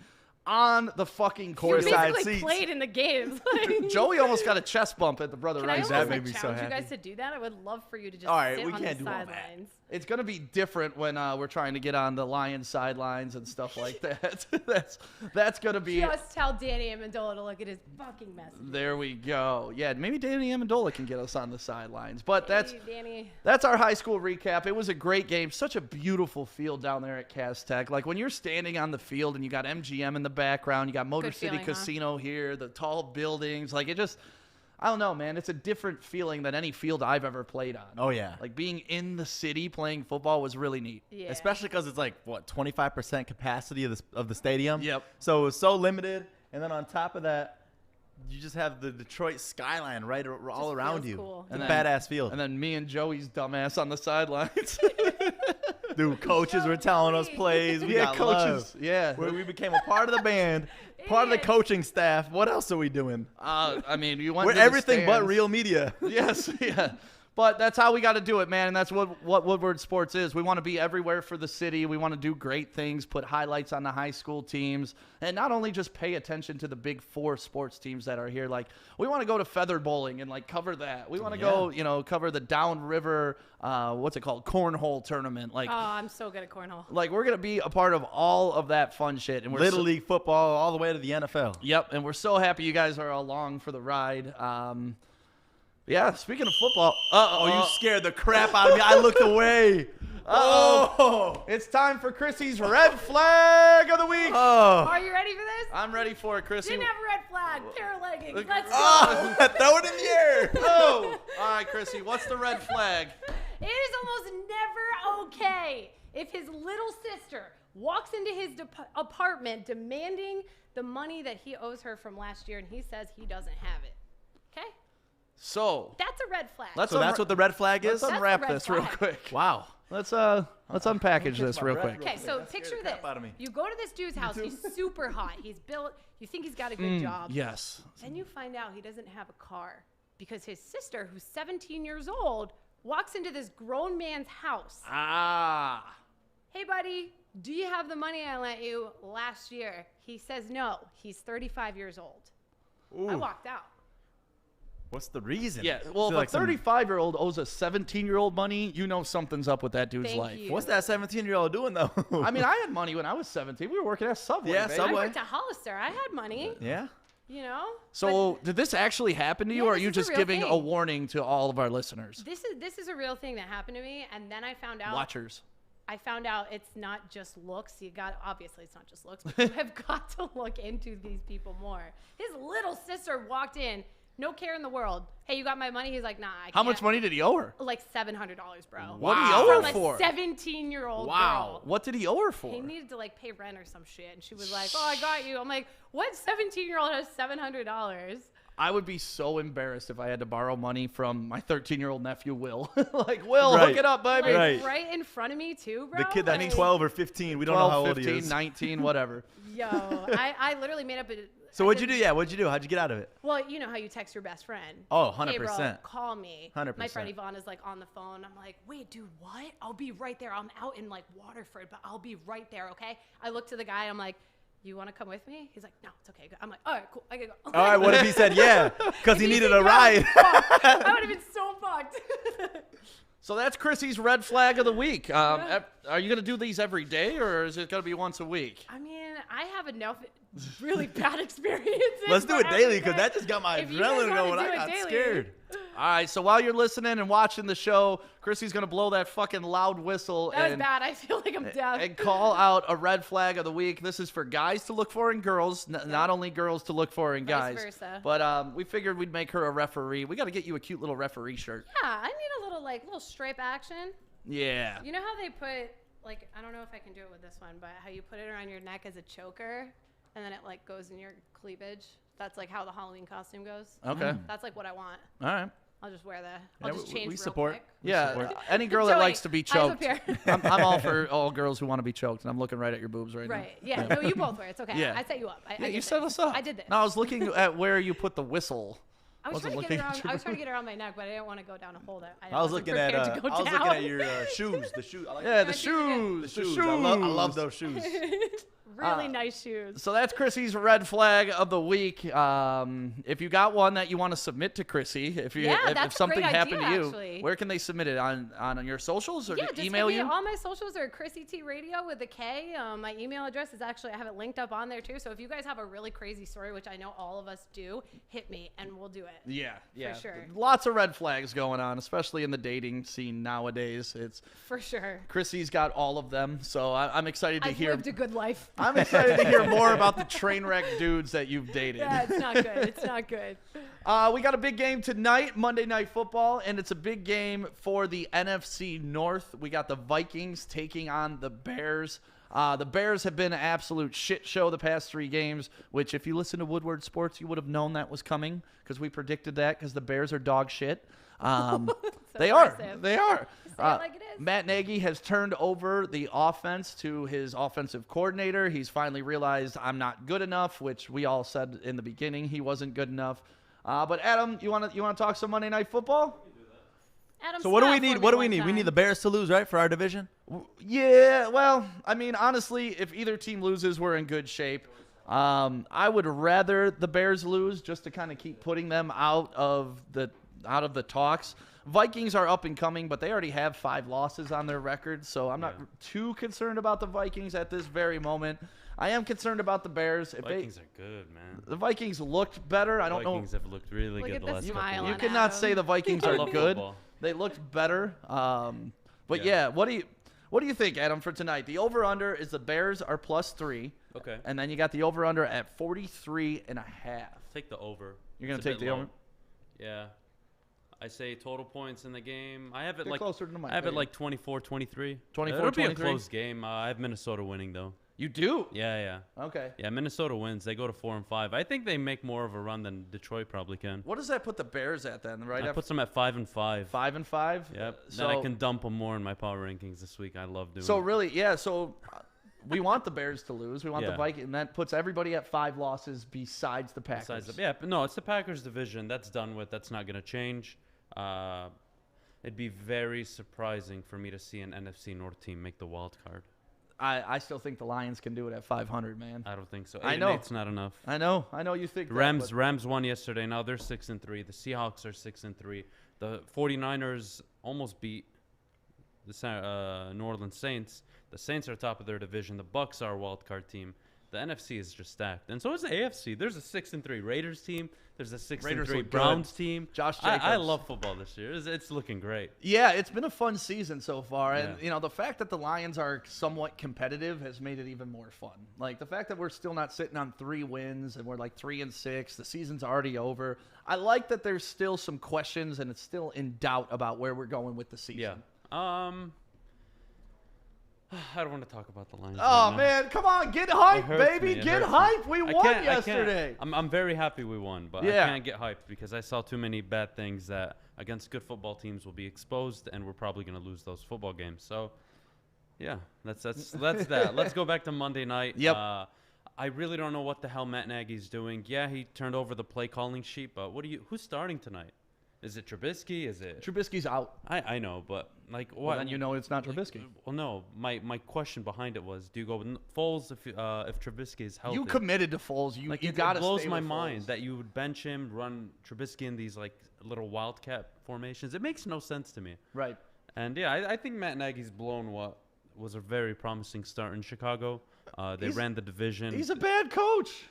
on the fucking You court. Courtside basically seats. played in the games. Like, Joey almost got a chest bump at the Brother Can I Rice. almost That made like, me so challenge you happy. guys to do that? I would love for you to just All right, sit we on can't the do all that. sidelines. It's going to be different when we're trying to get on the Lions sidelines and stuff like that. that's going to be Just tell Danny Amendola to look at his fucking messages. There we go. Yeah, maybe Danny Amendola can get us on the sidelines. But that's Hey, Danny. That's our high school recap. It was a great game. Such a beautiful field down there at Cass Tech. Like when you're standing on the field and you got MGM in the background, you got Motor Good City feeling, huh? Casino here, the tall buildings. Like it just, I don't know, man. It's a different feeling than any field I've ever played on. Oh, yeah. Like being in the city playing football was really neat. Yeah. Especially because it's like, what, 25% capacity of the stadium? Yep. So it's so limited. And then on top of that, you just have the Detroit skyline right all around feels you. cool. It's a And then- badass field. And then me and Joey's dumbass on the sidelines. Dude, coaches were telling us Joey. plays. We yeah, got coaches. love. Yeah. We became a part of the band, part of the Idiots. coaching staff. What else are we doing? I mean, you went We're to the everything but stands. real media. Yes, yeah. But that's how we got to do it, man. And that's what Woodward Sports is. We want to be everywhere for the city. We want to do great things, put highlights on the high school teams, and not only just pay attention to the big four sports teams that are here. Like, we want to go to feather bowling and, like, cover that. We want to go, cover the downriver, what's it called, cornhole tournament. Like, Oh, I'm so good at cornhole. we're going to be a part of all of that fun shit. And we're Little so- League football all the way to the NFL. Yep, and we're so happy you guys are along for the ride. Yeah, speaking of football. Oh, you scared the crap out of me. I looked away. Oh. It's time for Krissy's red flag of the week. Oh. Are you ready for this? I'm ready for it, Krissy. Didn't have a red flag. Pair of leggings. Let's go. Oh, throw it in the air. Oh! All right, Krissy, what's the red flag? It is almost never okay if his little sister walks into his apartment demanding the money that he owes her from last year and he says he doesn't have it. Okay? So, That's a red flag. let's So that's what the red flag is? let's unwrap That's the red this real flag. quick. Wow. Let's unpackage this real quick. Okay, so picture this. crap out of me. You go to this dude's house. He's super hot. He's built. You think he's got a good job. Yes. Then you find out he doesn't have a car because his sister, who's 17 years old, walks into this grown man's house. Ah. Hey, buddy, do you have the money I lent you last year? He says no. He's 35 years old. I walked out. What's the reason? Yeah, well, Is if it like a some- 35-year-old owes a 17-year-old money, you know something's up with that dude's Thank life. you. What's that 17-year-old doing, though? I mean, I had money when I was 17. We were working at Subway, Yeah, baby. Subway. I worked at Hollister. I had money, Yeah? you know? So, did this actually happen to you, Yeah, or are this you is a just real giving a thing. warning to all of our listeners? This is a real thing that happened to me, and then I found out. Watchers. I found out it's not just looks. Obviously it's not just looks, but you have got to look into these people more. His little sister walked in, no care in the world. Hey, you got my money? He's like, nah, I How can't. much money did he owe her? Like $700, bro. What did he owe her From for? a 17-year-old Wow. girl. What did he owe her for? He needed to like pay rent or some shit, and she was like, "Oh, I got you." I'm like, "What 17-year-old has $700?" I would be so embarrassed if I had to borrow money from my 13-year-old nephew, Will. Like, Will, Right. hook it up, baby. Like Right. in front of me too, bro. The kid that's Like, 12 or 15. We don't know 12, how old 15, he is. 19, whatever. Yo, I literally made up a. So I what'd you did- do? Yeah, what'd you do? How'd you get out of it? Well, you know how you text your best friend. Oh, Hey, bro, 100%. call me. 100%. My friend Yvonne is like on the phone. I'm like, wait, dude, what? I'll be right there. I'm out in like Waterford, but I'll be right there, okay? I look to the guy. I'm like, you want to come with me? He's like, no, it's okay. I'm like, all right, cool. I can go. All right, what if he said yeah? Because he If needed said a no, I ride. I would have been so fucked. So that's Krissy's red flag of the week. Are you going to do these every day, or is it going to be once a week? I mean, I have enough really bad experiences. Let's do for it daily every because day. that just got my If you guys adrenaline wanna going. do I it got daily. scared. All right, so while you're listening and watching the show, Krissy's going to blow that fucking loud whistle That was and, bad. I feel like I'm deaf. and call out a red flag of the week. This is for guys to look for in girls, not only girls to look for in Vice guys. versa. But we figured we'd make her a referee. We got to get you a cute little referee shirt. Yeah, I need a little stripe action. Yeah. You know how they put, like, I don't know if I can do it with this one, but how you put it around your neck as a choker, and then it, like, goes in your cleavage? That's, like, how the Halloween costume goes. Okay. That's, like, what I want. All right. I'll just wear that. Yeah, I'll just change we real support. quick. Yeah, any girl that Joey, likes to be eyes up choked. here. I'm all for all girls who want to be choked, and I'm looking right at your boobs right now. Right. Yeah. No, you both wear it. It's okay. Yeah. I set you up. I Yeah, did you set this. us up. I did this. No, I was looking at where you put the whistle. I was trying to get it around my neck, but I didn't want to go down a hole that I was looking at your shoes. The shoes. The shoes. The shoes. I love those shoes. Really nice shoes. So that's Krissy's red flag of the week. If you got one that you want to submit to Krissy, if something happened to you, actually. Where can they submit it on your socials or just email you? All my socials are Krissy T Radio with a K. My email address is actually, I have it linked up on there too. So if you guys have a really crazy story, which I know all of us do, hit me and we'll do it. Yeah. For sure. Lots of red flags going on, especially in the dating scene nowadays. It's for sure. Krissy's got all of them, so I'm excited to hear. I've lived a good life. I'm excited to hear more about the train wreck dudes that you've dated. Yeah, it's not good. It's not good. We got a big game tonight, Monday Night Football, and it's a big game for the NFC North. We got the Vikings taking on the Bears. The Bears have been an absolute shit show the past 3 games, which if you listen to Woodward Sports, you would have known that was coming because we predicted that because the Bears are dog shit. They are. Say it like it is. Matt Nagy has turned over the offense to his offensive coordinator. He's finally realized I'm not good enough, which we all said in the beginning he wasn't good enough. But Adam, you want to talk some Monday Night Football? Adam, so what do we need? What do we need? We need the Bears to lose, right, for our division? Yeah. Well, I mean, honestly, if either team loses, we're in good shape. I would rather the Bears lose just to kind of keep putting them out of the talks. Vikings are up and coming, but they already have 5 losses on their record, so I'm not too concerned about the Vikings at this very moment. I am concerned about the Bears. Vikings are good, man. The Vikings looked better. I don't know. Vikings have looked really good the last couple You weeks. cannot say the Vikings are good. Football. They looked better. But what do you think, Adam, for tonight? The over-under is the Bears are +3. Okay. And then you got the over-under at 43.5. Take the over. You're going to take the over? Yeah. I say total points in the game. I have it Get closer to the mic, I have it baby. like 24-23. 24-23. It'll be a close game. I have Minnesota winning though. You do? Yeah. Okay. Yeah, Minnesota wins. They go to 4-5. I think they make more of a run than Detroit probably can. What does that put the Bears at then? Right? That puts them at 5-5. 5-5. Yep. So, then I can dump them more in my power rankings this week. I love doing. So really, yeah. So we want the Bears to lose. We want the Vikings, and that puts everybody at 5 losses besides the Packers. But no, it's the Packers division. That's done with. That's not going to change. It'd be very surprising for me to see an NFC North team make the wild card. I still think the Lions can do it at 500, man. I don't think so. I know it's not enough. I know you think Rams won yesterday. Now they're 6-3. The Seahawks are 6-3. The 49ers almost beat the New Orleans Saints. The Saints are top of their division. The Bucks are a wild card team. The NFC is just stacked, and so is the AFC. There's a 6-3 Raiders team. There's a 6-3 Browns team. Josh Jacobs. I love football this year. It's looking great. Yeah, it's been a fun season so far, and the fact that the Lions are somewhat competitive has made it even more fun. Like the fact that we're still not sitting on 3 wins and we're like 3-6. The season's already over. I like that there's still some questions and it's still in doubt about where we're going with the season. Yeah. I don't want to talk about the Lions. Oh, man. Come on. Get hyped, baby. Get hyped. We won I yesterday. I'm very happy we won, but I can't get hyped because I saw too many bad things that against good football teams will be exposed, and we're probably going to lose those football games. So, yeah, that's that. Let's go back to Monday night. Yep. I really don't know what the hell Matt Nagy's doing. Yeah, he turned over the play calling sheet, but who's starting tonight? Is it Trubisky? Is it Trubisky's out? I know, but like what? Well, then you know it's not Trubisky. Well, no. My question behind it was: do you go with Foles if Trubisky is healthy? You committed to Foles. You got to. It blows my mind that you would bench him, run Trubisky in these like little wildcat formations. It makes no sense to me. Right. And yeah, I think Matt Nagy's blown what was a very promising start in Chicago. They ran the division. He's a bad coach.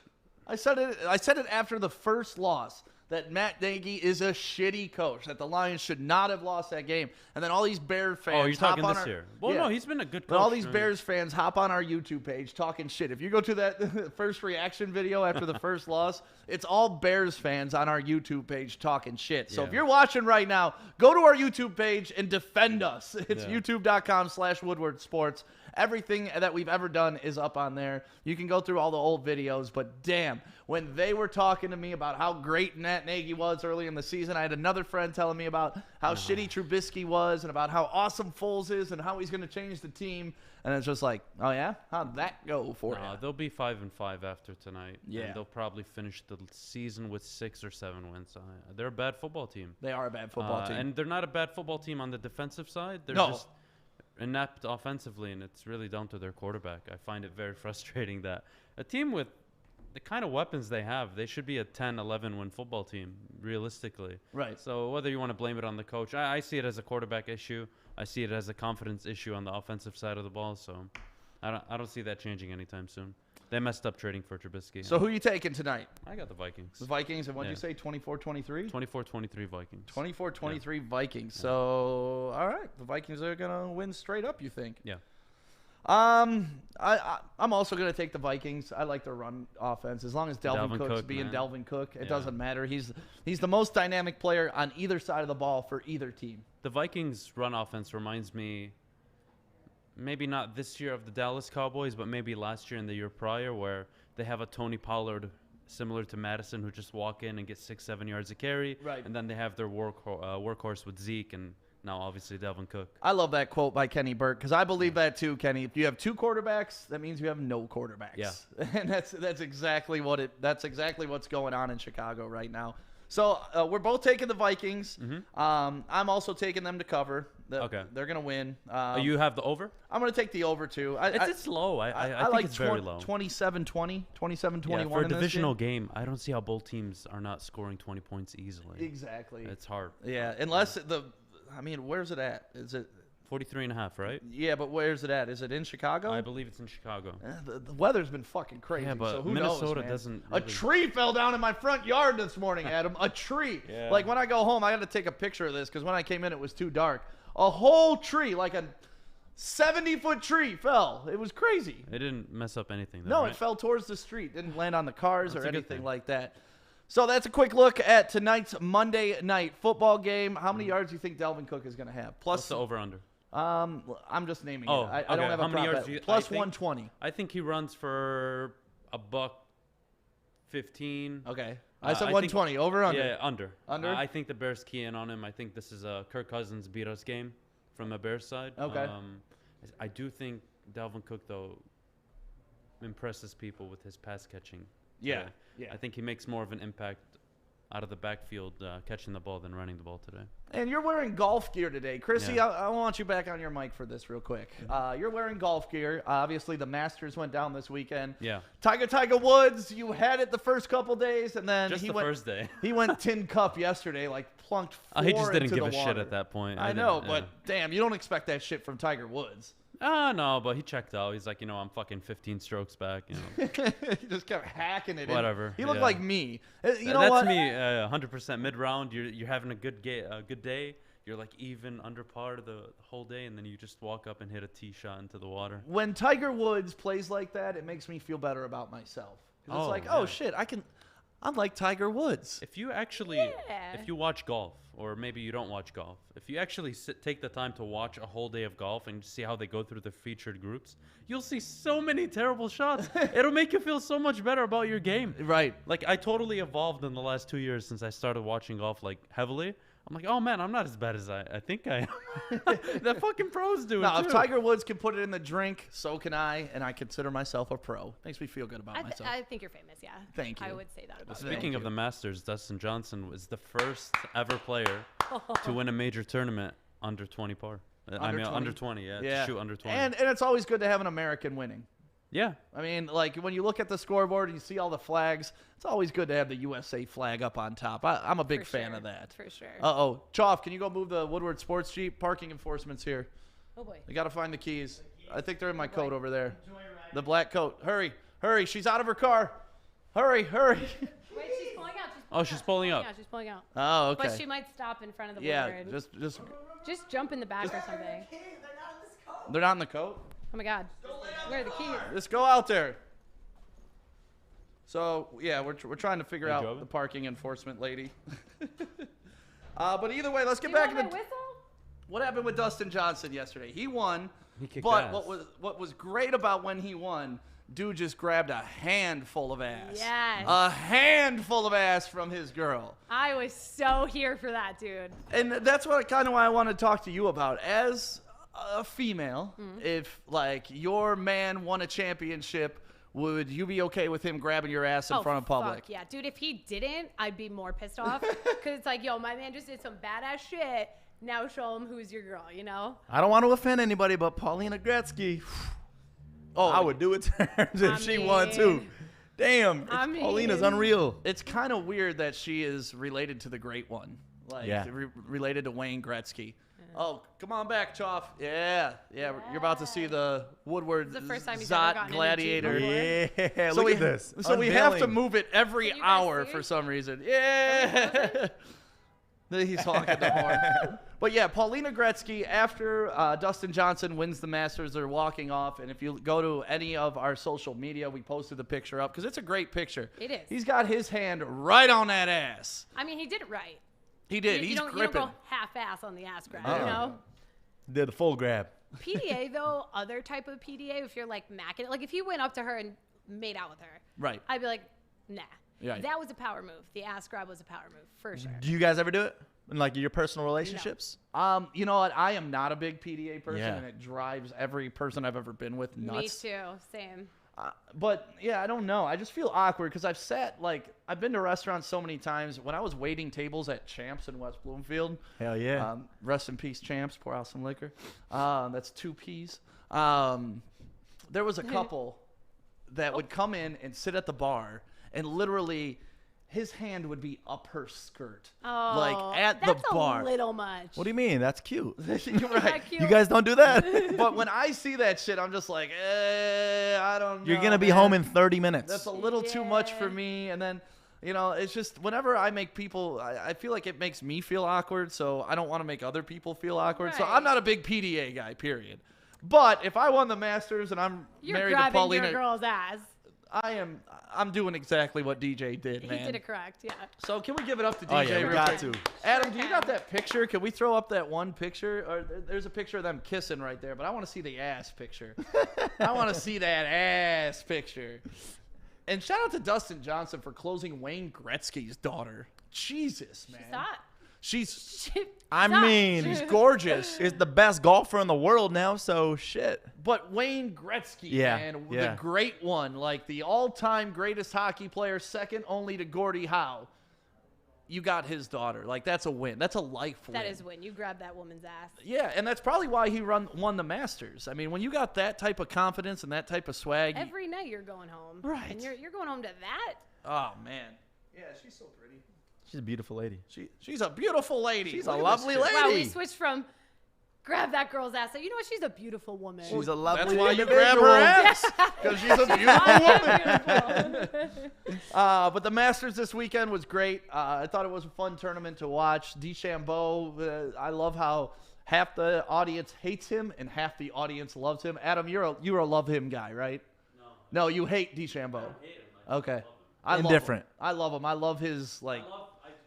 I said it after the first loss. That Matt Nagy is a shitty coach, that the Lions should not have lost that game. And then all these Bears fans you're talking this year. Well, no, he's been a good coach. But all these Bears fans hop on our YouTube page talking shit. If you go to that first reaction video after the first loss, it's all Bears fans on our YouTube page talking shit. So if you're watching right now, go to our YouTube page and defend us. It's youtube.com/Woodward Sports. Everything that we've ever done is up on there. You can go through all the old videos, but damn, when they were talking to me about how great Matt Nagy was early in the season, I had another friend telling me about how shitty Trubisky was and about how awesome Foles is and how he's going to change the team. And it's just like, oh, yeah? How'd that go for you? They'll be 5-5 after tonight. Yeah. And they'll probably finish the season with 6 or 7 wins. They're a bad football team. They are a bad football team. And they're not a bad football team on the defensive side. They're No. just inept offensively, and it's really down to their quarterback. I find it very frustrating that a team with the kind of weapons they have, they should be a 10-11 win football team, realistically. Right. So whether you want to blame it on the coach, I see it as a quarterback issue. I see it as a confidence issue on the offensive side of the ball. So I don't see that changing anytime soon. They messed up trading for Trubisky. So who you taking tonight? I got the Vikings. The Vikings, and what did you Yeah. say, 24-23? 24-23 Vikings. 24-23 Vikings. So, all right, the Vikings are going to win straight up, you think? Yeah. I'm also going to take the Vikings. I like their run offense. As long as Dalvin Cook's Cook, being man. Dalvin Cook, it Yeah. doesn't matter. He's the most dynamic player on either side of the ball for either team. The Vikings' run offense reminds me, maybe not this year of the Dallas Cowboys, but maybe last year and the year prior, where they have a Tony Pollard similar to Madison who just walk in and get 6-7 yards a carry. Right. And then they have their workhorse with Zeke and now obviously Dalvin Cook. I love that quote by Kenny Burke because I believe that too, Kenny. If you have 2 quarterbacks, that means you have no quarterbacks. Yeah. And that's exactly what's going on in Chicago right now. So we're both taking the Vikings. I'm also taking them to cover. Okay. They're going to win. You have the over? I'm going to take the over too. It's low. I think like it's very low. 27-20, 27-21 Yeah, for a in this divisional game. game, I don't see how both teams are not scoring 20 points easily. Exactly. It's hard. Yeah, unless where's it at? Is it 43.5, right? Yeah, but where's it at? Is it in Chicago? I believe it's in Chicago. The weather's been fucking crazy. Yeah, but so who Minnesota knows, man? doesn't A really- tree fell down in my front yard this morning, Adam. A tree. Yeah. Like when I go home, I got to take a picture of this because when I came in, it was too dark. A whole tree, like a 70-foot tree, fell. It was crazy. It didn't mess up anything, though, No, right? it fell towards the street. Didn't land on the cars That's or a good anything thing. like that. So that's a quick look at tonight's Monday night football game. How many yards do you think Dalvin Cook is going to have? What's Plus, the over-under? I'm just naming Oh, it. I okay. don't have How a many prop yards bet. do you- Plus I think- 120. I think he runs for $115. Okay. I said I think- 120. Over or under? Yeah, under. Under? I think the Bears key in on him. I think this is a Kirk Cousins beat us game from the Bears side. Okay. I do think Dalvin Cook, though, impresses people with his pass catching. Yeah, today. yeah. I think he makes more of an impact out of the backfield catching the ball than running the ball today. And you're wearing golf gear today. Krissy, Yeah. I want you back on your mic for this real quick. You're wearing golf gear. Obviously, the Masters went down this weekend. Yeah. Tiger Woods, you had it the first couple days, and then Just he the went, first day. He went tin cup yesterday, like plunked 4 He just didn't into give the a shit water. at that point. I didn't- know, yeah. but damn, you don't expect that shit from Tiger Woods. No, but he checked out. He's like, I'm fucking 15 strokes back. He just kept hacking it. in. Whatever, He looked yeah. like me. You know That's what? me. 100% mid round. You're having a good day. You're like even under par the whole day, and then you just walk up and hit a tee shot into the water. When Tiger Woods plays like that, it makes me feel better about myself. 'Cause it's Oh, like, yeah. oh shit, I'm like Tiger Woods. If you actually, Yeah. if you watch golf, or maybe you don't watch golf, if you actually take the time to watch a whole day of golf and see how they go through the featured groups, you'll see so many terrible shots. It'll make you feel so much better about your game. Right. Like, I totally evolved in the last 2 years since I started watching golf, like, heavily. I'm like, oh, man, I'm not as bad as I think I am. The fucking pros do it, Now, too. if Tiger Woods can put it in the drink, so can I, and I consider myself a pro. Makes me feel good about myself. I think you're famous, yeah. Thank you. I would say that about you. Speaking of the Masters, Dustin Johnson was the first ever player to win a major tournament under 20 par. Under 20, yeah. To shoot under 20. And it's always good to have an American winning. yeah. I mean, like, when you look at the scoreboard and you see all the flags, it's always good to have the USA flag up on top. I'm a big For fan sure. of that. For sure. Uh-oh. Choff, can you go move the Woodward Sports Jeep? Parking enforcement's here. Oh, boy. You got to find the keys. I think they're in my coat over there. The black coat. Hurry. She's out of her car. Hurry. Wait, she's pulling out. She's pulling up. She's pulling out. Oh, okay. But she might stop in front of the Yeah, Woodward. just Just jump in the back or something. they're not in the coat. Oh, my God. Where are the keys? Just go out there. So, yeah, we're trying to figure Hey, out Joven? the parking enforcement lady. But either way, let's get Do you back want into my whistle? what happened with Dustin Johnson yesterday? He won, He kicked but ass. what was great about when he won, dude just grabbed a handful of ass. Yes. A handful of ass from his girl. I was so here for that, dude. And that's what kind of why I want to talk to you about. As a female, if like your man won a championship, would you be okay with him grabbing your ass in front of public? Fuck yeah, dude. If he didn't, I'd be more pissed off. Because it's like, yo, my man just did some badass shit. Now show him who's your girl, you know? I don't want to offend anybody, but Paulina Gretzky, I would do it to her if she won too. Damn, Paulina's unreal. It's kind of weird that she is related to the great one, like related to Wayne Gretzky. Oh, come on back, Choff. Yeah. You're about to see the Woodward It's the first time he's ever Zot gotten Gladiator. Yeah, look at this. So we have to Unveiling. move it every Can you guys hour see for it? some reason. Yeah. He's honking the horn. But yeah, Paulina Gretzky, after Dustin Johnson wins the Masters, they're walking off. And if you go to any of our social media, we posted the picture up because it's a great picture. It is. He's got his hand right on that ass. I mean, he did it right. He did. You He's don't gripping. go half-ass on the ass grab, Oh. you know? Did the full grab. PDA, though, other type of PDA, if you're, like, macking it. Like, if he went up to her and made out with her, Right. I'd be like, nah. Right. That was a power move. The ass grab was a power move, for sure. Do you guys ever do it in like your personal relationships? You know what? I am not a big PDA person, Yeah. and it drives every person I've ever been with nuts. Me too. Same. But yeah, I don't know. I just feel awkward because I've been to restaurants so many times. When I was waiting tables at Champs in West Bloomfield, Hell yeah. rest in peace, Champs. Pour out some liquor. That's 2 P's. There was a couple that would come in and sit at the bar, and literally, his hand would be up her skirt, Oh, like at the that's bar. a little much. What do you mean? That's cute. You're right. Cute. You guys don't do that? But when I see that shit, I'm just like, I don't know. You're going to be man. home in 30 minutes. That's a little too much for Yeah. me. And then, it's just whenever I make people, I feel like it makes me feel awkward. So I don't want to make other people feel awkward. So Right. I'm not a big PDA guy, period. But if I won the Masters and I'm You're married to grabbing Paulina, your girl's ass. I'm doing exactly what DJ did, He man. did it correct, yeah. So can we give it up to DJ? Oh, yeah, we real got quick? to. Adam, do you can. got that picture? Can we throw up that one picture? Or there's a picture of them kissing right there, but I want to see the ass picture. I want to see that ass picture. And shout out to Dustin Johnson for closing Wayne Gretzky's daughter. Jesus, man. She's hot. She's I Stop. mean, she's gorgeous. is the best golfer in the world now, so shit. But Wayne Gretzky, Yeah, man, yeah. the great one, like the all-time greatest hockey player, second only to Gordie Howe. You got his daughter. Like, that's a win. That's a life win. That is when you grab that woman's ass. Yeah, and that's probably why he won the Masters. I mean, when you got that type of confidence and that type of swag. Every night you're going home. Right. And you're going home to that? Oh, man. Yeah, she's so pretty. She's a beautiful lady. She's a beautiful lady. She's Look a at lovely this chick. lady. Wow, we switched from grab that girl's ass. So, you know what? She's a beautiful woman. She's a That's lovely why you individual. grab her ass. Because she's a beautiful woman. Beautiful. But the Masters this weekend was great. I thought it was a fun tournament to watch. DeChambeau, I love how half the audience hates him and half the audience loves him. Adam, you're a love him guy, right? No, you hate DeChambeau. Okay. I love Indifferent. him. I love him. I love his,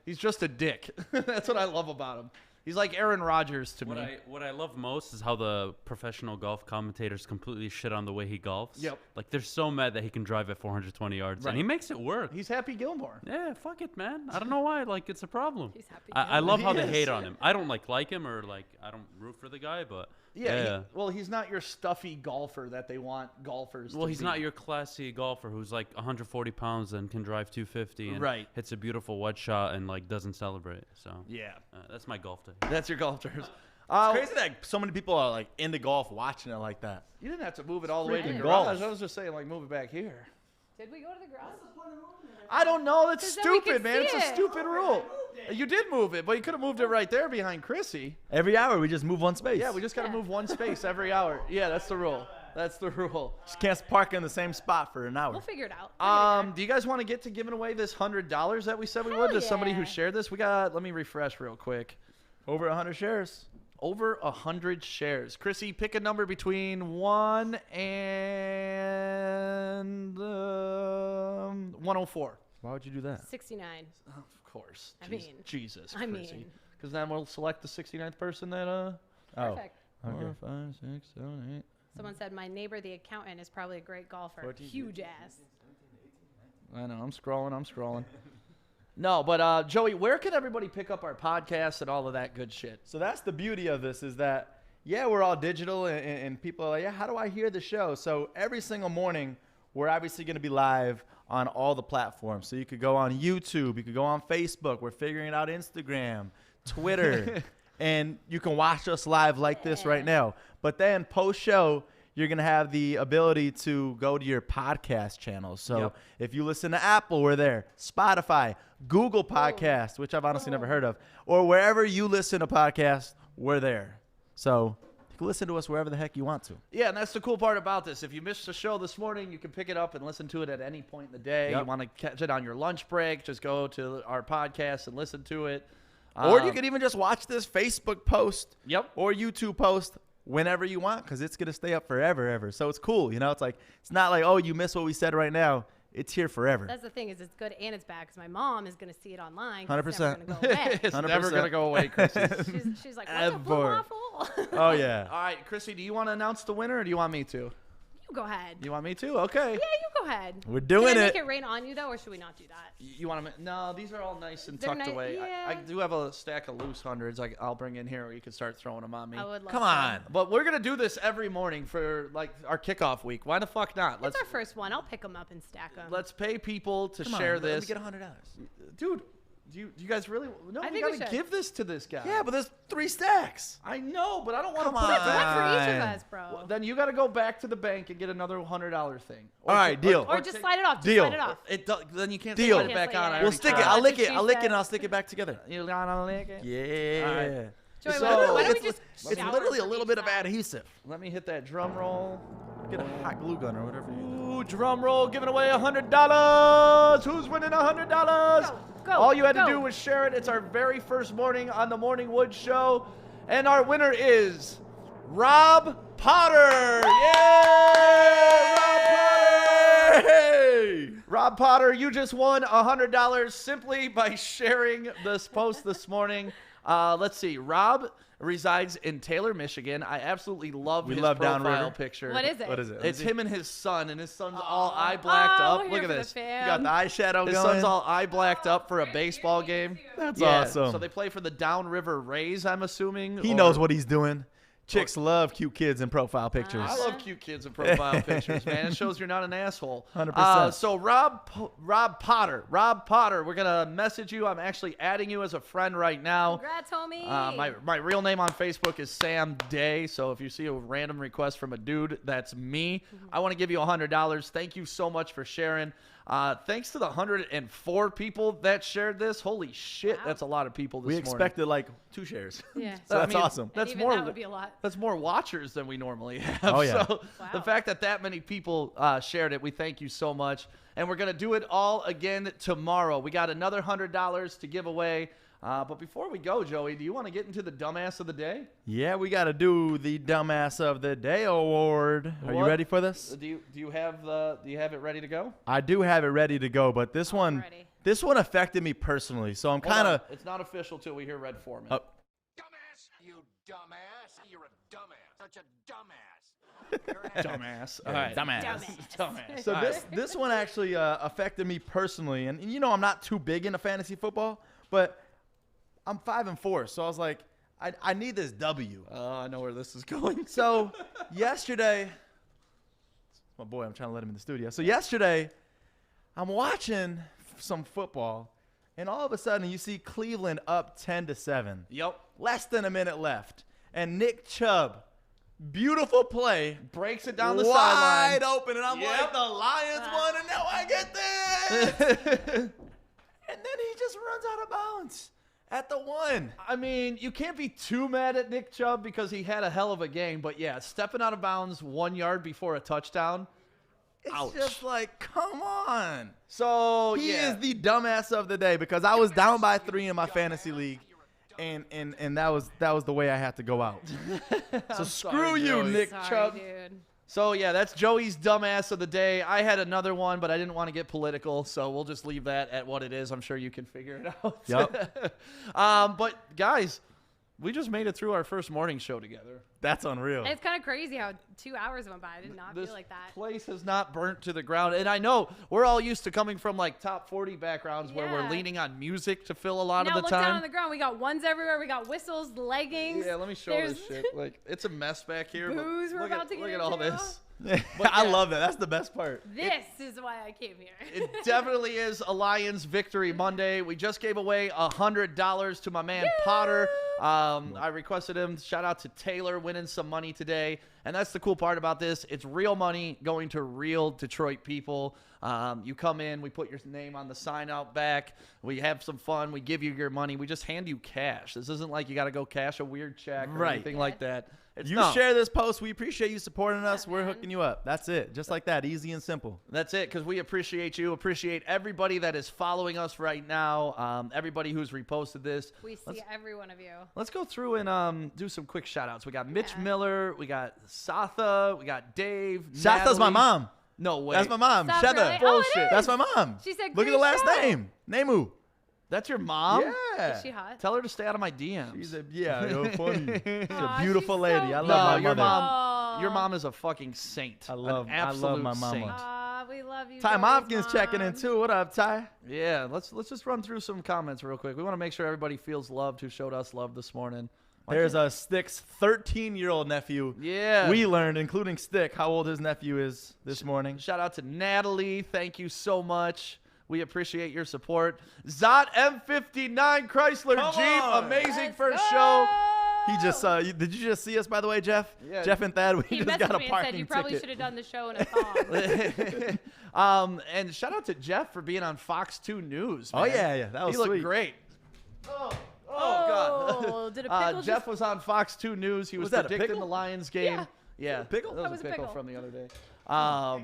he's just a dick. That's what I love about him. He's like Aaron Rodgers to me. What I love most is how the professional golf commentators completely shit on the way he golfs. Yep. Like, they're so mad that he can drive at 420 yards, Right. and he makes it work. He's Happy Gilmore. Yeah, fuck it, man. I don't know why. Like, it's a problem. He's Happy I love how He they is. hate on him. I don't like him or I don't root for the guy, but Yeah. He's not your stuffy golfer that they want golfers to Well, he's be. not your classy golfer who's like 140 pounds and can drive 250 and Right. hits a beautiful wedge shot and doesn't celebrate. So Yeah. that's my golf day. That's your golf terms. It's crazy that so many people are into golf watching it like that. You didn't have to move it all the way to the Freaking garage. golf. I was just saying, move it back here. Did we go to the garage? I don't know. That's 'Cause then we stupid, could man. It's see a it. stupid rule. You did move it, but you could have moved it right there behind Krissy. Every hour we just move one space. Yeah, we just got to Yeah. move one space every hour. Yeah, that's the rule. That's the rule. just can't park in the same spot for an hour. We'll figure it out. We'll get it Do you guys want to get to giving away this $100 that we said we would Hell to somebody who yeah. shared this? Let me refresh real quick. Over 100 shares. Over 100 shares. Krissy, pick a number between 1 and 104. Why would you do that? 69. Of course. I mean, Jesus, I Krissy. mean. Because then we'll select the 69th person that Perfect. Okay. 4, 5, 6, 7, 8. Someone said my neighbor, the accountant, is probably a great golfer. 14, Huge ass. I know. I'm scrolling. No, but Joey, where can everybody pick up our podcast and all of that good shit? So that's the beauty of this is that, yeah, we're all digital and people are like, yeah, how do I hear the show? So every single morning, we're obviously going to be live on all the platforms. So you could go on YouTube. You could go on Facebook. We're figuring out Instagram, Twitter. And you can watch us live like this right now. But then post-show, you're going to have the ability to go to your podcast channels. So if you listen to Apple, we're there. Spotify, Google Podcasts, which I've honestly never heard of. Or wherever you listen to podcasts, we're there. So you can listen to us wherever the heck you want to. Yeah, and that's the cool part about this. If you missed the show this morning, you can pick it up and listen to it at any point in the day. You want to catch it on your lunch break, just go to our podcast and listen to it. Or you could even just watch this Facebook post or YouTube post whenever you want because it's going to stay up forever, ever. So it's cool. You know, it's like, it's not like, oh, you missed what we said right now. It's here forever. That's the thing is it's good and it's bad because my mom is going to see it online. 100%. It's never going to go away. It's never going to go away, Krissy. she's like, what's a blue waffle? Oh, yeah. All right, Krissy, do you want to announce the winner or do you want me to? You go ahead. You want me to? Okay. Yeah, you go ahead. We're doing Can I it. make it rain on you, though, or should we not do that? You want to? No, these are all nice and They're tucked away. yeah. I do have a stack of loose hundreds I'll bring in here, or you can start throwing them on me. I would love Come to. on. But we're gonna do this every morning for like our kickoff week. Why the fuck not? It's our first one. I'll pick them up and stack them. Let's pay people to Come on, share let me this. get $100. Dude, do you guys really? No, I we think we gotta should. give this to this guy. Yeah, but there's 3 stacks. I know, but I don't want to Come put on. it One back. for each of Fine. us, bro. Then you got to go back to the bank and get another $100 thing. All right, deal. Or just slide it off. Just Deal. slide it off. Then you can't Deal. slide it back Can't on. slide I it. We'll already stick tried. it. I'll lick That's it. what I'll she lick it said. and I'll stick it back together. You gotta lick it. Yeah. All right. Joey, So- why don't we it's just it's shower literally a from little each bit of side? adhesive. Let me hit that drum roll. Get a hot glue gun or whatever. Ooh, drum roll, giving away $100. Who's winning $100? Go, All you had to go. do was share it. It's our very first morning on the Morning Wood Show. And our winner is Rob Potter. Yay! Rob Potter! Rob Potter, you just won $100 simply by sharing this post this morning. Let's see. Rob resides in Taylor, Michigan. I absolutely love his love profile Downriver. picture. What is it? What is it? It's him and his son, and his son's all eye blacked Oh, up. we're Look here at for the this. You got fam. the eyeshadow His going. son's all eye blacked up for a baseball game. That's Yeah, awesome. So they play for the Downriver Rays, I'm assuming. He or- knows what he's doing. Chicks love cute kids in profile pictures. I love cute kids in profile pictures, man. It shows you're not an asshole. 100%. So Rob Potter, we're gonna message you. I'm actually adding you as a friend right now. Congrats, homie. My real name on Facebook is Sam Day. So if you see a random request from a dude, that's me. I want to give you $100. Thank you so much for sharing. Thanks to the 104 people that shared this. Holy shit, Wow. that's a lot of people this We morning. expected like 2 shares. Yeah. So that's I mean, awesome. And That's even more. that would be a lot. That's more watchers than we normally have. Oh, yeah. So Wow. the fact that many people shared it, we thank you so much. And we're gonna do it all again tomorrow. We got another $100 to give away. But before we go, Joey, do you want to get into the dumbass of the day? Yeah, we got to do the Dumbass of the Day award. Are you What? ready for this? Do you have it ready to go? I do have it ready to go, but this one affected me personally. So I'm Hold kind on. of It's not official till we hear Red Foreman. Oh. Dumbass, you dumbass. You're a dumbass. Such a dumbass. Dumbass. All right. dumbass. Dumbass. So All this one actually affected me personally, and you know I'm not too big into fantasy football, but I'm 5-4, so I was like, I need this W. I know where this is going. So yesterday, my boy, I'm trying to let him in the studio. So yesterday, I'm watching some football, and all of a sudden you see Cleveland up 10-7. Yep. Less than a minute left, and Nick Chubb, beautiful play, Breaks it down the wide sideline. open, and I'm Yep. like, the Lions won, and now I get this. And then he just runs out of bounds at the 1. I mean, you can't be too mad at Nick Chubb because he had a hell of a game. But yeah, stepping out of bounds 1 yard before a touchdown. It's Ouch. just like, come on. So He yeah. is the dumbass of the day because I was down by 3 in my fantasy league, and that was the way I had to go out. So screw sorry, you, Joey. Nick Sorry, Chubb. dude. So yeah, that's Joey's dumbass of the day. I had another one, but I didn't want to get political, so we'll just leave that at what it is. I'm sure you can figure it out. Yep. But guys, We just made it through our first morning show together. That's unreal. It's kind of crazy how 2 hours went by. I did not This feel like that. place has not burnt to the ground. And I know we're all used to coming from like top 40 backgrounds where we're Yeah. leaning on music to fill a lot Now of the look time. down on the ground. We got ones everywhere. We got whistles, leggings. Yeah, let me show There's this shit. Like, it's a mess back here. but booze we're look about at, to get look at all into. this. I yeah. love that. That's the best part. This is why I came here. It definitely is a Lions Victory Monday. We just gave away $100 to my man Potter. I requested him. Shout out to Taylor winning some money today. And that's the cool part about this. It's real money going to real Detroit people. You come in, we put your name on the sign out back. We have some fun. We give you your money. We just hand you cash. This isn't like you got to go cash a weird check or anything like that. It's You no. share this post. We appreciate you supporting us. We're man. hooking you up. That's it. Just like that. Easy and simple. That's it, because we appreciate you. Appreciate everybody that is following us right now. Everybody who's reposted this. We see every one of you. Let's go through and do some quick shout-outs. We got Mitch Yeah. Miller. We got Satha. We got Dave. Shata's my Natalie. mom. No way. That's my mom. Stop, Shata. really? Oh, it is. That's my mom. She said, Look at the "Great last show." name. Nemu. That's your mom? Yeah. Is she hot? Tell her to stay out of my DMs. She's a funny. She's Aw, a beautiful she's lady. so I no, love my your mother. mom. Your mom is a fucking saint. I love An absolute my mama. saint. Aw, we love you. Ty Joey's Mopkins checking in mom. too. What up, Ty? Yeah, let's just run through some comments real quick. We want to make sure everybody feels loved who showed us love this morning. There's a Stick's 13-year-old nephew. Yeah. We learned, including Stick, how old his nephew is this morning. Shout out to Natalie. Thank you so much. We appreciate your support. Zot M59 Chrysler Come Jeep. on. Amazing Let's first go. show. He just did you just see us, by the way, Jeff? Yeah. Jeff and Thad, we He just got messaged a me and parking said you probably ticket. should have done the show in a thong. And shout out to Jeff for being on Fox 2 News. Oh, man. yeah. That was He looked sweet. great. Oh, did a pickle Jeff just- was on Fox 2 News. He was Was that a predicting pickle? the Lions game. Yeah. Pickle? That That was was a a pickle pickle. from the other day.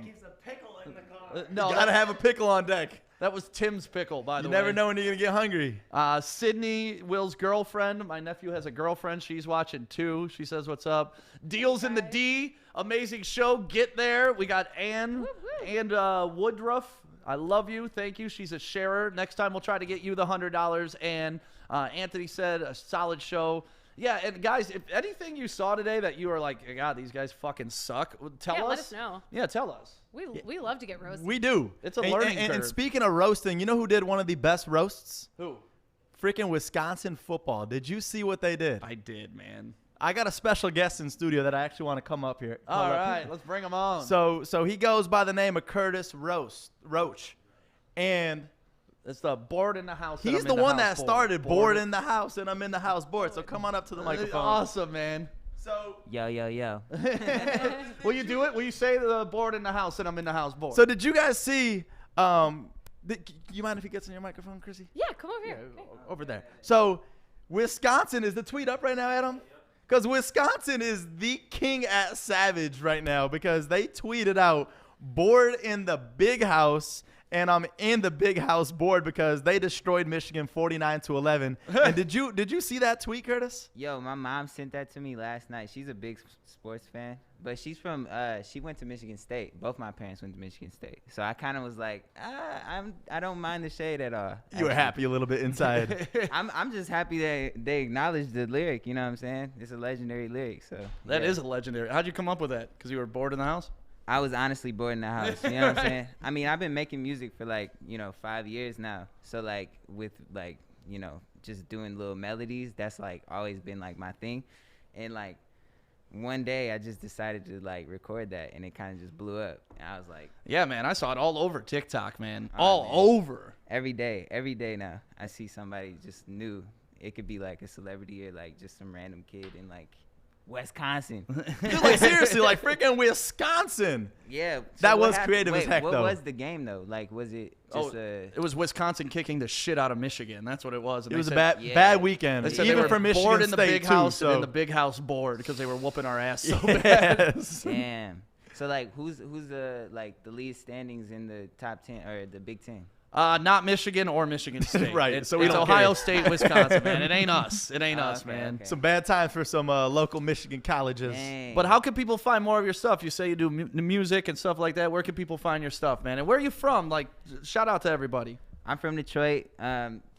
Keeps a pickle in the car. No, Gotta have a pickle on deck. that was Tim's pickle, by the You way. never know when you're gonna get hungry. Sydney, Will's girlfriend. My nephew has a girlfriend. She's watching too. She says, "What's up?" Deals in the D. Amazing show. Get there. We got Ann Woo, woo. and Woodruff. I love you. Thank you. She's a sharer. Next time we'll try to get you the $100. And Anthony said a solid show. Yeah, and guys, if anything you saw today that you were like, God, these guys fucking suck, tell Yeah, us. let us know. Yeah, tell us. We love to get roasted. We do. It's a And- learning and curve. speaking of roasting, you know who did one of the best roasts? Who? Freaking Wisconsin football. Did you see what they did? I did, man. I got a special guest in studio that I actually want to come up here. All right, let's bring them on. So he goes by the name of Curtis Roach. And it's the board in the house. that he's I'm the in the one house that board. started board in the house, and I'm in the house board. So come on up to the microphone. Awesome, man. So Yo. Will you do it? Will you say the board in the house and I'm in the house board? So did you guys see? You mind if he gets on your microphone, Krissy? Yeah, come over here. Okay. Over there. So Wisconsin, is the tweet up right now, Adam? Because Wisconsin is the king at savage right now because they tweeted out board in the big house, and I'm in the big house board because they destroyed Michigan 49-11. And did you see that tweet, Curtis? Yo, my mom sent that to me last night. She's a big sports fan, but she's from she went to Michigan State. Both my parents went to Michigan State, so I kind of was like, I don't mind the shade at all. You were actually. happy a little bit inside. I'm just happy that they acknowledged the lyric. You know what I'm saying? It's a legiondary lyric. So that yeah. is a legendary. How'd you come up with that? Because you were bored in the house? I was honestly bored in the house. You know what I'm saying? I mean, I've been making music for 5 years now. So with just doing little melodies, that's always been my thing. And one day I just decided to record that, and it kind of just blew up. And I was like, Yeah, man. I saw it all over TikTok, man. Oh, All man. over. every day now I see somebody just new. It could be a celebrity or just some random kid in Wisconsin. Dude, seriously, freaking Wisconsin. Yeah. That what was happened- creative as wait, heck, what though. was the game though? Was it just It was Wisconsin kicking the shit out of Michigan. That's what it was. And It they was a said- bad Yeah. bad weekend, They said even they were for Michigan bored in the State big too. house So and in the big house board because they were whooping our ass so bad. yes. damn? So who's the the lead standings in the top 10 or the Big Ten? Not Michigan or Michigan State. Right, It's, so we it's don't Ohio care. State, Wisconsin, man. It ain't us. It ain't Oh, us, okay, man. okay. Some bad times for some local Michigan colleges. Dang. But how can people find more of your stuff? You say you do music and stuff like that. Where can people find your stuff, man? And where are you from? Shout out to everybody. I'm from Detroit.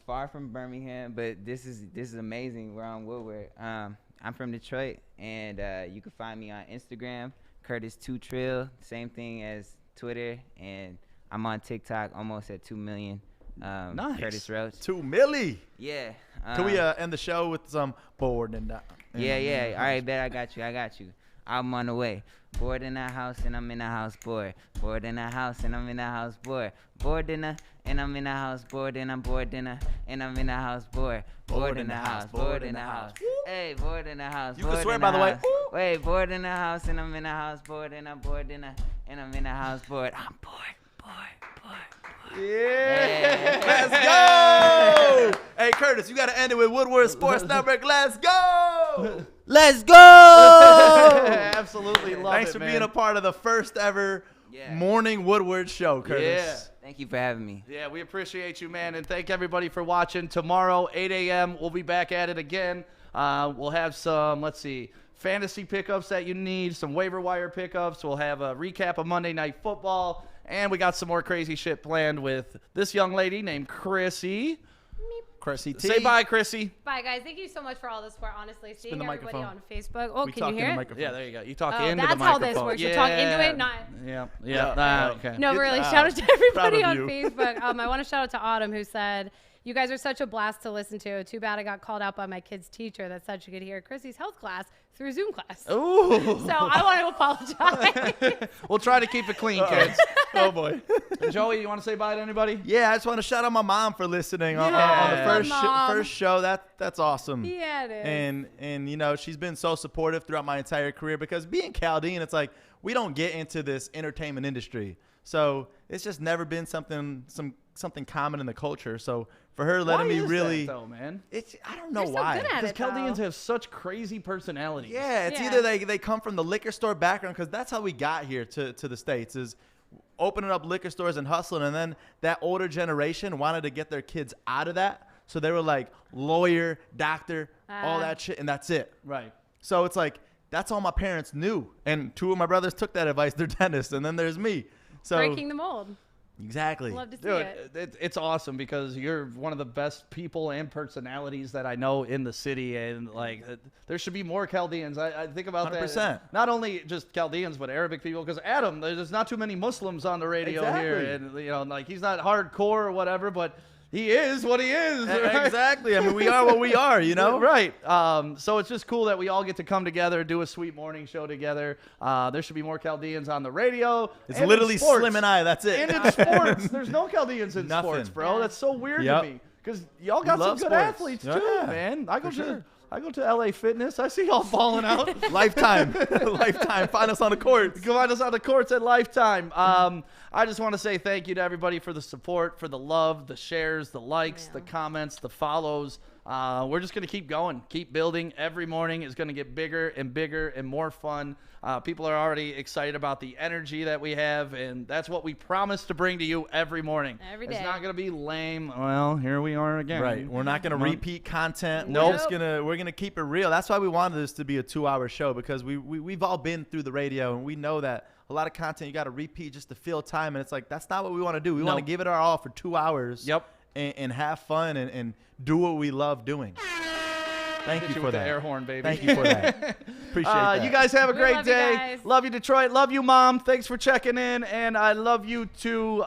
far from Birmingham, but this is amazing. We're on Woodward. I'm from Detroit, and you can find me on Instagram, Curtis2Trill, same thing as Twitter, and I'm on TikTok, almost at 2 million. Nice. Curtis Roach. 2 milli. Yeah. Can we end the show with some bored and Yeah. All right, bet I got you. I'm on the way. Bored in the house and I'm in the house bored. Bored in the house and I'm in the house bored. Bored in the and I'm in the house bored and I'm bored in the and I'm in the house bored. Bored in the house. Bored in the house. Hey, bored in the house. You can swear, by the way. Wait, bored in the house and I'm in the house bored and I'm bored in the and I'm in the house bored. I'm bored. Yeah. Let's go. Hey, Curtis, you got to end it with Woodward Sports Network. Let's go. Let's go. Absolutely love Thanks it, for man. being a part of the first ever Morning Woodward Show, Curtis. Thank you for having me. Yeah, we appreciate you, man, and thank everybody for watching. Tomorrow, 8 a.m., we'll be back at it again. We'll have some, fantasy pickups that you need, some waiver wire pickups. We'll have a recap of Monday Night Football, and we got some more crazy shit planned with this young lady named Krissy. Krissy T. Say bye, Krissy. Bye, guys. Thank you so much for all the support, honestly. Seeing the everybody microphone. on Facebook. Oh, We can talk you in hear the it? microphone. Yeah, there you go. You talk Oh, into the that's microphone. how this works. You talk into it, not. Yeah. Okay. No, Get really. out. Shout out to everybody Proud on of you. Facebook. I want to shout out to Autumn, who said, "You guys are such a blast to listen to. Too bad I got called out by my kid's teacher that said she could hear Krissy's health class through Zoom class." Ooh. So I want to apologize. We'll try to keep it clean, kids. Oh, boy. Joey, you want to say bye to anybody? Yeah, I just want to shout out my mom for listening on the Yeah. first Mom. first show. That's awesome. Yeah, it is. And you know, she's been so supportive throughout my entire career because being Chaldean, it's like we don't get into this entertainment industry. So it's just never been something common in the culture. So for her letting me really, that, though, man? I don't know You're so why. good at Because it, Chaldeans though. have such crazy personalities. Yeah, it's Yeah. either they come from the liquor store background, because that's how we got here to the States, is opening up liquor stores and hustling. And then that older generation wanted to get their kids out of that. So they were like lawyer, doctor, all that shit, and that's it. Right. So it's like, that's all my parents knew. And 2 of my brothers took that advice. They're dentists. And then there's me. So Breaking the mold. exactly. Love to see Dude, it. it's awesome because you're one of the best people and personalities that I know in the city, and there should be more Chaldeans. I think about 100%. that. Not only just Chaldeans, but Arabic people. Because Adam, there's not too many Muslims on the radio here, Exactly. and he's not hardcore or whatever, but he is what he is. Right? Exactly. I mean, we are what we are, you know? Right. So it's just cool that we all get to come together, do a sweet morning show together. There should be more Chaldeans on the radio. It's and in literally sports. Slim and I. That's it. And in sports, there's no Chaldeans in Nothing. sports, bro. That's so weird Yep. to me. Because y'all got some love good sports. athletes Yeah, too, man. I go to LA Fitness. I see y'all balling out. Lifetime. Lifetime. Find us on the courts. Go find us on the courts at Lifetime. I just want to say thank you to everybody for the support, for the love, the shares, the likes, the comments, the follows. We're just going to keep going, keep building. Every morning is going to get bigger and more fun. People are already excited about the energy that we have, and that's what we promise to bring to you every morning. Every It's day. not going to be lame. Well, here we are again. Right. We're not going to repeat content. Nope. We're gonna keep it real. That's why we wanted this to be a 2-hour show, because we've all been through the radio, and we know that a lot of content you got to repeat just to fill time, and it's like that's not what we want to do. We want to give it our all for 2 hours. Yep. And have fun and do what we love doing. Thank Hit you you for with the that. air horn, baby. Thank you for that. Appreciate that. You guys have a We great love you day. guys. Love you, Detroit. Love you, Mom. Thanks for checking in. And I love you too,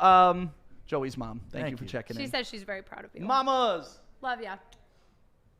Joey's mom. Thank you for checking She in. said she's very proud of you. Mamas. Love ya.